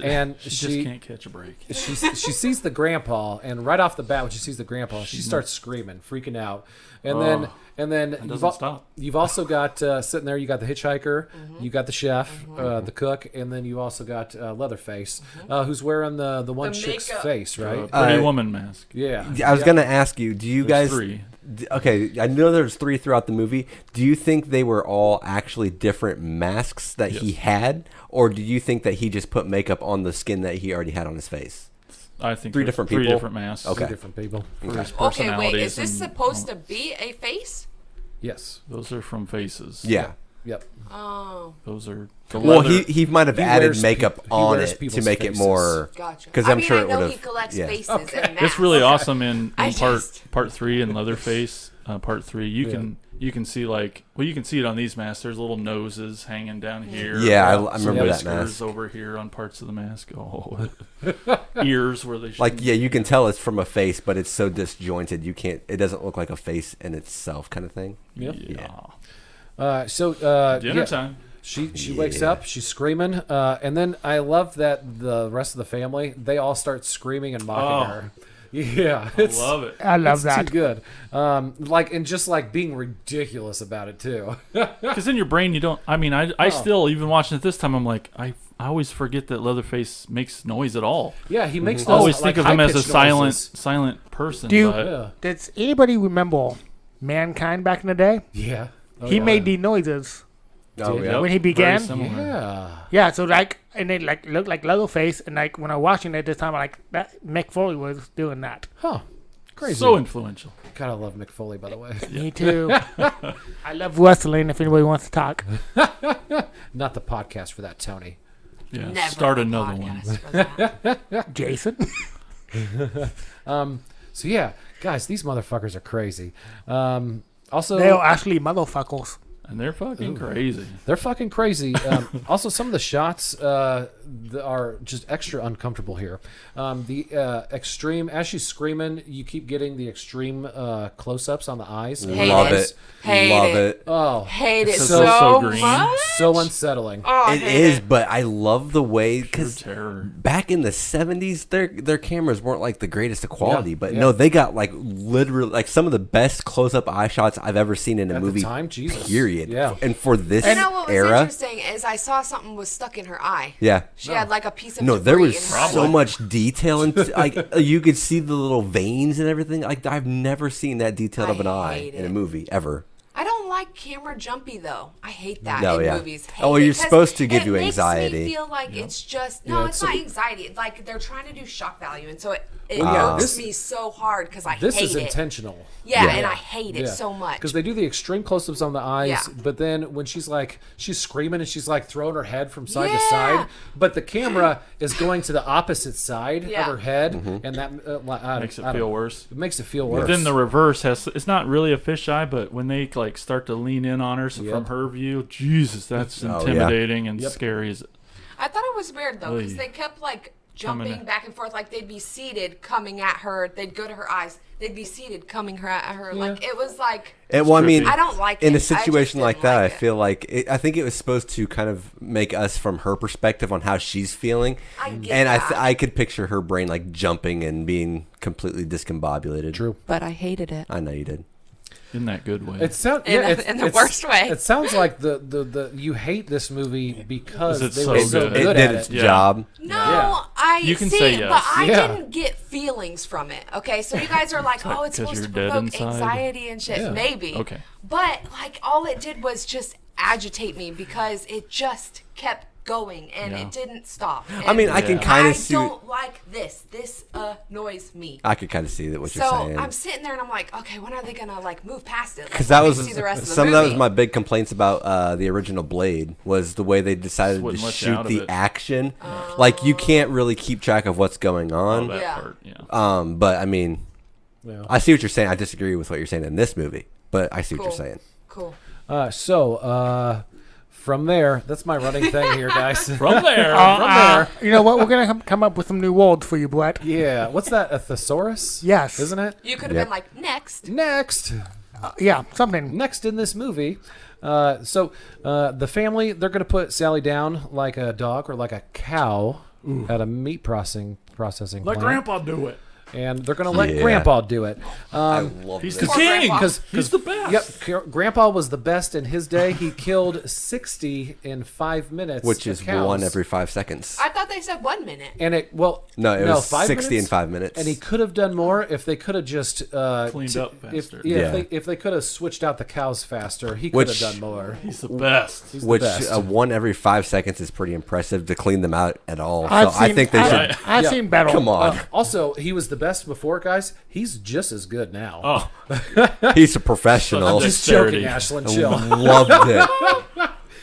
and She just she can't catch a break. she sees the grandpa, and right off the bat when she sees the grandpa, she starts screaming, freaking out, and then doesn't stop. you've also got sitting there, you got the hitchhiker, you got the chef, the cook, and then you also got Leatherface, who's wearing the one The chick's makeup. face, right? Pretty woman mask. Yeah, I was gonna ask you, do you There's guys? 3. Okay, I know there's 3 throughout the movie. Do you think they were all actually different masks that he had, or do you think that he just put makeup on the skin that he already had on his face? I think 3 there's different 3 people? different masks. Okay. different people. For his Okay, wait. Is personalities this and- supposed to be a face? Yes. Those are from Faces. Yeah. Yep. Oh, Those are. The Well, leather- he might have He added wears makeup he on wears it to people's make it faces. more. gotcha. 'Cause I I'm mean, sure I it know would've- he collects yeah. faces Okay. and masks. It's really awesome in I part just- 3 in Leatherface. Part 3, you can see you can see it on these masks. There's little noses hanging down here. Yeah, I Some remember that whiskers mask. over here on parts of the mask. Oh, ears where they should Like, yeah, you can tell it's from a face, but it's so disjointed. You can't. It doesn't look like a face in itself, kind of thing. Yep. Yeah. Dinner Dinner time. She wakes up, she's screaming, and then I love that the rest of the family, they all start screaming and mocking her. Yeah, I love it. I love it's that. too good. And just like being ridiculous about it too. Because in your brain, you don't. I mean, I still, even watching it this time, I'm like, I always forget that Leatherface makes noise at all. Yeah, he makes I always think of him as a high-pitched silent person. Do you- but Yeah. Does anybody remember Mankind back in the day? Yeah. Oh, He yeah. made the noises. Oh Did yeah. When he began? Very similar. Yeah. Yeah, so like, and they like looked like Leatherface, and like when I was watching it this time, like that Mick Foley was doing that. Huh. Crazy. So influential. God, I love Mick Foley, by the way. Me too. I love wrestling. If anybody wants to talk, Not the podcast for that, Tony. Yeah. Never Start a another one. podcast for that. Jason. So yeah, guys, these motherfuckers are crazy. Also, They are actually motherfuckers. And they're fucking crazy. they're fucking crazy. Also, some of the shots are just extra uncomfortable here. The extreme, as she's screaming, you keep getting the extreme close-ups on the eyes. Hate Love it. it. Hate Love it. it. Oh, Hate it So- so, so green. much. so unsettling. Oh, I It hate is, it. but I love the way Pure because terror. back in the 70s, their cameras weren't like the greatest of quality, Yeah, but yeah. no, they got like literally like some of the best close-up eye shots I've ever seen in a At the movie. time, Jesus. Period. Yeah. And for this You know what was era, interesting is I saw something was stuck in her eye. yeah. She had like a piece of No, there debris was in her so eye. much detail, and like you could see the little veins and everything. Like I've never seen that detailed of an I eye hate in a it. movie ever. I don't like camera jumpy though. I hate that No, in yeah. movies. Oh, Hate it you're 'cause supposed to give you It anxiety. makes me feel like it's just Yeah, it's not anxiety. Like they're trying to do shock value, and so it yeah, irks me so hard because I This hate is it. intentional. Yeah, Yeah. and I hate it so much. Because they do the extreme close-ups on the eyes, Yeah. but then when she's screaming and she's like throwing her head from side to Yeah. side, but the camera is going to the opposite side Yeah. of her head, Mm-hmm. and that Makes it feel worse. It makes it feel worse. But then the reverse it's not really a fisheye, but when they like start to lean in on her, so from her view, Jesus, that's Oh, yeah. intimidating and scary. I thought it was weird though because Oy. they kept like Coming jumping in. back and forth, like they'd be seated, coming at her. They'd go to her eyes. They'd be seated, coming at her. Like it was like. Well, I mean, I don't like in it. a I just situation like didn't that. like I it. feel like I think it was supposed to kind of make us from her perspective on how she's feeling, I get and that. I could picture her brain like jumping and being completely discombobulated. True. But I hated it. I know you did. In that good way. It sounds In the worst way. It sounds like the you hate this movie because It's they so were good. so It good did at its it. Yeah. job. No, Yeah. I You can see, say yes. but I Yeah. didn't get feelings from it. Okay, so you guys are like, oh, it's 'cause supposed to you're dead provoke inside? anxiety and shit. Yeah. Maybe. Okay. But like, all it did was just agitate me because it just kept going and Yeah. it didn't stop. I mean, I And can kind I of see. don't like this. This annoys me. I could kind of see that what you're So saying. I'm sitting there and I'm like, okay, when are they gonna like move past it? Like, Because that let me was see the rest of the some of that was movie. my big complaints about the original Blade was the way they decided to wouldn't let you shoot out of the it. action. Like you can't really keep track of what's going on. that Yeah. part, yeah. But I mean, Yeah. I see what you're saying. I disagree with what you're saying in this movie, but I see what Cool. you're saying. Cool. From there, that's my running thing here, guys. From there. From there, You know what? We're gonna come up with some new words for you, Brett. yeah. What's that? A thesaurus? Yes. Isn't it? You could have Yep. been like, next. Next. Yeah, something. Next in this movie, the family, they're going to put Sally down like a dog or like a cow at a meat processing Let plant. Grandpa do it. And they're going to let Yeah. Grandpa do it. I love He's this. the king. Grandpa. He's the best. Yep, Grandpa was the best in his day. He killed 60 in 5 minutes. Which of is cows. one every 5 seconds. I thought they said 1 minute. And it No, it was 5 60 in minutes? 5 minutes. And he could have done more if they could have just Cleaned up faster. If they could have switched out the cows faster, he could have Which- done more. He's the best. He's the Which best. one every 5 seconds is pretty impressive to clean them out at all. So I think they should. I've seen better. Come on, Also, he was the best before, guys. He's just as good now. Oh, he's a professional. I'm just Dexterity. joking, Ashlyn. Chill. Loved it.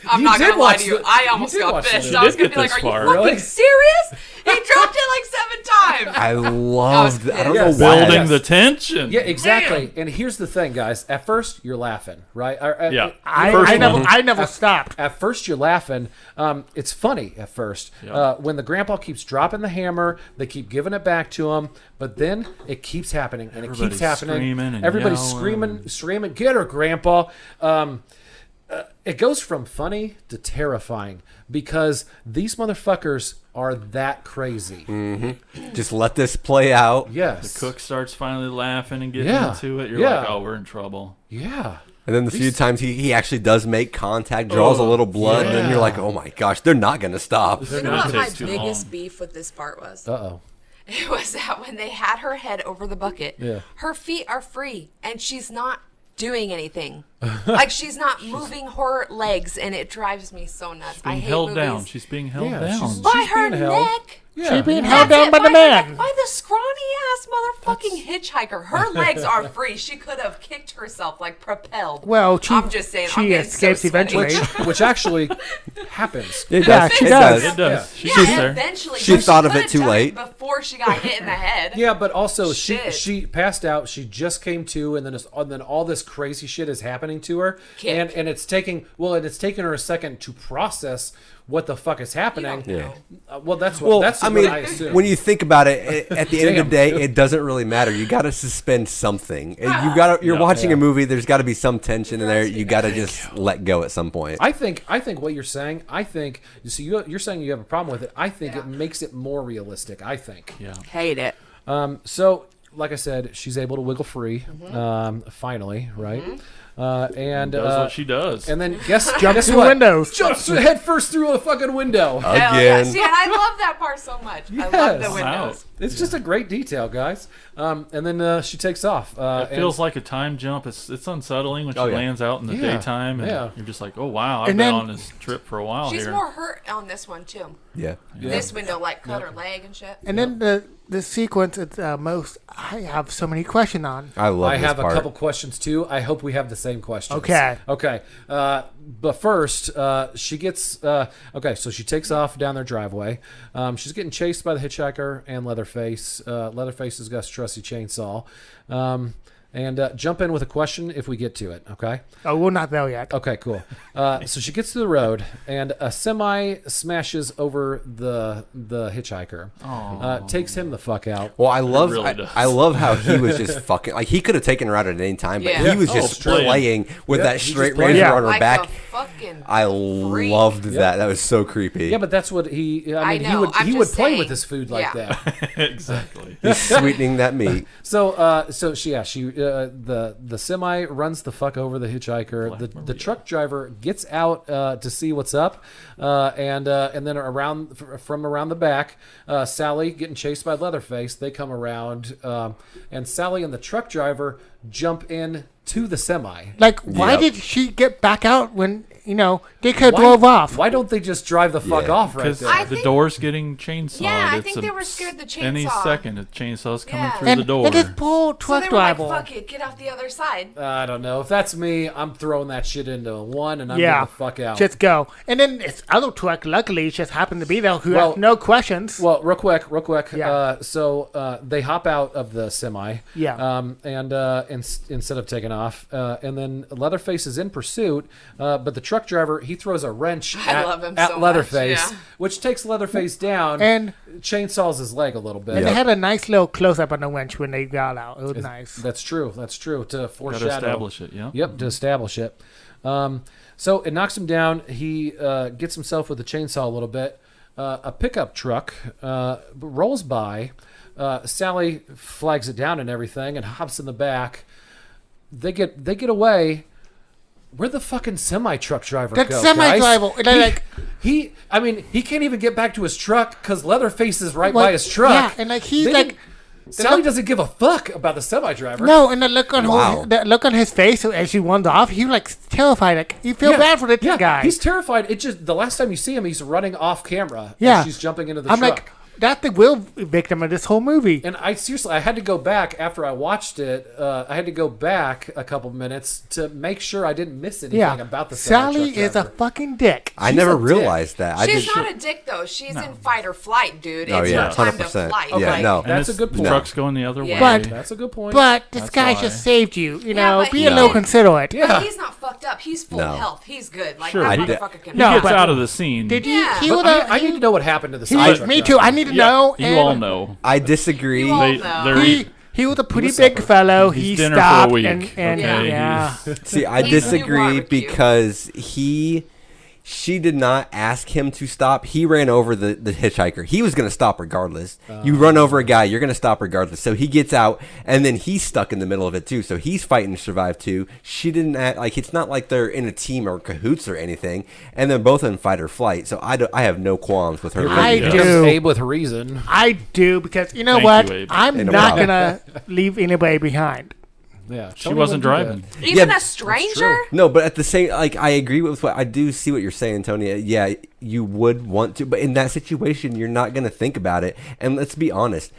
I'm You not did gonna lie watch to you. the- I you almost did got watch pissed. the- I was You gonna did be like, get "Are this you far. fucking Really? serious?" He dropped it like 7 times. I loved. I don't know Yes. why. building the tension. Yeah, exactly. And here's the thing, guys. At first, you're laughing, right? Yeah. I never stopped. At first, you're laughing. It's funny at first. When the grandpa keeps dropping the hammer, they keep giving it back to him, but then it keeps happening, and it keeps Everybody's happening. screaming and Everybody's yelling. screaming, "Get her, grandpa!" It goes from funny to terrifying because these motherfuckers are that crazy. Just let this play out. Yes. Cook starts finally laughing and getting Yeah. into it. You're Yeah. like, oh, we're in trouble. Yeah. And then the few times he actually does make contact, draws a little blood, and then you're like, oh my gosh, they're not going to stop. You know That what my takes too biggest long. beef with this part was? Uh-oh. It was that when they had her head over the bucket, Yeah. her feet are free and she's not doing anything. Like she's not moving her legs, and it drives me so nuts. I Being hate held movies. down. She's being held Yeah, down. she's- By her being held. neck. Yeah. She's being That's held down it, by the man. By the scrawny ass motherfucking hitchhiker. Her legs are free. She could have kicked herself, like propelled. Well, I'm just saying. I'm she getting so escapes sweaty. eventually. Which actually happens. It Yeah, does. she It does. It does. She Yeah, gets there. eventually. She but thought of it could've too done late. before she got hit in the head. Yeah, but also Shit. she passed out. She just came to, and then all this crazy shit is happening to her, Kick. and it's taking her a second to process what the fuck is happening. You don't know. Well, that's what I what mean, I assume. when you think about it, at the end of Damn. the day, it doesn't really matter. You got to suspend something. You're watching Yeah. a movie. There's got to be some tension in there. You got to just let go at some point. I think what you're saying. I think you're saying you have a problem with it. I think it makes it more realistic. I think. Yeah. Hate it. So, like I said, she's able to wiggle free. Finally, right? And Does what she does. and then guess through what? windows. Jumps head first through a fucking window. Hell yeah. Again. See, and I love that part so much. I love the Yes. windows. It's just a great detail, guys. And then she takes off. It feels like a time jump. It's unsettling when she lands out in the daytime, and you're just like, oh wow, I've been on this trip for a while. She's here. more hurt on this one too. Yeah. This window cut her leg and shit. And then the sequence it's most I have so many questions on. I have a couple questions too. I hope we have the same questions. Okay. But first, she gets so she takes off down their driveway. She's getting chased by the hitchhiker and Leatherface. Leatherface has got a trusty chainsaw. And jump in with a question if we get to it, okay? Oh, we're not there yet. Okay, cool. So she gets to the road, and a semi smashes over the hitchhiker. Takes him the fuck out. Well, I love how he was just fucking like he could have taken her out at any time, but he was just playing with that straight razor on her like back. I freak. loved that. That was so creepy. Yeah, but that's what he. I mean, he would play with his food like that. Exactly. He's sweetening that meat. So the semi runs the fuck over the hitchhiker. The truck driver gets out to see what's up, and then from around the back, Sally getting chased by Leatherface. They come around, and Sally and the truck driver jump in to the semi. Like, why did she get back out when they could have drove off? Why don't they just drive the fuck off right there? Because the door's getting chainsawed. Yeah, I think they were scared the chainsaw. Any second, a chainsaw's coming through the door. And this poor truck driver. Like, fuck it, get off the other side. I don't know. If that's me, I'm throwing that shit into one and I'm getting the fuck out. Just go. And then this other truck, luckily, just happened to be there who had no questions. Well, real quick. Yeah. So they hop out of the semi. Yeah. And instead of taking off, and then Leatherface is in pursuit, but the truck driver, he throws a wrench at Leatherface, which takes Leatherface down and chainsaws his leg a little bit. And they had a nice little close-up on the wrench when they got out. It was nice. That's true. To foreshadow. To establish it, yeah. Yep, to establish it. So it knocks him down. He gets himself with the chainsaw a little bit. A pickup truck rolls by. Sally flags it down and everything and hops in the back. They get away. Where'd the fucking semi-truck driver go, guys? He can't even get back to his truck because Leatherface is right by his truck. Yeah, and Sally doesn't give a fuck about the semi-driver. No, and the look on his face as he runs off, he terrified. Like, you feel bad for the guy. He's terrified. It just the last time you see him, he's running off camera. Yeah, and she's jumping into the truck. Like, that's the real victim of this whole movie. And I had to go back after I watched it. I had to go back a couple minutes to make sure I didn't miss anything about the Sally is a fucking dick. I never realized that. She's not a dick though. She's in fight or flight, dude. It's her time to 100%. flight. Yeah, no, that's a good point. The truck's going the other way. That's a good point. But this guy just saved you. Be a little considerate. Yeah, but he's not fucked up. He's full of health. He's good. Like that motherfucker can. He gets out of the scene. Did you? I need to know what happened to the semi truck. Me too. I need to know. You all know. I disagree. He was a pretty big fellow. He dinner stopped for a week. and See, I disagree because she did not ask him to stop. He ran over the hitchhiker. He was going to stop regardless. You run over a guy, you're going to stop regardless. So he gets out, and then he's stuck in the middle of it too. So he's fighting to survive too. She didn't act like it's not like they're in a team or cahoots or anything. And they're both in fight or flight. So I have no qualms with her. I do. Abe with reason. I do because you know Thank what? you, Abe. I'm not going to leave anybody behind. Yeah, she wasn't driving. Even a stranger? No, but at the same, I agree with what I do see what you're saying, Tony. Yeah, you would want to, but in that situation, you're not going to think about it. And let's be honest,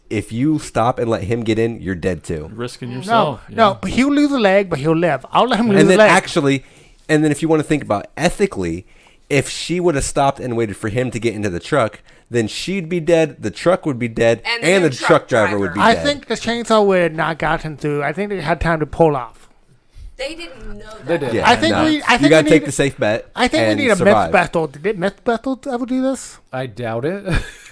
if you stop and let him get in, you're dead too. You're risking yourself. No, but he'll lose a leg, but he'll live. I'll let him lose a leg. And then if you want to think about ethically, if she would have stopped and waited for him to get into the truck, then she'd be dead, the truck would be dead, and the truck driver would be dead. I think the chainsaw would have not gotten through. I think they had time to pull off. They didn't know that. They did. Yeah, I think you got to take the safe bet. I think we need a myth battle. Did myth battle ever do this? I doubt it.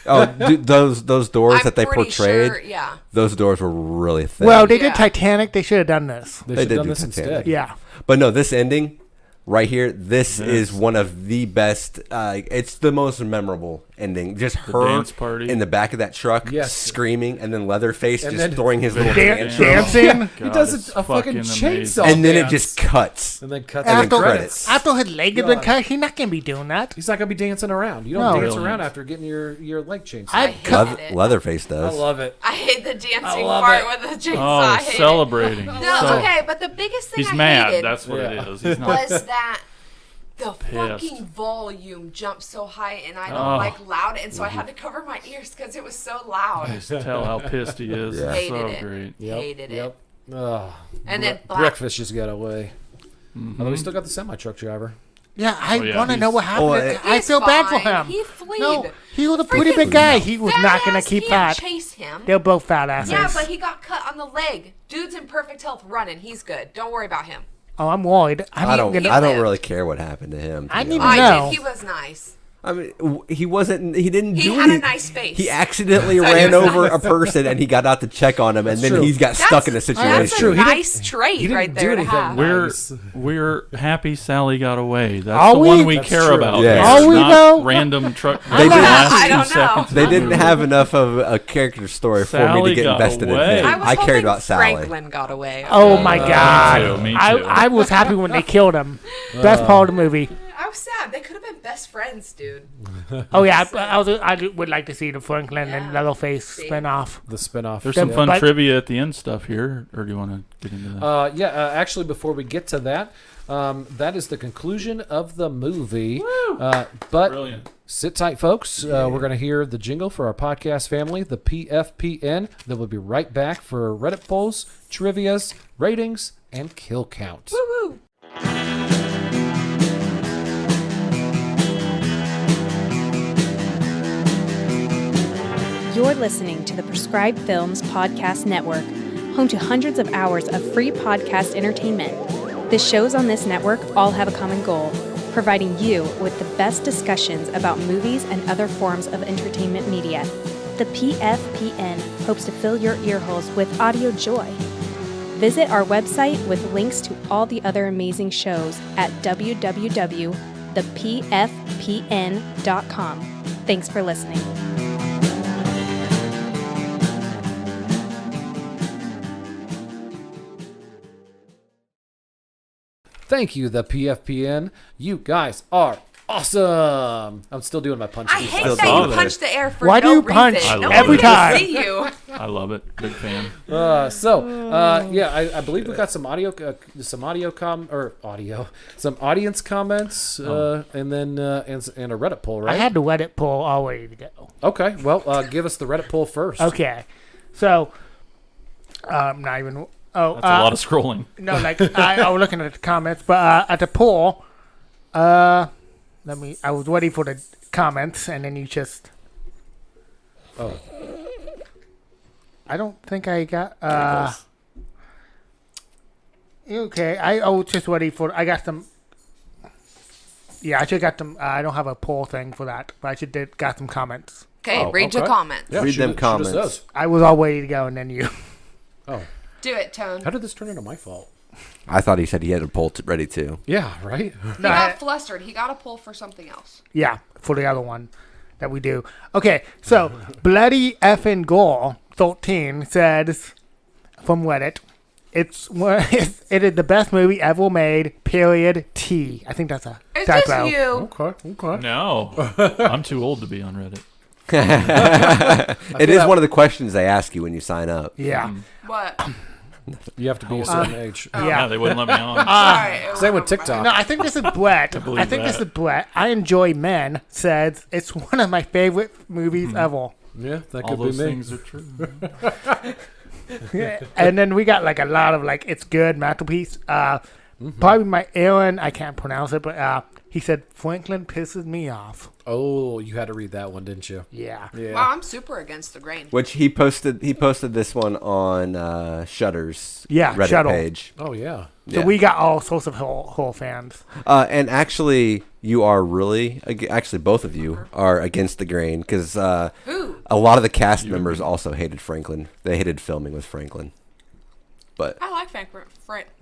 Those doors that they portrayed, sure, those doors were really thick. Well, they did Titanic. They should have done this. They should have done do this Titanic. instead. Yeah. But no, this ending right here, this is one of the best. It's the most memorable ending. Just The her dance party. in the back of that truck Yes. screaming, and then Leatherface And just then- throwing his little Dan- tantrum. dancing. He God, does it's a fucking amazing. chainsaw And then it dance. just cuts. And then cuts And the then After, credits. after his leg has been God. cut, he's not gonna be doing that. He's not gonna be dancing around. You don't No. dance Brilliant. around after getting your leg changed. I I hate cut. it. Leatherface I does. love it. I hate the dancing love part it. with the chainsaw. Oh, I hate it. celebrating. No, So- okay, but the biggest thing He's I mad. hated That's what Yeah. it is. He's not. was that the Pissed. fucking volume jumped so high, and I don't Oh. like loud, and so I had to cover my ears because it was so loud. Just tell how pissed he is. Yeah. It's Hated so it. great. Hated it. Oh, And then breakfast just got away. Although we still got the semi truck driver. Yeah, I Oh, yeah, want to know he's- what happened. Oh, I He's feel bad for fine. him. He fled. No, he was a pretty big guy. He was not gonna keep can't that. chase him. They're both fat asses. Yeah, but he got cut on the leg. Dude's in perfect health running. He's good. Don't worry about him. Oh, I'm worried. I don't gonna- really care what happened to him. to I be need to honest. know. I did. He was nice. I mean, he wasn't. He didn't He do had a anything. nice face. He accidentally ran over a person, and he got out to check on him, and then true. he got stuck in a That's situation. true. a He didn't- nice trait he didn't right do there to anything have. nice. We're happy Sally got away. That's Are the we? one we That's care true. about. Yeah. It's Are we, not though? random truck. They the did- last I 2 don't know. seconds of They the didn't movie. have enough of a character story for me Sally to get got invested away. in I him. was I cared hoping about Sally. Franklin got away. Oh my god! me too. I was happy when they killed him. Best part of the movie. I was sad. They could have been best friends, dude. Oh yeah, I would like to see the Franklin and Yeah. Leatherface See? spinoff. The spinoff. There's some Yeah. fun But- trivia at the end stuff here, or do you want to get into that? Actually, before we get to that, that is the conclusion of the movie. But Brilliant. sit tight, folks. We're going to hear the jingle for our podcast family, the PFPN. Then we'll be right back for Reddit polls, trivias, ratings, and kill counts. Woo! You're listening to the Prescribed Films Podcast Network, home to hundreds of hours of free podcast entertainment. The shows on this network all have a common goal, providing you with the best discussions about movies and other forms of entertainment media. The PFPN hopes to fill your earholes with audio joy. Visit our website with links to all the other amazing shows at www.thepfpn.com. Thanks for listening. Thank you, the PFPN. You guys are awesome. I'm still doing my punch. I hate Still that you solid. punch the air for Why do no you punch reason. No every one can time? see you. I love it. Big fan. I believe we got some some audience comments, and then and a Reddit poll, I right? had the Reddit poll all ready to go. Okay, well, give us the Reddit poll first. Okay, so not even. Oh, That's a lot of scrolling. no, like I was looking at the comments, but at the poll, I was ready for the comments, and then you just. Oh. I don't think I got. Okay, I was just ready for. I got some. Yeah, I should got them. I don't have a poll thing for that, but I should got some comments. Okay, Oh, read your okay. comments. Yeah, Read shoot them it- shoot us comments. those. I was all ready to go, and then you. Oh, Do it, Tone. how did this turn into my fault? I thought he said he had a poll ready too. Yeah, right. He got flustered. He got a pull for something else. Yeah, for the other one that we do. Okay, so Bloody Effing Gore 13 says from Reddit, it is the best movie ever made. Period. T. I think that's a It's typo. just you. Okay. No, I'm too old to be on Reddit. It is one of the questions they ask you when you sign up. Yeah. What? You have to be a certain age. Yeah, Yeah. they wouldn't let me on. Sorry. Same with TikTok. No, I think this is Brett. believe I think this that. is Brett. I Enjoy Men says it's one of my favorite movies ever. Yeah, that All could be those me. things are true. And then we got like a lot of like it's good masterpiece. Probably my Aaron, I can't pronounce it, but he said Franklin pisses me off. Oh, you had to read that one, didn't you? Yeah. Yeah. Wow, I'm super against the grain. Which he posted this one on Shudder's Reddit Shudder. page. Oh yeah. So Yeah. we got all sorts of horror fans. And actually, you are really actually both of you are against the grain because Who? a lot of the cast members also hated Franklin. They hated filming with Franklin. But I like Frank.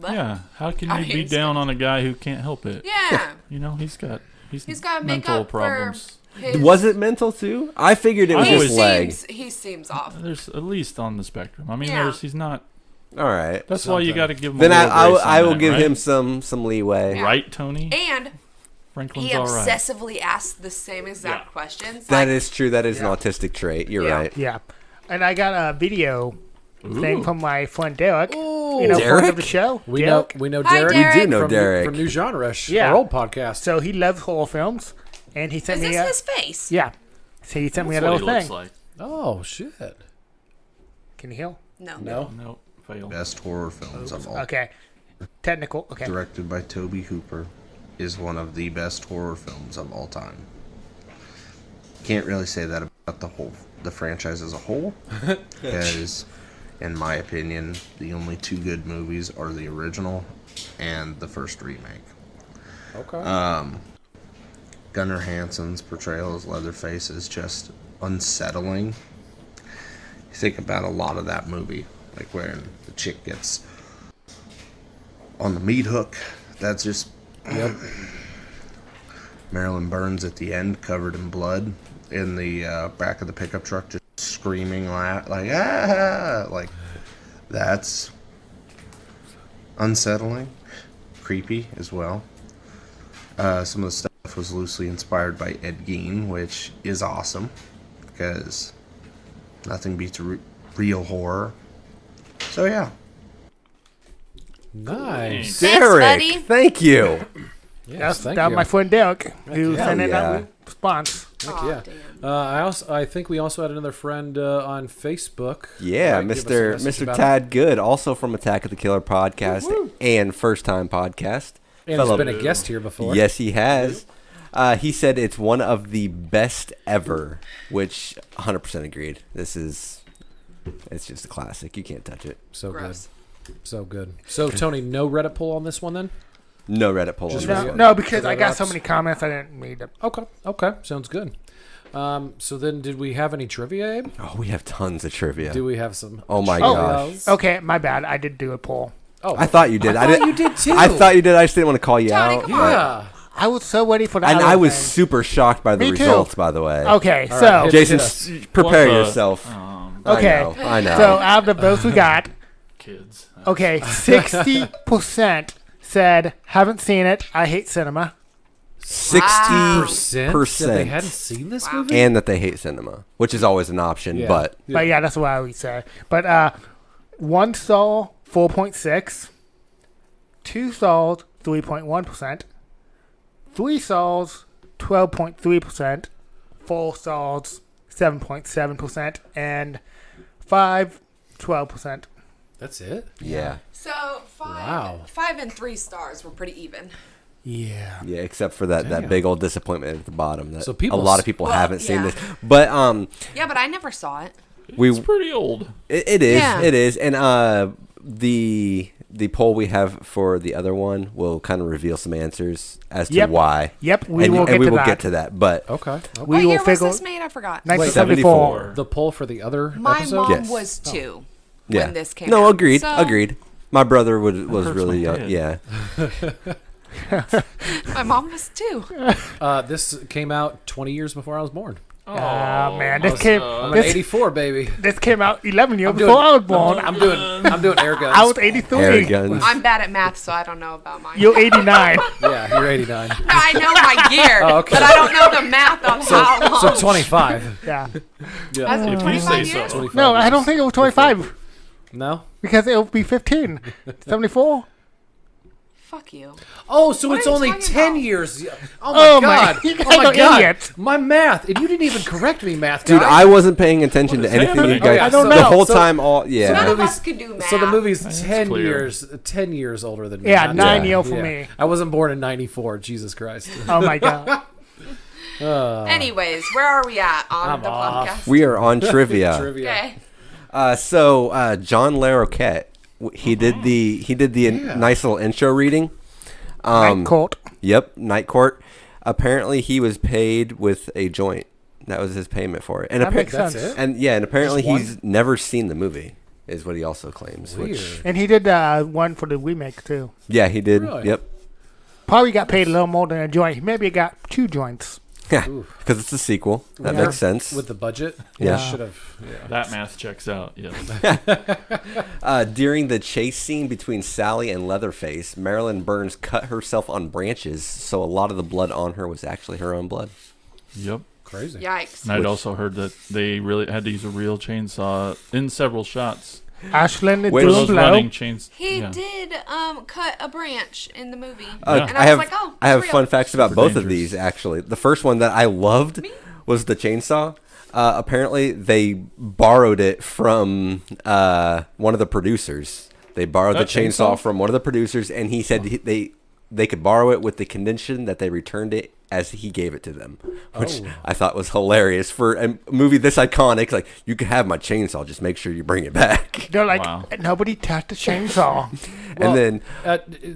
Yeah, how can I you be mean, down on a guy who can't help it? Yeah. You know, he's got He's got mental makeup problems. for his... Was it mental too? I figured it was He his leg. He seems off. There's at least on the spectrum. I mean, Yeah. he's not. All right. That's why you got to give him. Then a I will that, give right? him some leeway. Yeah. Right, Tony. And Franklin's he all right. obsessively asks the same exact Yeah. questions. That like, is true. That is an autistic trait. You're Yeah. right. Yeah. And I got a video thing Ooh. from my friend Derek. Ooh. You know, friend of Derek? the show. We Derek. know Hi, Derek. Derek. We do know from, Derek. from New Genre-ish, Yeah. our old podcast. So he loves horror films, and he sent is me this a his face? yeah. So he sent me a That's what little he thing. looks like. Oh shit! Can you hear? No. No. No, fail. Best horror films of all. Okay. Technical. Okay. Directed by Toby Hooper, is one of the best horror films of all time. Can't really say that about the franchise as a whole, because, in my opinion, the only two good movies are the original and the first remake. Okay. Gunnar Hansen's portrayal as Leatherface is just unsettling. You think about a lot of that movie, like when the chick gets on the meat hook. That's just Yep. Marilyn Burns at the end, covered in blood, in the back of the pickup truck, just screaming like ah, like that's unsettling, creepy as well. Some of the stuff was loosely inspired by Ed Gein, which is awesome because nothing beats real horror. So yeah. Nice. Derek, buddy. thank you. Yes, thank That you. my friend Derek who yeah. sent in Yeah. that response. Heck Aw, yeah. damn. I think we also had another friend on Facebook. Yeah, Give us a Mr. message Mr. about Tad Good, also from Attack of the Killer podcast and First Time podcast. it. And Fellow- he's been a guest here before. Yes, he has. He said it's one of the best ever, which 100% agreed. It's just a classic. You can't touch it. So Gross. good. So good. So Tony, no Reddit poll on this one then? No Reddit poll. Just on this Reddit. one. No, because So I that got rocks. so many comments I didn't read them. Okay. Sounds good. So then did we have any trivia, Abe? Oh, we have tons of trivia. Do we have some? Oh my trivias? gosh. Okay, my bad. I did do a poll. Oh, I thought you did. I thought you did too. I thought you did. I just didn't want to call you Tony, out. come on. Yeah. I was so ready for that. And other I was thing. super shocked by the Me too. results, by the way. Okay, All so right, hit Jason, us. prepare What the- yourself. okay, I know. so out of the votes we got, Kids. okay, 60% said haven't seen it. I hate cinema. 60% That they hadn't seen this Wow. movie? and that they hate cinema, which is always an option. Yeah. But But yeah, that's what I would say. But one saw 4.6, two saws 3.1%, three saws 12.3%, four saws 7.7%, and five 12%. That's it? yeah, So Wow. 5 and 3 stars were pretty even. Yeah. yeah, except for that big old disappointment at the bottom. That So a people lot of people Well, haven't seen yeah. this, but Yeah, but I never saw it. we It's pretty old. it is Yeah. it is, and the poll we have for the other one will kind of reveal some answers as to Yep. why. Yep, we and, will and get we to will that. get to that. But Okay. We What will year was figure this made? I forgot. 1974. The poll for the other My episode? mom Yes. was 2 yeah, when this came no, out. agreed, So, agreed. My brother was hurts really my young. head. Yeah, My mom was 2. This came out 20 years before I was born. Oh, man, I this came I'm an this, 84, baby. this came out 11 years I'm doing- before I was born. I'm doing air guns. I was 83. air guns. I'm bad at math, so I don't know about mine. You're 89. Yeah, you're 89. No, I know my year, Oh, okay. but I don't know the math on how long. So 25. Yeah. Yeah. That's If you 25 say years? so. 25 No, I years. don't think it was 25 No? because it'll be 15. 74. Fuck you. Oh, so What it's are you only talking 10 about? years. Oh Oh my my- god. you guys Oh my are god. idiots. My math. And you didn't even correct me, math Dude, guy. I wasn't paying attention to is anything you happening? guys. Oh, yeah, I don't the know. whole So- time, all None yeah. of movie's- us could do math. So the movie's That's 10 clear. years older than me. Yeah, Not 9 10. years for me. I wasn't born in 94. Jesus Christ. Oh my god. Anyways, where are we at on I'm the off. podcast? We are on trivia. Trivia. Okay. So John Larroquette, he did the nice little intro reading. Night court. Yep, Night Court. Apparently, he was paid with a joint. That was his payment for it. And That makes That's sense. it? And yeah, and apparently Just one? he's never seen the movie, is what he also claims. Weird. Which And he did one for the remake too. yeah, he did. Really? Yep. Probably got paid a little more than a joint. Maybe he got 2 joints. Yeah, because it's a sequel. That Yeah. makes sense. With the budget, Yeah. should have. Yeah. That math checks out. Yes. During the chase scene between Sally and Leatherface, Marilyn Burns cut herself on branches, so a lot of the blood on her was actually her own blood. Yep. Crazy. Yikes. And I'd also heard that they really had to use a real chainsaw in several shots. Ashland Wait, doing Those blow. running chains. He yeah. did cut a branch in the movie. Yeah. And I was like, oh, I have it's fun real. facts about Super both of dangerous. these, actually. The first one that I loved was the chainsaw. Apparently, they borrowed it from one of the producers. They borrowed the That chainsaw chainsaw? from one of the producers, and he said they could borrow it with the condition that they returned it as he gave it to them, which I thought was hilarious for a movie this iconic. Like, you could have my chainsaw, just make sure you bring it back. They're like, Wow. nobody touched the chainsaw. And then,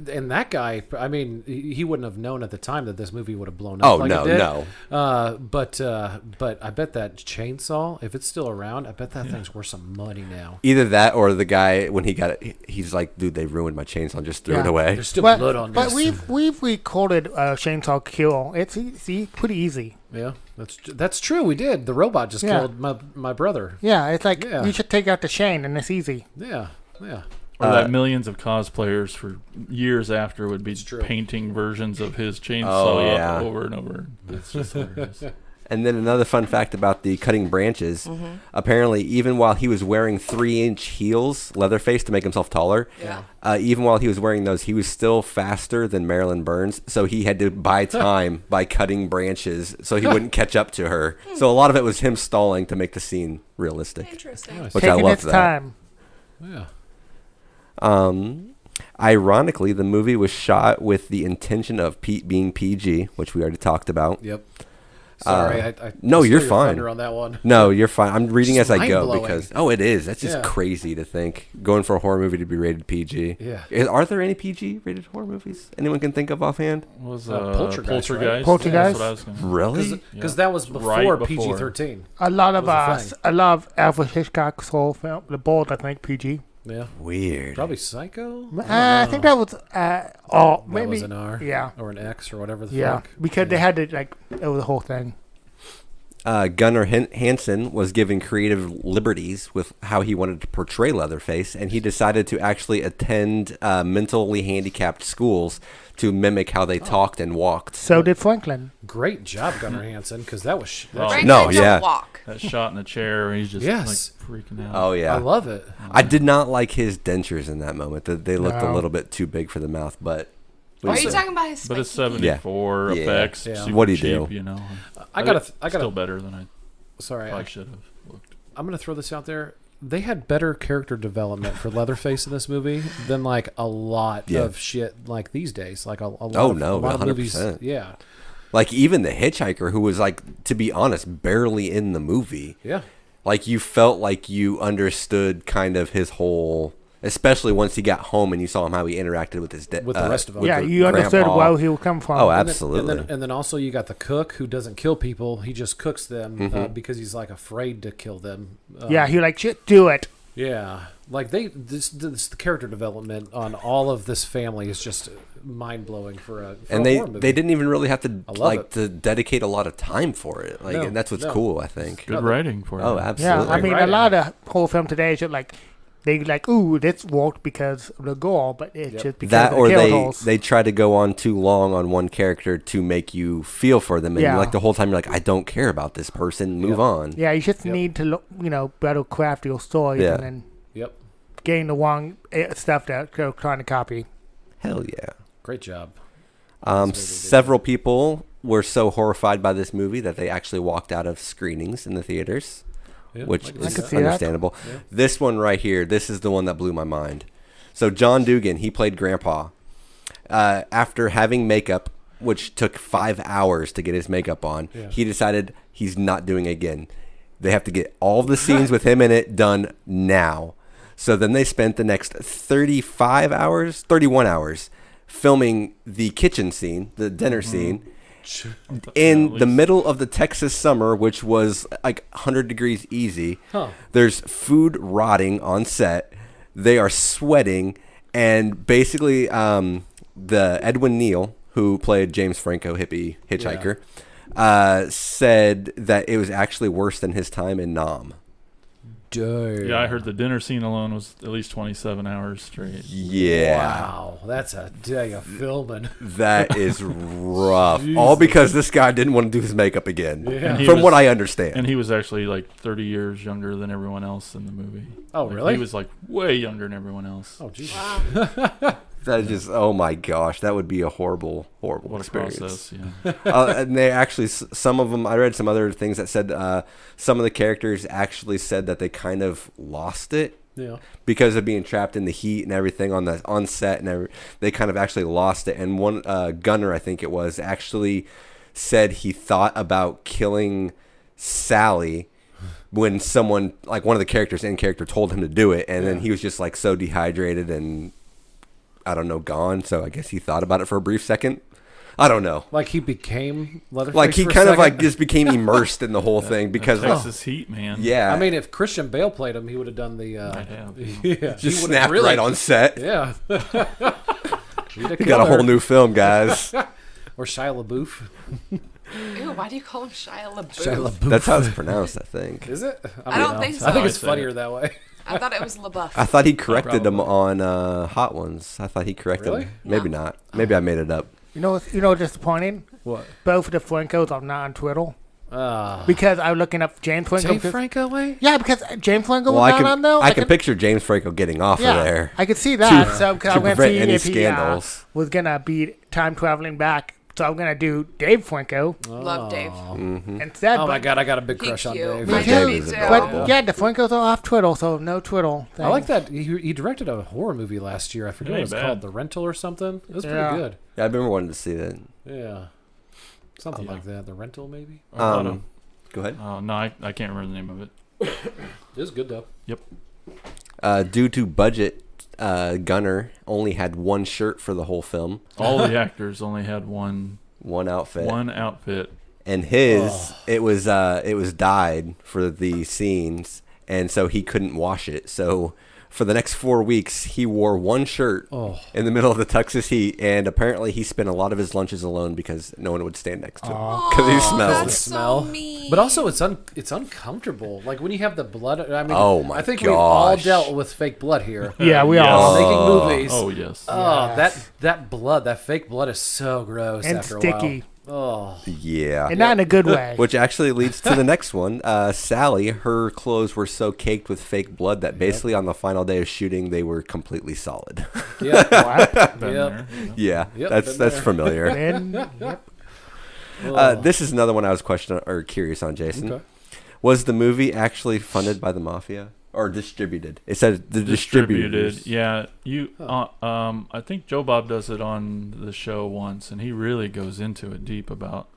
and that guy, I mean, he wouldn't have known at the time that this movie would have blown Oh, up. Like no, it did. no. But I bet that chainsaw, if it's still around, I bet that thing's worth some money now. either that or the guy, when he got it, he's like, dude, they ruined my chainsaw and just threw it Yeah. away. There's still blood on but this. we've recorded a chainsaw kill. It's pretty easy. Yeah, that's true. We did. The robot just Yeah. killed my brother. Yeah, it's like Yeah. you should take out the chain and it's easy. Yeah, yeah. Or that millions of cosplayers for years after would be true. painting versions of his chainsaw Oh, yeah. over and over. It's just hilarious. And then another fun fact about the cutting branches. Apparently, even while he was wearing 3-inch heels, Leatherface, to make himself taller, Yeah. even while he was wearing those, he was still faster than Marilyn Burns. So he had to buy time by cutting branches so he wouldn't catch up to her. So a lot of it was him stalling to make the scene realistic, Interesting. which I Taking love its that. time. Yeah. Ironically, the movie was shot with the intention of being PG, which we already talked about. Yep. Sorry, I no, stole you're your fine. thunder on that one. No, you're fine. I'm reading Just as I go mind-blowing. because it is. That's just Yeah. crazy to think going for a horror movie to be rated PG. Yeah. Are there any PG rated horror movies anyone can think of offhand? Was Poltergeist, right? Poltergeist? Poltergeist? That's what I was gonna. Really? Because Yeah. that was before, Right before. PG-13. A lot of Was a thing. I love Alfred Hitchcock's whole film, The Bold. I think PG. Yeah. Weird. Probably Psycho. I think that was That maybe was an R. yeah. Or an X or whatever the Yeah, fuck. because they had to it was the whole thing. Gunnar Hansen was given creative liberties with how he wanted to portray Leatherface, and he decided to actually attend mentally handicapped schools to mimic how they talked and walked. So did Franklin. Great job, Gunnar Hansen, because that was. Oh. Franklin No, don't yeah. walk. That shot in the chair where he's just Yes. like freaking out. Oh yeah, I love it. I did not like his dentures in that moment. They looked a No. little bit too big for the mouth, but. Are you talking about his But it's spiky teeth? 74 Yeah. effects. Yeah. Super What'd he cheap, do? You know. I gotta. Still better than I Sorry, probably should have looked. I'm gonna throw this out there. They had better character development for Leatherface in this movie than like a lot Yeah. of shit like these days. Like a lot. Oh, of, no, a lot of movies. 100%. Yeah, Like, even the hitchhiker, who was, like, to be honest, barely in the movie. yeah. Like, you felt like you understood kind of his whole, especially once he got home and you saw him how he interacted with his With the rest of them. Yeah, the you understood grandpa. where he would come from. Oh, And then- absolutely. And then also you got the cook who doesn't kill people. He just cooks them Mm-hmm. because he's like afraid to kill them. Yeah, he like shit, do it. Yeah, like this the character development on all of this family is just mind blowing for a And horror movie. they didn't even really have to I love like it. to dedicate a lot of time for it. Like, No, and that's what's no. cool, I think. Good writing for Oh, it. absolutely. Yeah, I mean, Right. a lot of horror film today is just like they like, ooh, this worked because of the gore, but it's just because that of or the they kill holes. they try to go on too long on one character to make you feel for them, and Yeah. like the whole time you're like, I don't care about this person. Move on. Yeah, you just Yep. need to look, better craft your stories Yeah. and then Yep, getting the wrong stuff that they're trying to copy. Hell yeah. great job. Several people were so horrified by this movie that they actually walked out of screenings in the theaters, Yeah, which I can is see that. understandable. This one right here, this is the one that blew my mind. So John Dugan, he played Grandpa. After having makeup, which took 5 hours to get his makeup on, he decided he's not doing it again. They have to get all the scenes with him in it done now. So then they spent the next 31 hours filming the kitchen scene, the dinner scene, in the middle of the Texas summer, which was like 100 degrees easy. There's food rotting on set. They are sweating. And basically, the Edwin Neal, who played James Franco, hippie hitchhiker, said that it was actually worse than his time in Nam. Damn. Yeah, I heard the dinner scene alone was at least 27 hours straight. Yeah. Wow, that's a day of filming. That is rough. All because this guy didn't want to do his makeup again. Yeah. From what I understand. And he was actually like 30 years younger than everyone else in the movie. Oh, Like, really? He was like way younger than everyone else. Oh, geez. That is just, oh my gosh, that would be a horrible What a experience. process, yeah. And they actually, some of them, I read some other things that said some of the characters actually said that they kind of lost it. Yeah. Because of being trapped in the heat and everything on set, and they kind of actually lost it. And one Gunner, I think it was, actually said he thought about killing Sally when someone, like one of the characters in character, told him to do it, and then he was just like so dehydrated and I don't know, gone. So I guess he thought about it for a brief second. I don't know. Like he became Leatherface. Like he for a kind of second? like just became immersed in the whole thing because Texas heat, man. yeah, I mean, if Christian Bale played him, he would have done the. Might have. Yeah, just he would've snapped right on set. Yeah. We got a whole new film, guys. Or Shia LaBeouf. Ew, why do you call him Shia LaBeouf? Shia LaBeouf. That's how it's pronounced, I think. Is it? I don't think so. I think I it's said funnier it. that way. I thought it was LaBeouf. I thought he corrected them Probably. on Hot Ones. I thought he corrected Really? them. Maybe No. not. Maybe I made it up. You know what's disappointing? What? Both of the Francos are not on Twitter Ah. because I'm looking up James Franco. Jay Franco, wait? Yeah, because James Franco Well, was I not on though. can, I can picture James Franco getting off yeah, of there. I could see that. to- So because to I'm going to prevent see any if he scandals. was gonna be time traveling back. So I'm gonna do Dave Franco Love Dave. instead. Oh but, my god, I got a big He crush on cute. Dave. Me I too. know, Dave is too. adorable. But yeah, the Francos are off Twitter, so no Twitter. I like that he directed a horror movie last year. I forget what it ain't was bad. called, The Rental or something. It was Yeah. pretty good. Yeah, I've been wanting to see that. Yeah, something Yeah. like that. The Rental, maybe. I thought Go ahead. no, I can't remember the name of it. It was good though. Due to budget, Gunner only had one shirt for the whole film, All the actors only had one outfit. outfit. And his it was dyed for the scenes, and so he couldn't wash it. So for the next 4 weeks, he wore one shirt in the middle of the Texas heat, and apparently he spent a lot of his lunches alone because no one would stand next to him because he smelled. That's Smell. so mean. But also, it's uncomfortable. Like when you have the blood. I mean, Oh my I think we've all gosh. dealt with fake blood here. Yeah, we Yes. are. Making movies. Oh yes. Oh, Yes. that blood, that fake blood is so gross And after sticky. a while. Oh, Yeah. and not in a good way. Which actually leads to the next one. Sally, her clothes were so caked with fake blood that basically on the final day of shooting, they were completely solid. yeah. What? Been Yep. there, you know. Yeah, Yep, that's been that's there. familiar. And This is another one I was curious on, Jason. Okay. Was the movie actually funded by the mafia or distributed? It says the distributors. Yeah, I think Joe Bob does it on the show once, and he really goes into it deep about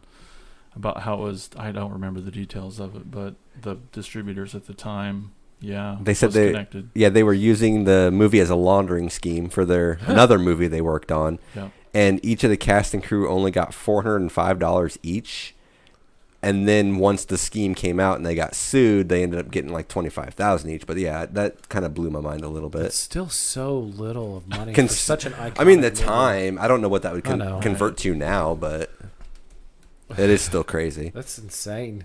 how it was. I don't remember the details of it, but the distributors at the time, yeah, They said was they connected. they were using the movie as a laundering scheme for their another movie they worked on, Yeah. and each of the cast and crew only got $405 each. And then once the scheme came out and they got sued, they ended up getting like $25,000 each. But yeah, that kind of blew my mind a little bit. It's still so little of money Cons- for such an iconic. I mean, the movie. time, I don't know what that would I know. convert to now, but it is still crazy. That's insane.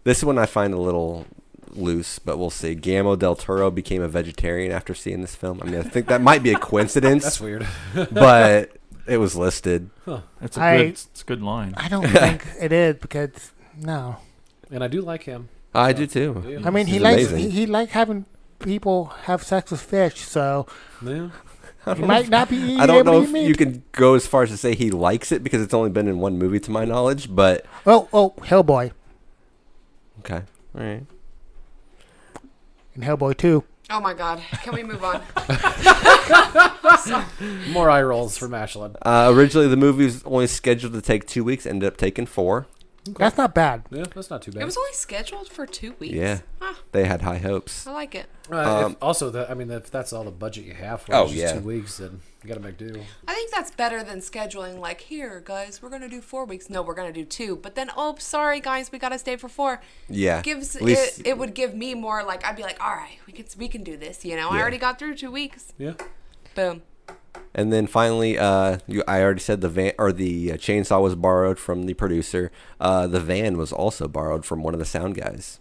This one I find a little loose, but we'll see. Guillermo del Toro became a vegetarian after seeing this film. I mean, I think that might be a coincidence, That's weird. but it was listed. It's a good line. I don't think it is because no. And I do like him. I do too. Yeah. I mean, he He's likes amazing. he likes having people have sex with fish, so Yeah. he might not be. I don't know able if to eat you meat. can go as far as to say he likes it because it's only been in one movie to my knowledge, but Oh, Hellboy okay. All right. and Hellboy 2. Oh my God. Can we move on? More eye rolls from Ashlyn. Originally, the movie was only scheduled to take 2 weeks, ended up taking 4. That's not bad. Yeah, that's not too bad. It was only scheduled for 2 weeks. Yeah. Huh, They had high hopes. I like it. Also, I mean, if that's all the budget you have for Oh, just yeah. 2 weeks, then you got to make do. I think that's better than scheduling like, here, guys, we're going to do 4 weeks. No, we're going to do 2. But then, oh, sorry, guys, we got to stay for 4. Yeah. Gives At least- it would give me more, like, I'd be like, all right, we can do this, you know? I Yeah. already got through 2 weeks. Yeah. Boom. And then finally, I already said the van or the chainsaw was borrowed from the producer. The van was also borrowed from one of the sound guys.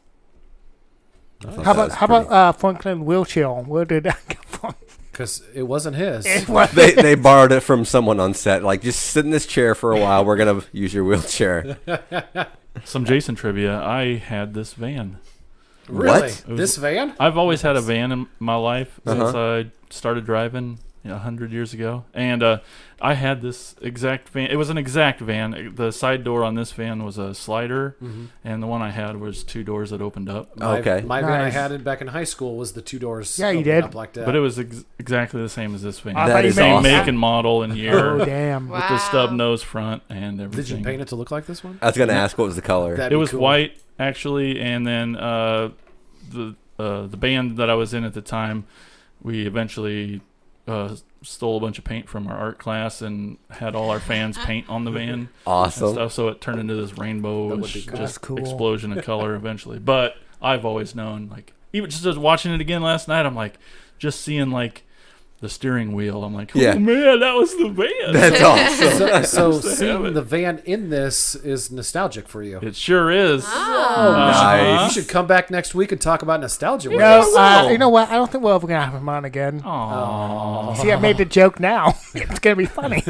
How about Franklin wheelchair? Where did that come from? Because it wasn't his. They borrowed it from someone on set. Like, just sit in this chair for a while. We're gonna use your wheelchair. Some Jason trivia. I had this van. Really? What? This van? I've always had a van in my life since I started driving 100 years ago. And I had this exact van. It was an exact van. The side door on this van was a slider, and the one I had was 2 doors that opened up. My van I Nice. had back in high school was the 2 doors. Yeah, you opening did. Up like that. But it was exactly the same as this van. I That thought you is meant- Same awesome. make and model and year. Oh, damn. Wow. With the stub nose front and everything. Did you paint it to look like this one? I was gonna ask what was the color. That'd It be was cool. white actually, and then the band that I was in at the time, we eventually stole a bunch of paint from our art class and had all our fans paint on the van and Awesome. stuff. So it turned into this rainbow would be cool. That's just cool. explosion of color eventually. But I've always known, like, even just watching it again last night, I'm like, just seeing like the steering wheel. I'm like, oh Yeah. man, that was the van. That's awesome. So to have seeing it. the van in this is nostalgic for you. It sure is. Nice. You should come back next week and talk about nostalgia with No, us. you know what? I don't think we're ever gonna have him on again. Aww. See, I made the joke now. It's gonna be funny.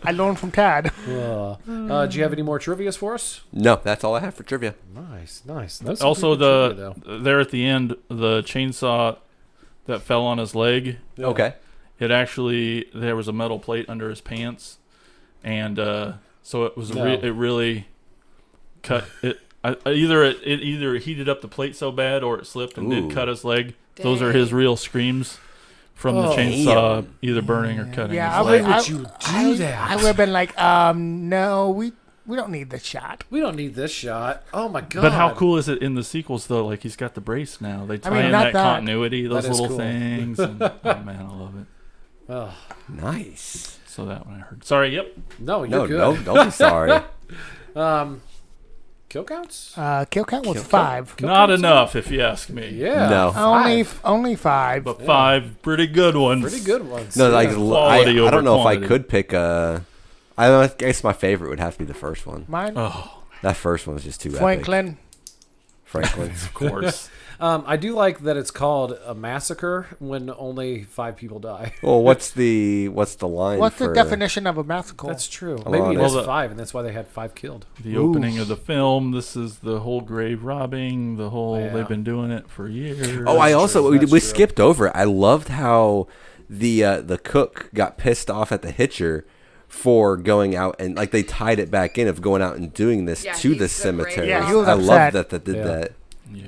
I learned from Tad. Do you have any more trivias for us? No, that's all I have for trivia. Nice. That's some Also, pretty good trivia, there at the end, the chainsaw that fell on his leg. though. Okay. It actually, there was a metal plate under his pants, and so it was No. it really cut it. Either it either heated up the plate so bad, or it slipped and Ooh. did cut his leg. Those are his real screams from the Oh, chainsaw, either burning or cutting. Yeah, his I leg. would. would you do that? I would have been like, no, we don't need the shot. We don't need this shot. Oh my god! But how cool is it in the sequels though? Like he's got the brace now. They tie in not that that. continuity, those That is little cool. things. And, oh man, I love it. Oh, Nice. So that one I heard. Sorry. Yep. no, you're No, good. don't be sorry. Kill counts? Kill count was 5. Not enough, if you ask me. Yeah. No. Only 5. But 5 pretty good ones. Pretty good ones. No, like Yeah. Quality I over don't know if I quantity. could pick a. I guess my favorite would have to be the first one. Mine, Oh, That first one was just too Franklin. Franklin. of course. I do like that it's called a massacre when only 5 people die. Well, what's the line? What's for, the definition of a massacre? That's true. Hold Maybe on. it Well, is the- 5, and that's why they had 5 killed. The opening of the film. This is the whole grave robbing. The whole Yeah. they've been doing it for years. Oh, I also we That's we true. skipped over it. I loved how the cook got pissed off at the hitcher for going out and like they tied it back in of going out and doing this Yeah, to he's the the cemetery. grave Yeah, he was I upset. love that did Yeah. that. Yeah.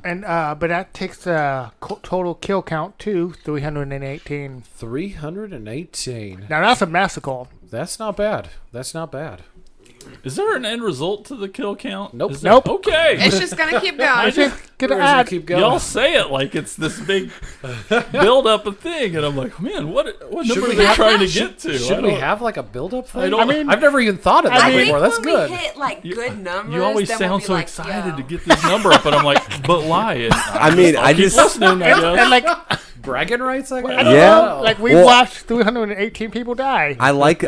And but that takes the total kill count to 318. 318. Now that's a massacre. That's not bad. That's not bad. Is there an end result to the kill count? Nope. Is there- Nope. Okay. It's just gonna keep I going. just get We're an just gonna ad. keep going. Y'all say it like it's this big build up a thing, and I'm like, man, what number are they trying to get to? Should I we don't- have like a build-up thing? I don't- I mean- I've never even thought of that I think before. That's when good. we hit like good numbers, You always then we'll sound be so like, excited yo. to get this number up, and I'm like, but lie. And I mean, I keep just listening, I guess. And like, Bragging rights, I guess. I don't Yeah. know, like we Well- watched 318 people die. I like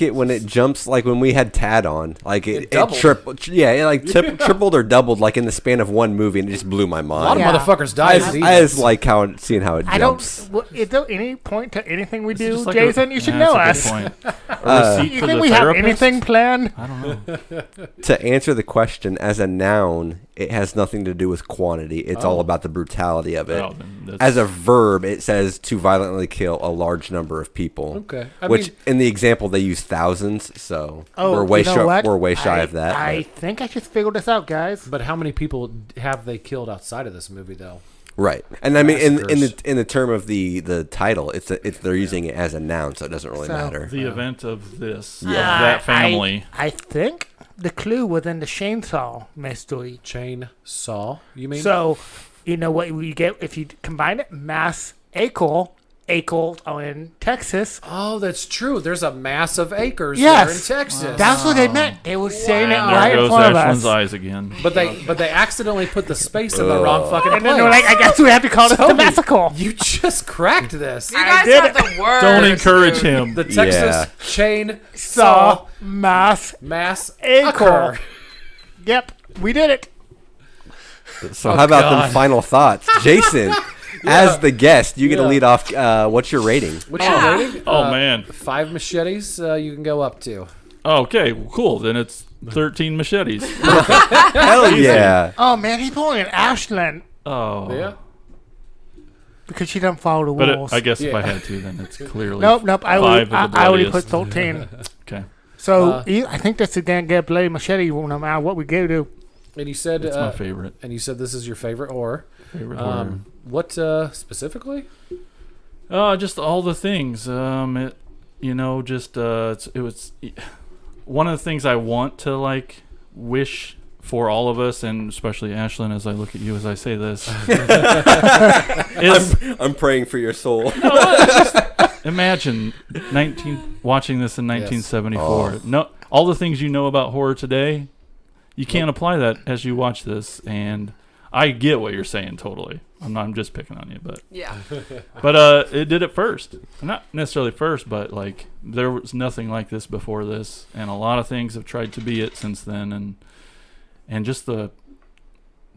it when it jumps like when we had Tad on like It it doubled. tripled. Yeah, it like tripled or doubled like in the span of one movie, and it just blew my A lot of mind. Yeah. motherfuckers I died. just like seeing how it I jumps. don't. Is there any point to anything we It's do, just like Jason? You should know that's us. a good point. A receipt You for think the we have therapist? anything planned? I don't know. To answer the question, as a noun, it has nothing to do with quantity. It's all about the brutality of it. Well, then that's- As a verb, it says to violently kill a large number of people. Okay. I Which mean- in the example they use thousands, so Oh, we're way you know what? we're way shy of that. I think I just figured this out, guys. But how many people have they killed outside of this movie, though? Right, and I mean Massacres. in the term of the title, it's they're using it as a noun, so it doesn't really So- matter. the event of this, of Yeah. that family. I think the clue was in the chainsaw mystery. Chainsaw, you mean? So, you know what we get if you combine it? Massacre acres in Texas. Oh, that's true. There's a mass of acres Yes. there in Texas. That's what they meant. They were saying it And right there in goes front of Ashlyn's us. eyes again. But they accidentally put the space in the wrong fucking And place. then they were like, I guess we have to call this the Toby, Massacre. You just cracked this. You guys did have the worst. Don't encourage dude. him. The Texas Yeah. chain Saw saw mass. mass Acre. Yep, we did it. So how about God. them final thoughts, Jason? As the guest, you get to lead off. What's your rating? What's your rating? Oh, man. 5 machetes you can go up to. Okay, cool. Then it's 13 machetes. Hell yeah! Oh man, he's pulling an Ashland Oh. Yeah. because she doesn't follow the But rules. I guess if I Yeah. had to, then it's clearly Nope. I already, 5 of the I already put bloodiest. 13. Okay. So I think this is gonna get a bloody machete no matter what we go to. And you said It's my favorite. and you said this is your favorite horror. Favorite horror. What specifically? Just all the things. It, it was one of the things I want to like wish for all of us, and especially Ashlyn, as I look at you as I say this, is I'm praying for your soul. imagine watching this in 1974. No, all the things you know about horror today, you can't apply that as you watch this, and I get what you're saying totally. I'm just picking on you, but Yeah. it did it first. Not necessarily first, but like there was nothing like this before this, and a lot of things have tried to be it since then, and just the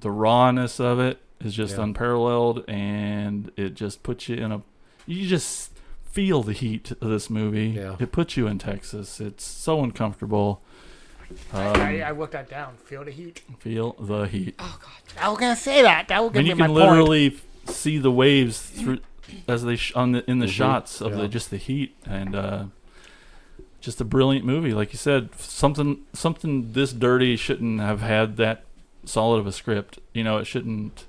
rawness of it is just unparalleled, and it just puts you you just feel the heat of this movie. Yeah. It puts you in Texas. It's so uncomfortable. I worked that down. Feel the heat. Feel the heat. Oh God. I was gonna say that. That will give And me you my can point. literally see the waves through as they in the shots of just the heat, and just a brilliant movie. Like you said, something this dirty shouldn't have had that solid of a script. It shouldn't.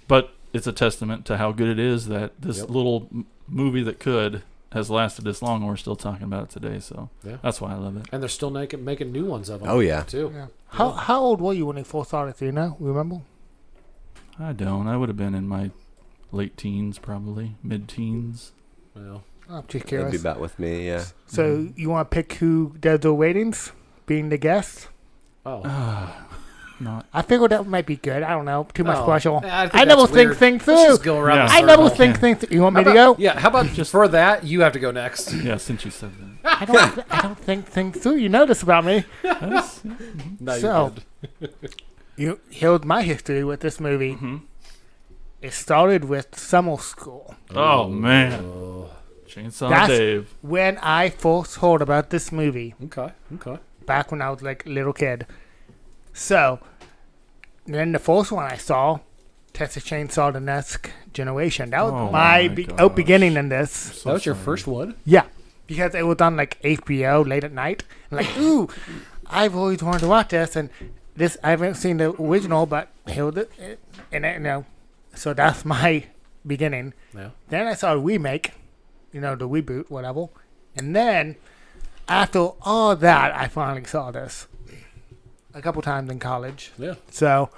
But it's a testament to how good it is that this little movie that could has lasted this long, and we're still talking about it today. So that's why I love it. And they're still making new ones of them. Oh, yeah. Too. Yeah. How old were you when you first started? Do you know? Remember? I don't. I would have been in my late teens, probably mid-teens. Well, I'm just That'd be curious. about with me. Yeah. So you want to pick who does the ratings, being the guest? Not. I figured that might be good. I don't know. Too much pressure. I think I never that's think weird. things Let's through. just go around. Yeah. the I never circle. think things. You want me How to about- go? Yeah. How about just for that? You have to go next. Yeah, since you said that. I don't think things through. You know this about me. No, So- you're good. Here's my history with this movie. Mm-hmm. It started with summer school. Oh man, Chainsaw That's- Dave. When I first heard about this movie, Okay. back when I was like a little kid. So, then the first one I saw, Texas Chainsaw the Next Generation. That was Oh my my beginning in this. That was your first one. Yeah, because it was on like HBO late at night. And like, ooh, I've always wanted to watch this, and this I haven't seen the original, but here it, and so that's my beginning. Yeah. Then I saw a remake, the reboot, whatever, and then after all that, I finally saw this a couple times in college. Yeah. So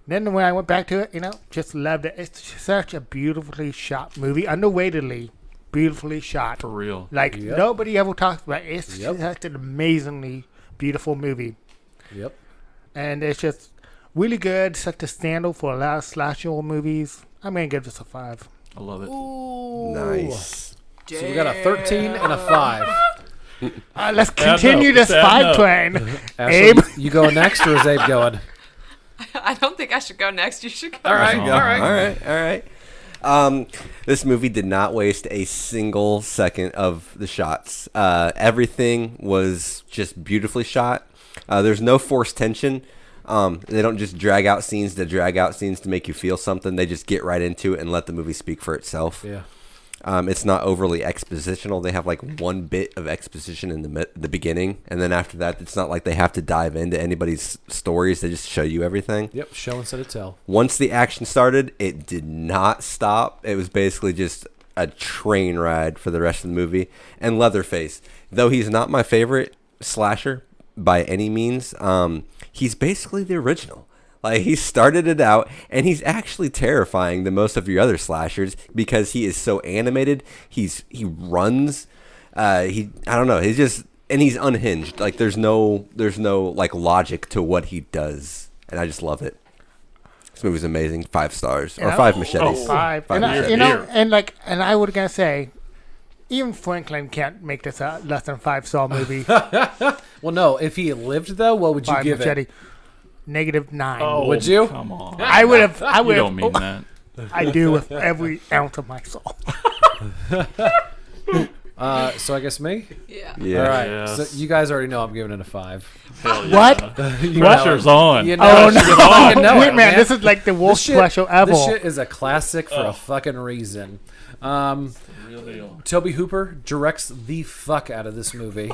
then when I went back to it, just loved it. It's such a beautifully shot movie, underratedly beautifully shot. For real. Like Yep. nobody ever talks about it. It's Yep. such an amazingly beautiful movie, Yep. and it's just really good. Such a standard for a lot of slasher movies. I'm gonna give this a 5. I love it. Ooh. Nice. So we got a 13 and a 5. Let's continue this Sad 5 note. train. Ashley, Abe? you going next or is Abe going? I don't think I should go next. You should go. All right. Oh. All right. All right. This movie did not waste a single second of the shots. Everything was just beautifully shot. There's no forced tension. They don't just drag out scenes to make you feel something. They just get right into it and let the movie speak for itself. Yeah. It's not overly expositional. They have like one bit of exposition in the beginning, and then after that, it's not like they have to dive into anybody's stories. They just show you everything. Yep. Show instead of tell. Once the action started, it did not stop. It was basically just a train ride for the rest of the movie. And Leatherface, though he's not my favorite slasher by any means, he's basically the original. Like, he started it out, and he's actually terrifying than most of your other slashers because he is so animated. He runs. I don't know. He's just, and he's unhinged. Like, there's no like logic to what he does, and I just love it. This movie's amazing. 5 stars or 5 machetes. 5. And and I would gonna say, even Franklin can't make this a less than 5-star movie. Well, no. If he lived, though, what would you 5 give machete. it? -9. Oh, Would you? Come on. I would have. You don't mean that. I do with every ounce of my soul. So I guess me. Yeah. Yeah. All right. Yes. So you guys already know I'm giving it a 5. Hell yeah. What? Pressure's on. You know, Oh it. no! You fucking know Wait, it, man, this is like the worst special ever. This shit is a classic for a fucking reason. Real deal. Toby Hooper directs the fuck out of this movie.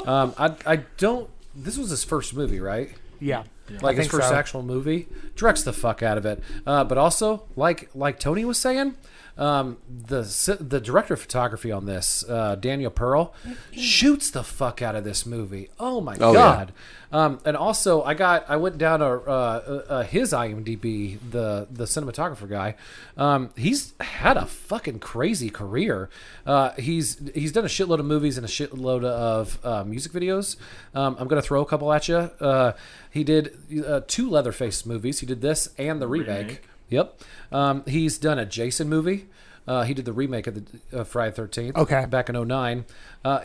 I don't. This was his first movie, right? Yeah. Like I his think first so. actual movie. Directs the fuck out of it. But also, like Tony was saying, the director of photography on this, Daniel Pearl, shoots the fuck out of this movie. Oh my god! And also, I went down his IMDb, the cinematographer guy. He's had a fucking crazy career. He's done a shitload of movies and a shitload of music videos. I'm gonna throw a couple at you. He did 2 Leatherface movies. He did this and the remake. Yep. He's done a Jason movie. He did the remake of the Friday the 13th. Okay. Back in 2009.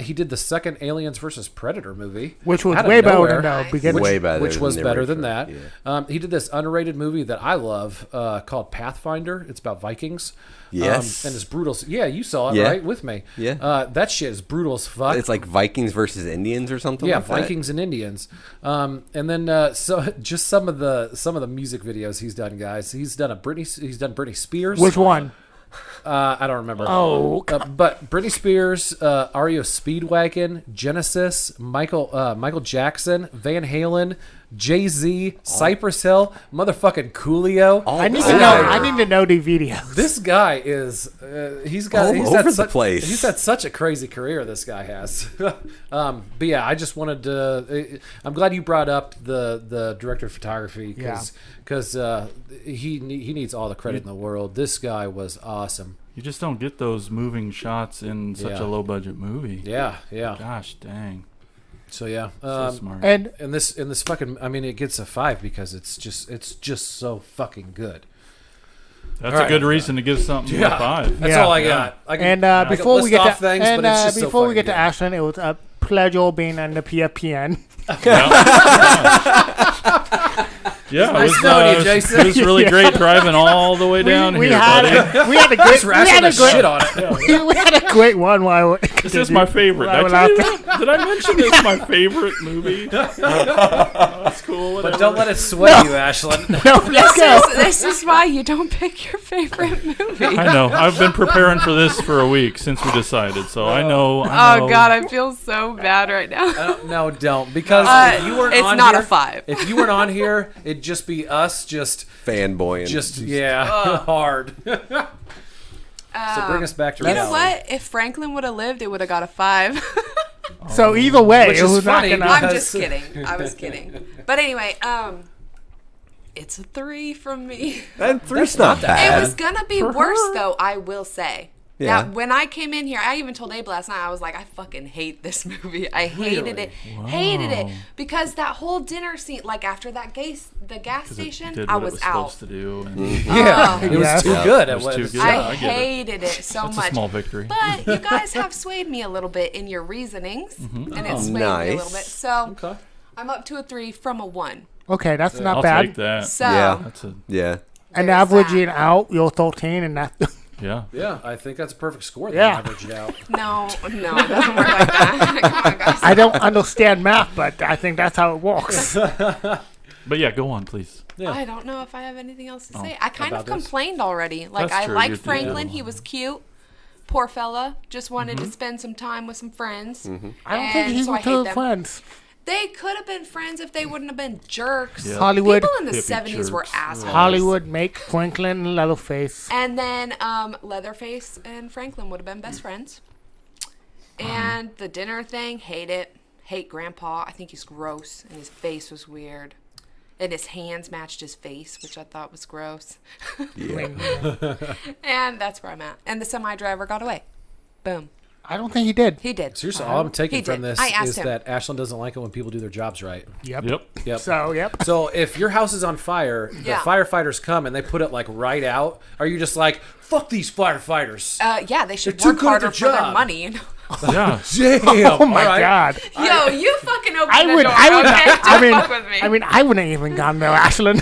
He did the second Aliens vs. Predator movie. Which was out of way better nowhere, than the beginning. Way better. which than was the better than original. that. Yeah. He did this underrated movie that I love called Pathfinder. It's about Vikings. Yes. And it's brutal. Yeah, you saw it, Yeah. right? With me. Yeah. That shit is brutal as fuck. It's like Vikings versus Indians or something. Yeah, like that. Vikings and Indians. And then so just some of the music videos he's done, guys. He's done Britney Spears. Which one? I don't remember. Oh, but Britney Spears, REO Speedwagon, Genesis, Michael Jackson, Van Halen, Jay-Z, Cypress Hill, motherfucking Coolio. I need to know. I need to know the videos. This guy is he's All had over the such, place. He's had such a crazy career, this guy has. But yeah, I just wanted to I'm glad you brought up the director of photography because he needs all the credit in the world. This guy was awesome. You just don't get those moving shots in such Yeah. a low budget movie. Yeah. Gosh dang. So yeah. So smart. And And this fucking, I mean, it gets a 5 because it's just so fucking good. That's All a right. good reason to give something a 5. That's Yeah. all I got. I can, and I can before we list get off to things, but it's just so before we fucking get to good. Ashland, it was a pleasure being on the PFPN. Yeah, nice knowing you, Jason. It was really great driving all the way down we here, had buddy. we had a great Just rashing the shit on it. we had a great one while This is my favorite. Right, Did I mention it's my favorite movie? That's cool. But Whatever. don't let it sway you, Ashland. No, let's go. This is why you don't pick your favorite movie. I know. I've been preparing for this for a week since we decided, so I know. Oh God, I feel so bad right now. No, don't. Because if you weren't it's on not here, a 5. If you weren't on here, it'd just be us just Fanboying. hard. So bring us back to You know reality. what? If Franklin would have lived, it would have got a 5. So either way, Which it is was not funny gonna. because- I'm just kidding. I was kidding. But anyway, it's a 3 from me. And 3's not It bad. was gonna be worse though, I will say. Yeah. That when I came in here, I even told Abe last night, I was like, I fucking hate this movie. I hated it. Hated it. Because that whole dinner scene, like after the gas station, Did I what was it was out. supposed to do. And Yeah, it was Yeah. too Yeah. good. It was too good. I I get it. hated it so That's much. a small victory. But you guys have swayed me a little bit in your reasonings, and it swayed me a little nice. bit. So Okay. I'm up to a 3 from a 1. Okay, that's not I'll bad. take that. So Yeah. That's a Yeah. And There's averaging that. out, you're 13, and that. yeah. Yeah, I think that's a perfect score. Yeah. Average it out. no, it doesn't work like that. Come on, guys. I don't understand math, but I think that's how it works. But yeah, go on, please. Yeah. I don't know if I have anything else to say. I kind of About this? complained already. Like, That's I true, liked you're the Franklin. other He one. was cute. Poor fella. Just wanted to spend some time with some friends. I don't think And he so I was hate two them. friends. They could have been friends if they wouldn't have been jerks. Yeah. Hollywood, People in the Hippie 70s were jerks. assholes. Hollywood, make Franklin Leatherface. And then Leatherface and Franklin would have been best friends. And the dinner thing, hate it. Hate Grandpa. I think he's gross, and his face was weird. and his hands matched his face, which I thought was gross. Yeah. And that's where I'm at. And the semi driver got away. Boom. I don't think he did. He did. Seriously, all I'm taking He from did. this I asked is him. that Ashlyn doesn't like it when people do their jobs right. Yep. Yep. So So if your house is on fire, the Yeah. firefighters come and they put it like right out. Are you just like, fuck these firefighters? Yeah, they should They're too work good at harder their for their job. money. Yeah. Damn. Oh my All right. God. Yo, you fucking opened I the would. door, I would. okay? I Don't fuck with me. mean. I wouldn't even gone there, Ashlyn.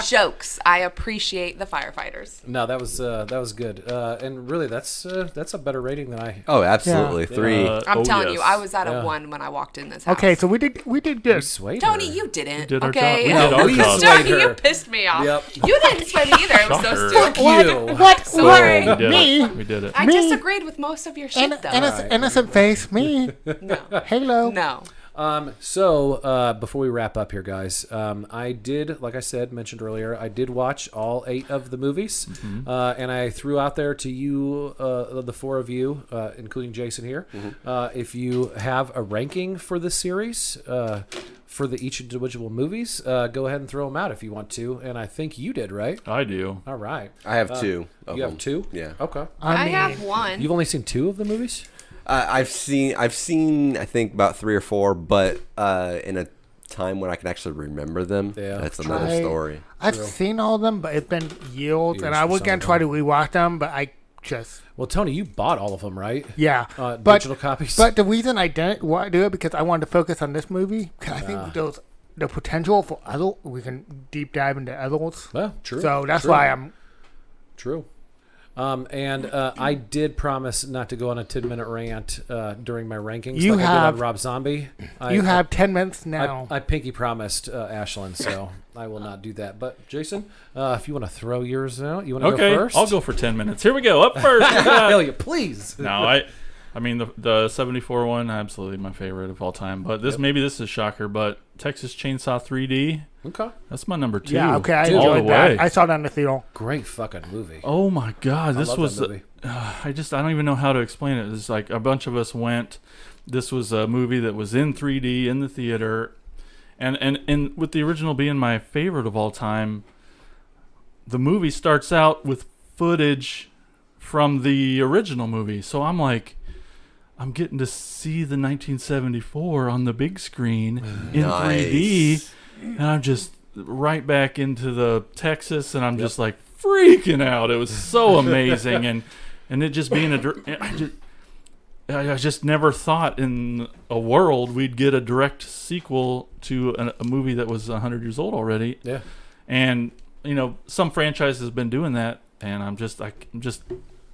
Jokes. I appreciate the firefighters. No, that was good. And really, that's a better rating than I. Oh, absolutely. Yeah. 3. I'm telling yes. you, I was at a Yeah. 1 when I walked in this house. Okay, so we did good. Swayed Tony, her. you didn't. did our okay. job. We did our we job. swayed Tony, you her. pissed me off. Yep. You didn't sway me either. It was so Shocker. stupid. You. What? Sorry. What? We did Me? it. We did it. I Me? disagreed with most of your shit, though. Innocent face. Me. No. Halo. No. So before we wrap up here, guys, I did, like I said, mentioned earlier, I did watch all 8 of the movies, and I threw out there to you, the 4 of you, including Jason here, if you have a ranking for the series, for the each individual movies, go ahead and throw them out if you want to, and I think you did, right? I do. All right. I have 2 of You them. have 2? Yeah. Okay. I have 1. You've only seen 2 of the movies? I've seen I think about 3 or 4, but in a time when I can actually remember them. Yeah. That's another I- story. I've seen all of them, but it's been years, and Years I for was some gonna of try to them. rewatch them, but I just Well, Tony, you bought all of them, right? yeah. Digital copies? But the reason I didn't do it because I wanted to focus on this movie because I think there's the potential for other. We can deep dive into others. Well, true. So that's True. why I'm. True. And I did promise not to go on a 10-minute rant during my rankings You like I have- did on Rob Zombie. You have 10 minutes now. I pinky promised Ashlyn, so I will not do that. But Jason, if you want to throw yours out, you want to Okay, go first? I'll go for 10 minutes. Here we go. Up first. we got- Hell yeah, please. No, I mean the 74 one, absolutely my favorite of all time. But maybe this is a shocker, but Texas Chainsaw 3D, Okay. that's my number 2. yeah. Okay. I Dude, all the enjoyed that. way. I saw that in the theater. Great fucking movie. Oh my God, this love was that movie. I don't even know how to explain it. It's like a bunch of us went. This was a movie that was in 3D in the theater, and with the original being my favorite of all time, the movie starts out with footage from the original movie. So I'm like, I'm getting to see the 1974 on the big screen in 3D, and I'm just right back into the Texas, and I'm just like freaking out. It was so amazing, and it just being I just never thought in a world we'd get a direct sequel to a movie that was 100 years old already. Yeah. And some franchise has been doing that, and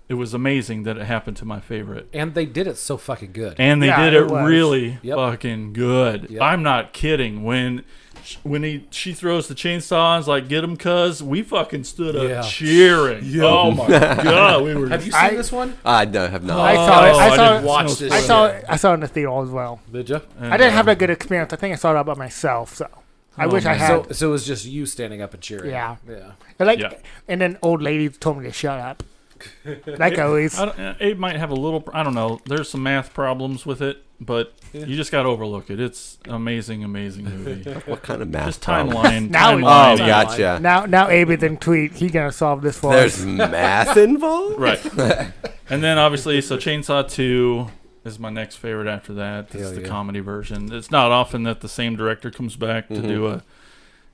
it was amazing that it happened to my favorite. And they did it so fucking good. And they Yeah, did it it was. really Yep. fucking good. Yep. I'm not kidding. When she throws the chainsaw and is like, "Get him, cuz," we fucking stood up Yeah. cheering. Yeah. Oh my God, we were. Have you seen I- this one? I have not. I saw it. Oh, I saw didn't it. watch no this I shit. saw it. I saw it in the theater as well. Did you? I didn't have a good experience. I think I saw it all by myself. So I wish I man. had. So it was just you standing up and cheering. Yeah. Yeah. Like, Yeah. and then old ladies told me to shut up. Like always. It might have a little. I don't know. There's some math problems with it, but you just got to overlook it. It's an amazing movie. What kind of math? Just problem? timeline. Now we- Oh, timeline. gotcha. Now Abe is in tweet. He's gonna solve this for There's us. math involved? Right. And then obviously, so Chainsaw 2 is my next favorite after that. It's Hell the yeah. comedy version. It's not often that the same director comes back to do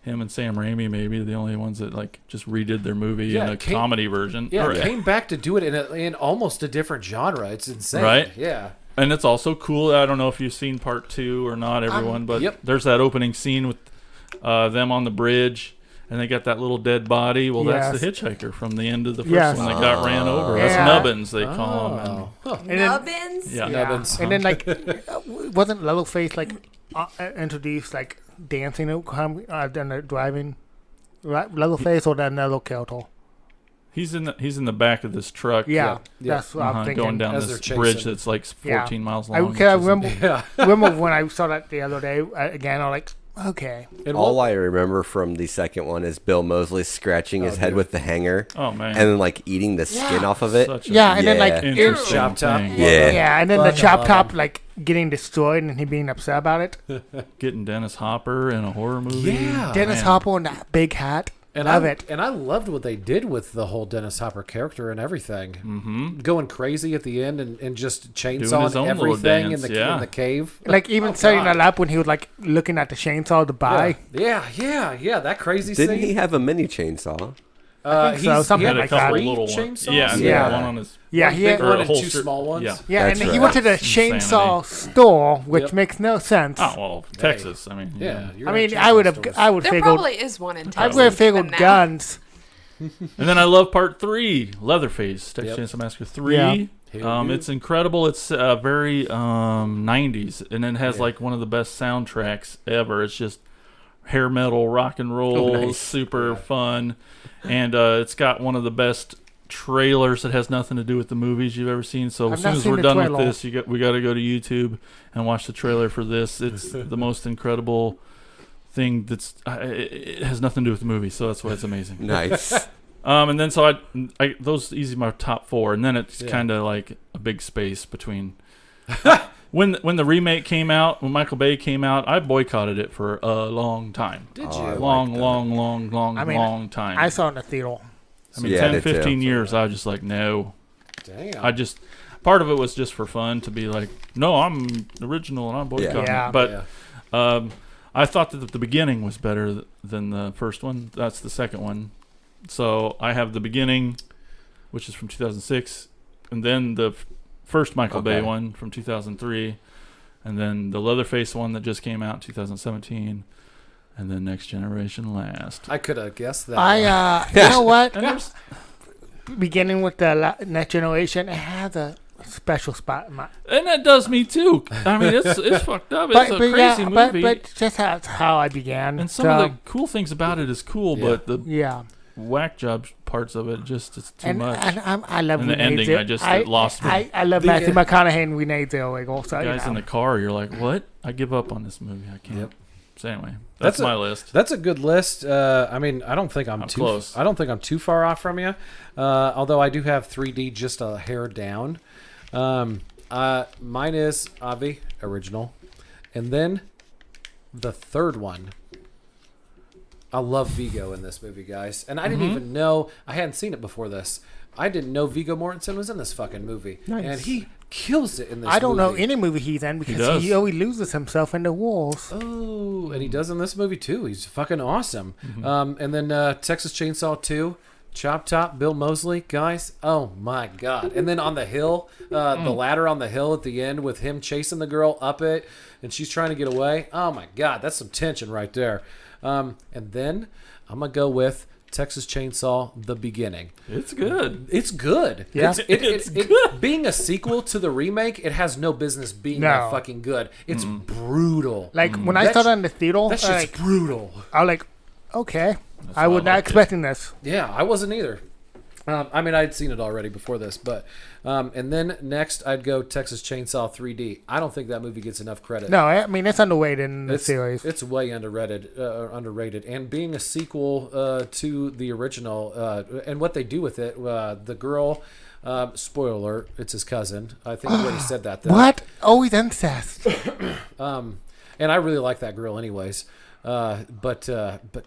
him and Sam Raimi maybe the only ones that like just redid their movie Yeah, in a came- comedy version. Yeah, Or- came back to do it in almost a different genre. It's insane. Right? Yeah. And it's also cool. I don't know if you've seen part 2 or not, everyone, but Yep. there's that opening scene with them on the bridge, and they got that little dead body. Well, that's the hitchhiker from the end of the first Yes. one that got ran over. Yeah. That's Nubbins, they call him. Oh. Huh. And then- Nubbins? Yeah. Nubbins. And then like, wasn't Leatherface like introduced like dancing then the driving? Right, Leatherface or that another character? He's in the back of this truck. Yeah, Yeah. that's what I'm thinking. going down As this they're bridge chasing. that's like Yeah. 14 miles I long. remember, Yeah. remember when I saw that the other day again. I like Okay. And All I remember from the second one is Bill Moseley scratching his head with the hanger. Oh man! And then like eating the skin off of it. Such a Yeah, and then like interesting Chop top. thing. Yeah. and then the Fucking chop love top him. like getting destroyed and he being upset about it. Getting Dennis Hopper in a horror movie. Yeah. Dennis man. Hopper and that big hat. And Love I, it. And I loved what they did with the whole Dennis Hopper character and everything. Mm-hmm. Going crazy at the end and just his chainsawing own little everything in dance, the in the cave. Like even setting that up when he was like looking at the chainsaw to buy. Yeah, that crazy Didn't scene. he have a mini chainsaw? think so, He something had like a that. couple Three little chainsaws? chainsaws. Yeah, and Yeah. one on his. Yeah, one he big had, one and two holster. small ones. Yeah. yeah, That's and he right. went to the Insanity. chainsaw store, which Yep. makes no sense. Oh well, Texas. I mean, you know. Yeah. I mean, I would have There figured. probably is one in I Texas. would have figured even now. guns. And then I love part 3, Leatherface, Texas Yep. Chainsaw Massacre 3. Yeah. It's incredible. It's very 90s, and it has like one of the best soundtracks ever. It's just hair metal, rock and roll, nice. super fun, and it's got one of the best trailers that has nothing to do with the movies you've ever seen. So I've as not soon as seen we're the done with trailer. this, we got to go to YouTube and watch the trailer for this. It's the most incredible thing that's it has nothing to do with the movie, so that's why it's amazing. Nice. And then so I those easy my top 4, and then it's kind of like a big space between. When the remake came out, when Michael Bay came out, I boycotted it for a long time. Did Oh, you? I Long, like that. I mean, long time. I saw it in the theater. I mean, Yeah, I 10, did too. 15 years, I was just like, no. Damn. I just, part of it was just for fun to be like, no, I'm original and I'm boycotting Yeah. it. But I thought that the beginning was better than the first one. That's the second one. So I have the beginning, which is from 2006, and then the first Michael Bay one from 2003, and then the Leatherface one that just came out in 2017, and then Next Generation last. I could have guessed that. You know what? And there's Beginning with the Next Generation, it has a special spot in my. and that does me too. I mean, it's fucked up. It's a crazy movie. But just how I began. And some of the cool things about it is cool, but the yeah. whack job parts of it just it's too And much. I love And the Renee ending, Zellweger. it lost me. I love Matthew McConaughey and Renee Zellweger. So, Guys in the car, you're like, what? I give up on this movie. I can't. Yep. So anyway, that's my list. That's a good list. I mean, I don't think I'm too close. I don't think I'm too far off from you. Although I do have 3D just a hair down. Mine is Avi original, and then the third one. I love Viggo in this movie, guys, and I didn't even know I hadn't seen it before this. I didn't know Viggo Mortensen was in this fucking movie, and he kills it in this. I don't know movie. any movie he's in because does. he always loses himself in the walls. Oh, and he does in this movie too. He's fucking awesome. And then Texas Chainsaw 2, Chop Top, Bill Moseley, guys. Oh my god! And then on the hill, the ladder on the hill at the end with him chasing the girl up it, and she's trying to get away. Oh my god, that's some tension right there. And then I'm gonna go with Texas Chainsaw: The Beginning. It's good. It's good. Yeah. It's good. Being a sequel to the remake, it has no business being that fucking good. It's brutal. Like when I saw that in the theater, That shit's like, brutal. I was like, okay, I why was I not liked it. expecting this. Yeah, I wasn't either. I mean, I'd seen it already before this, but and then next I'd go Texas Chainsaw 3D. I don't think that movie gets enough credit. No, I mean it's underrated in the series. It's way underrated, and being a sequel to the original, and what they do with it, the girl. Spoiler alert! It's his cousin. I think we already said that. Though. What? Always incest. And I really like that girl, anyways. But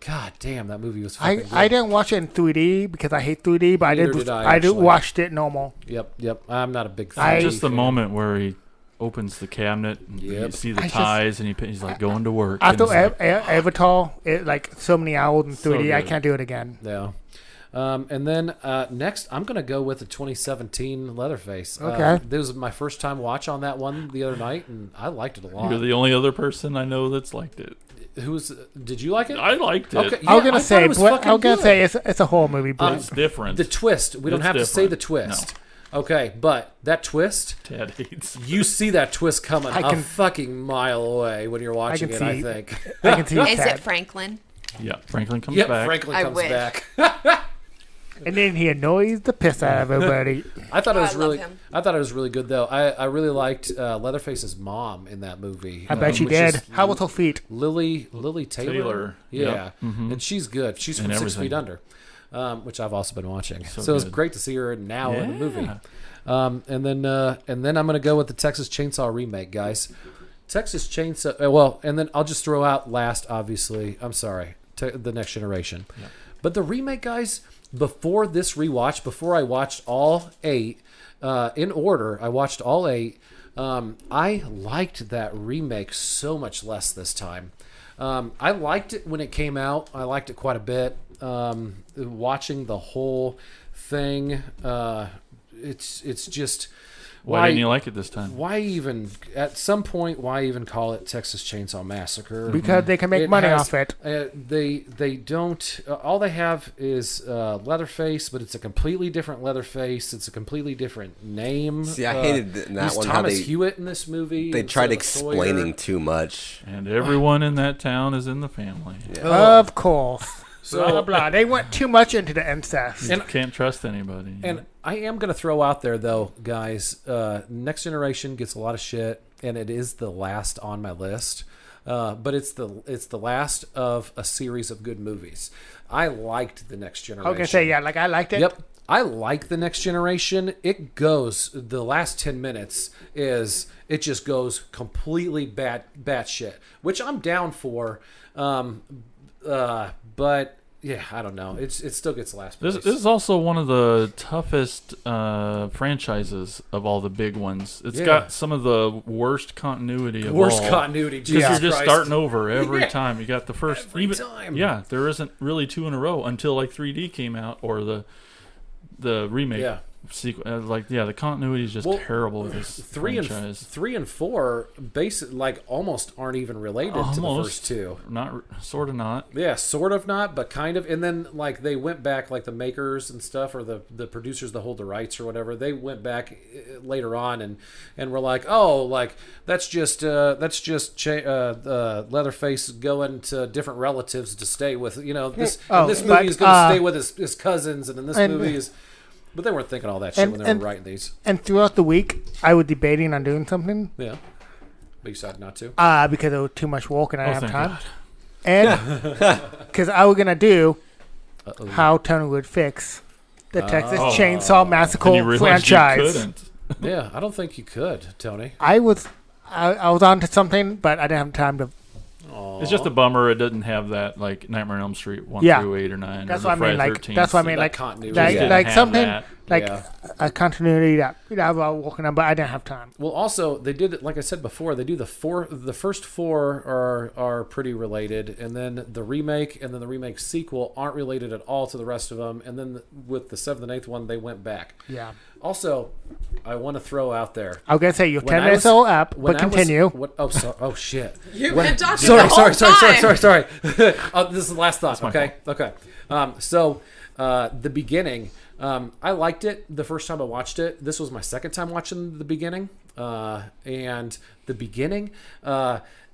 god damn, that movie was fucking good. I didn't watch it in 3D because I hate 3D, but Neither did I, I did actually. watched it normal. Yep. I'm not a big fan. Just the moment where he opens the cabinet and you Yep. see the I just- ties and he's like going to work. After and it's like, Avatar, it like so many hours in 3D, So I good. can't do it again. Yeah. And then next, I'm going to go with the 2017 Leatherface. Okay. This was my first time watch on that one the other night, and I liked it a lot. you're the only other person I know that's liked it. Did you like it? I liked it. Okay. I was Yeah, gonna I thought it was fucking good. say it's a horror movie, but It's different. The twist. We don't It's have to say the different. twist. Okay, but that twist, Ted hates. you see that twist coming I a can- fucking mile away when you're watching can it, I see- think. I can see Is Ted. it Franklin? Yeah, Franklin comes Yep, back. Franklin I comes wish. back. And then he annoys the piss out of everybody. I thought it was I love really. him. I thought it was really good though. I really liked Leatherface's mom in that movie. I bet you which did. is How was her feet? Lily Taylor. Taylor. Yeah, Yep. Mhm. and she's good. She's And from 6 everything. Feet Under, which I've also been watching. So So, it's good. great to see her now in the movie. Yeah. And then I'm gonna go with the Texas Chainsaw remake, guys. Texas Chainsaw. Well, and then I'll just throw out last. Obviously, I'm sorry. The Next Generation, but the remake, guys. Before this rewatch, before I watched all 8 in order, I watched all 8. I liked that remake so much less this time. I liked it when it came out. I liked it quite a bit. Watching the whole thing, it's just Why didn't you like it this time? why even at some point why even call it Texas Chainsaw Massacre? Because they can make It money has- off it. They don't. All they have is Leatherface, but it's a completely different Leatherface. It's a completely different name. See, I hated that he's one, how Thomas they- Hewitt in this movie. They tried instead of explaining Sawyer. too much. And everyone in that town is in the family. Of course. So- Blah, blah, blah. They went too much into the incest. And- Can't trust anybody. And I am going to throw out there, though, guys, Next Generation gets a lot of shit, and it is the last on my list. But it's the last of a series of good movies. I liked the Next Generation. I was going to say, yeah, like I liked it. Yep. I like the Next Generation. It goes, the last 10 minutes it just goes completely bat shit, which I'm down for. But yeah, I don't know. It still gets last place. This is also one of the toughest franchises of all the big ones. It's Yeah. got some of the worst continuity of worst all. continuity. Because Jesus you're just Christ. starting over every Yeah. time. You got the first Every time. Yeah, there isn't really 2 in a row until like 3D came out or the remake. Yeah. The continuity is just Well, terrible with this franchise. 3 and 4 almost aren't even related to the Almost. first 2. Sort of not. Yeah, sort of not, but kind of. And then like they went back, like the makers and stuff, or the producers that hold the rights or whatever. They went back later on and were like, oh, like that's just Leatherface going to different relatives to stay with. You know, this Oh, this but, movie is going to stay with his cousins, and in this and- movie is. But they weren't thinking all that shit and- when they and- were writing these. And throughout the week, I was debating on doing something Yeah, but you decided not to. because it was too much work and I didn't have thank time. And because I was going to do Uh-oh. how Tony would fix the Texas Oh. Chainsaw And you Massacre realized franchise. you couldn't. Yeah, I don't think you could, Tony. I was on to something, but I didn't have time to. It's just a bummer it doesn't have that like Nightmare on Elm Street 1 Yeah. through 8 or 9. That's or what I the mean. Friday Like 13th. that's what I mean. that Like continuity. like, Yeah. like Have something that. like Yeah. a continuity that I was working on, but I didn't have time. Well, also they did it like I said before. They do the first 4 are pretty related, and then the remake and then the remake sequel aren't related at all to the rest of them. And then with the 7th and 8th one, they went back. Yeah. Also, I want to throw out there. I was gonna say you're When 10 I minutes was- all up, when but I was- continue. Oh shit! You've When- been talking sorry, the whole time. sorry. This is the last thought. my Okay. The beginning. I liked it the first time I watched it. This was my second time watching the beginning, and the beginning.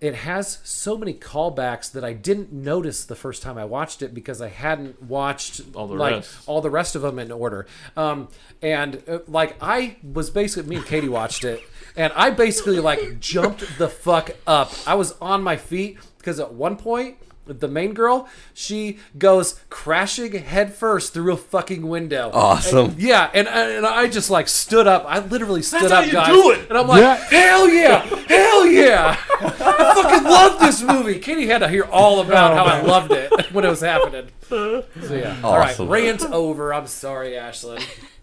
It has so many callbacks that I didn't notice the first time I watched it because I hadn't watched All the like rest. all the rest of them in order. Like I was basically, me and Katie watched it, and I basically like jumped the fuck up. I was on my feet because at one point, the main girl, she goes crashing headfirst through a fucking window. Awesome. And I just like stood up. I literally stood how up, you guys. do it. And I'm like, Yeah. hell yeah! I fucking love this movie. Katie had to hear all about how I loved it when it was happening. So yeah. All right, Awesome. rant over. I'm sorry, Ashlyn.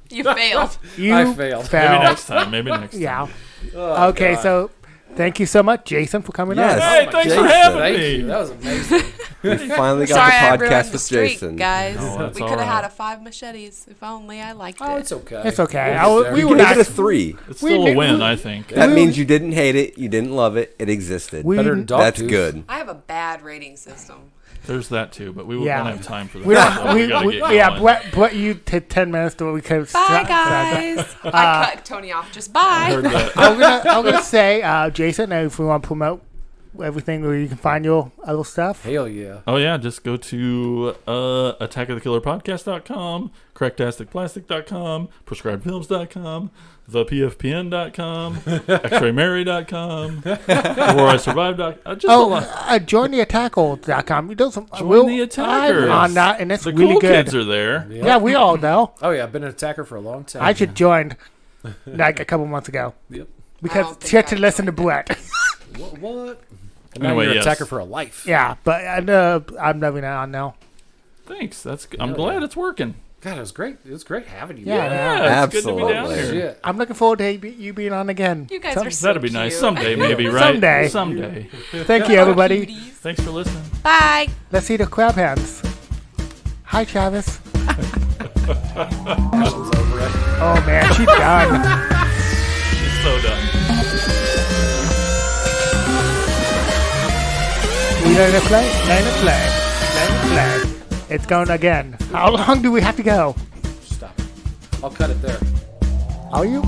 You failed. You I failed. Maybe next time. Maybe next time. Yeah. Oh, Okay, God. so thank you so much, Jason, for coming Yes. on. Hey, my thanks Jason. for having Thank me. you. That was amazing. We finally got Sorry, I the ruined podcast the with streak, Jason. guys. No, that's we all could have had right. a 5 machetes if only I liked Oh, it. it's okay. It's okay. We'll get there. We We were gave not. it a 3. It's We still knew- a win, I think. That means you didn't hate it, you didn't love it, it existed. Better than dog That's tooth. good. I have a bad rating system. There's that too, but we Yeah. won't have time for that. We so don't. gotta We, get yeah, going. but you took 10 minutes to what we could. Bye, guys. I cut Tony off. Just bye. I heard that. I'm gonna say, Jason, if we want to promote everything where you can find your other stuff? Hell yeah. Oh, yeah. Just go to attackofthekillerpodcast.com, cracktasticplastic.com, prescribedfilms.com, thepfpn.com, xraymary.com, beforeIsurvived.com. Just a lot. Join the attackle.com. Join the attackers. I'm on that, and it's The really cool good. kids are there. Yeah, we all know. Oh yeah, I've been an attacker for a long time. I should join like a couple months ago Yep. because don't think she had to I listen to joined Brett. What? And now Anyway, you're an yes. attacker for a life. Yeah, but I'm never on now. Thanks. That's good. I'm Hell glad yeah. it's working. God, it was great. It was great having you. Yeah, man. Yeah, it's good to be down Absolutely. here. Shit. I'm looking forward to you being on again. You guys Some- are so That'd be nice. cute. Someday, maybe, right? Someday. Someday. Thank you, everybody. Cuties. Thanks for listening. Bye. Let's see the crab hands. Hi, Travis. Oh man, she's done. She's so done. We let it play. Let it play. Let it play. It's going again. How long do we have to go? Stop. I'll cut it there. Are you?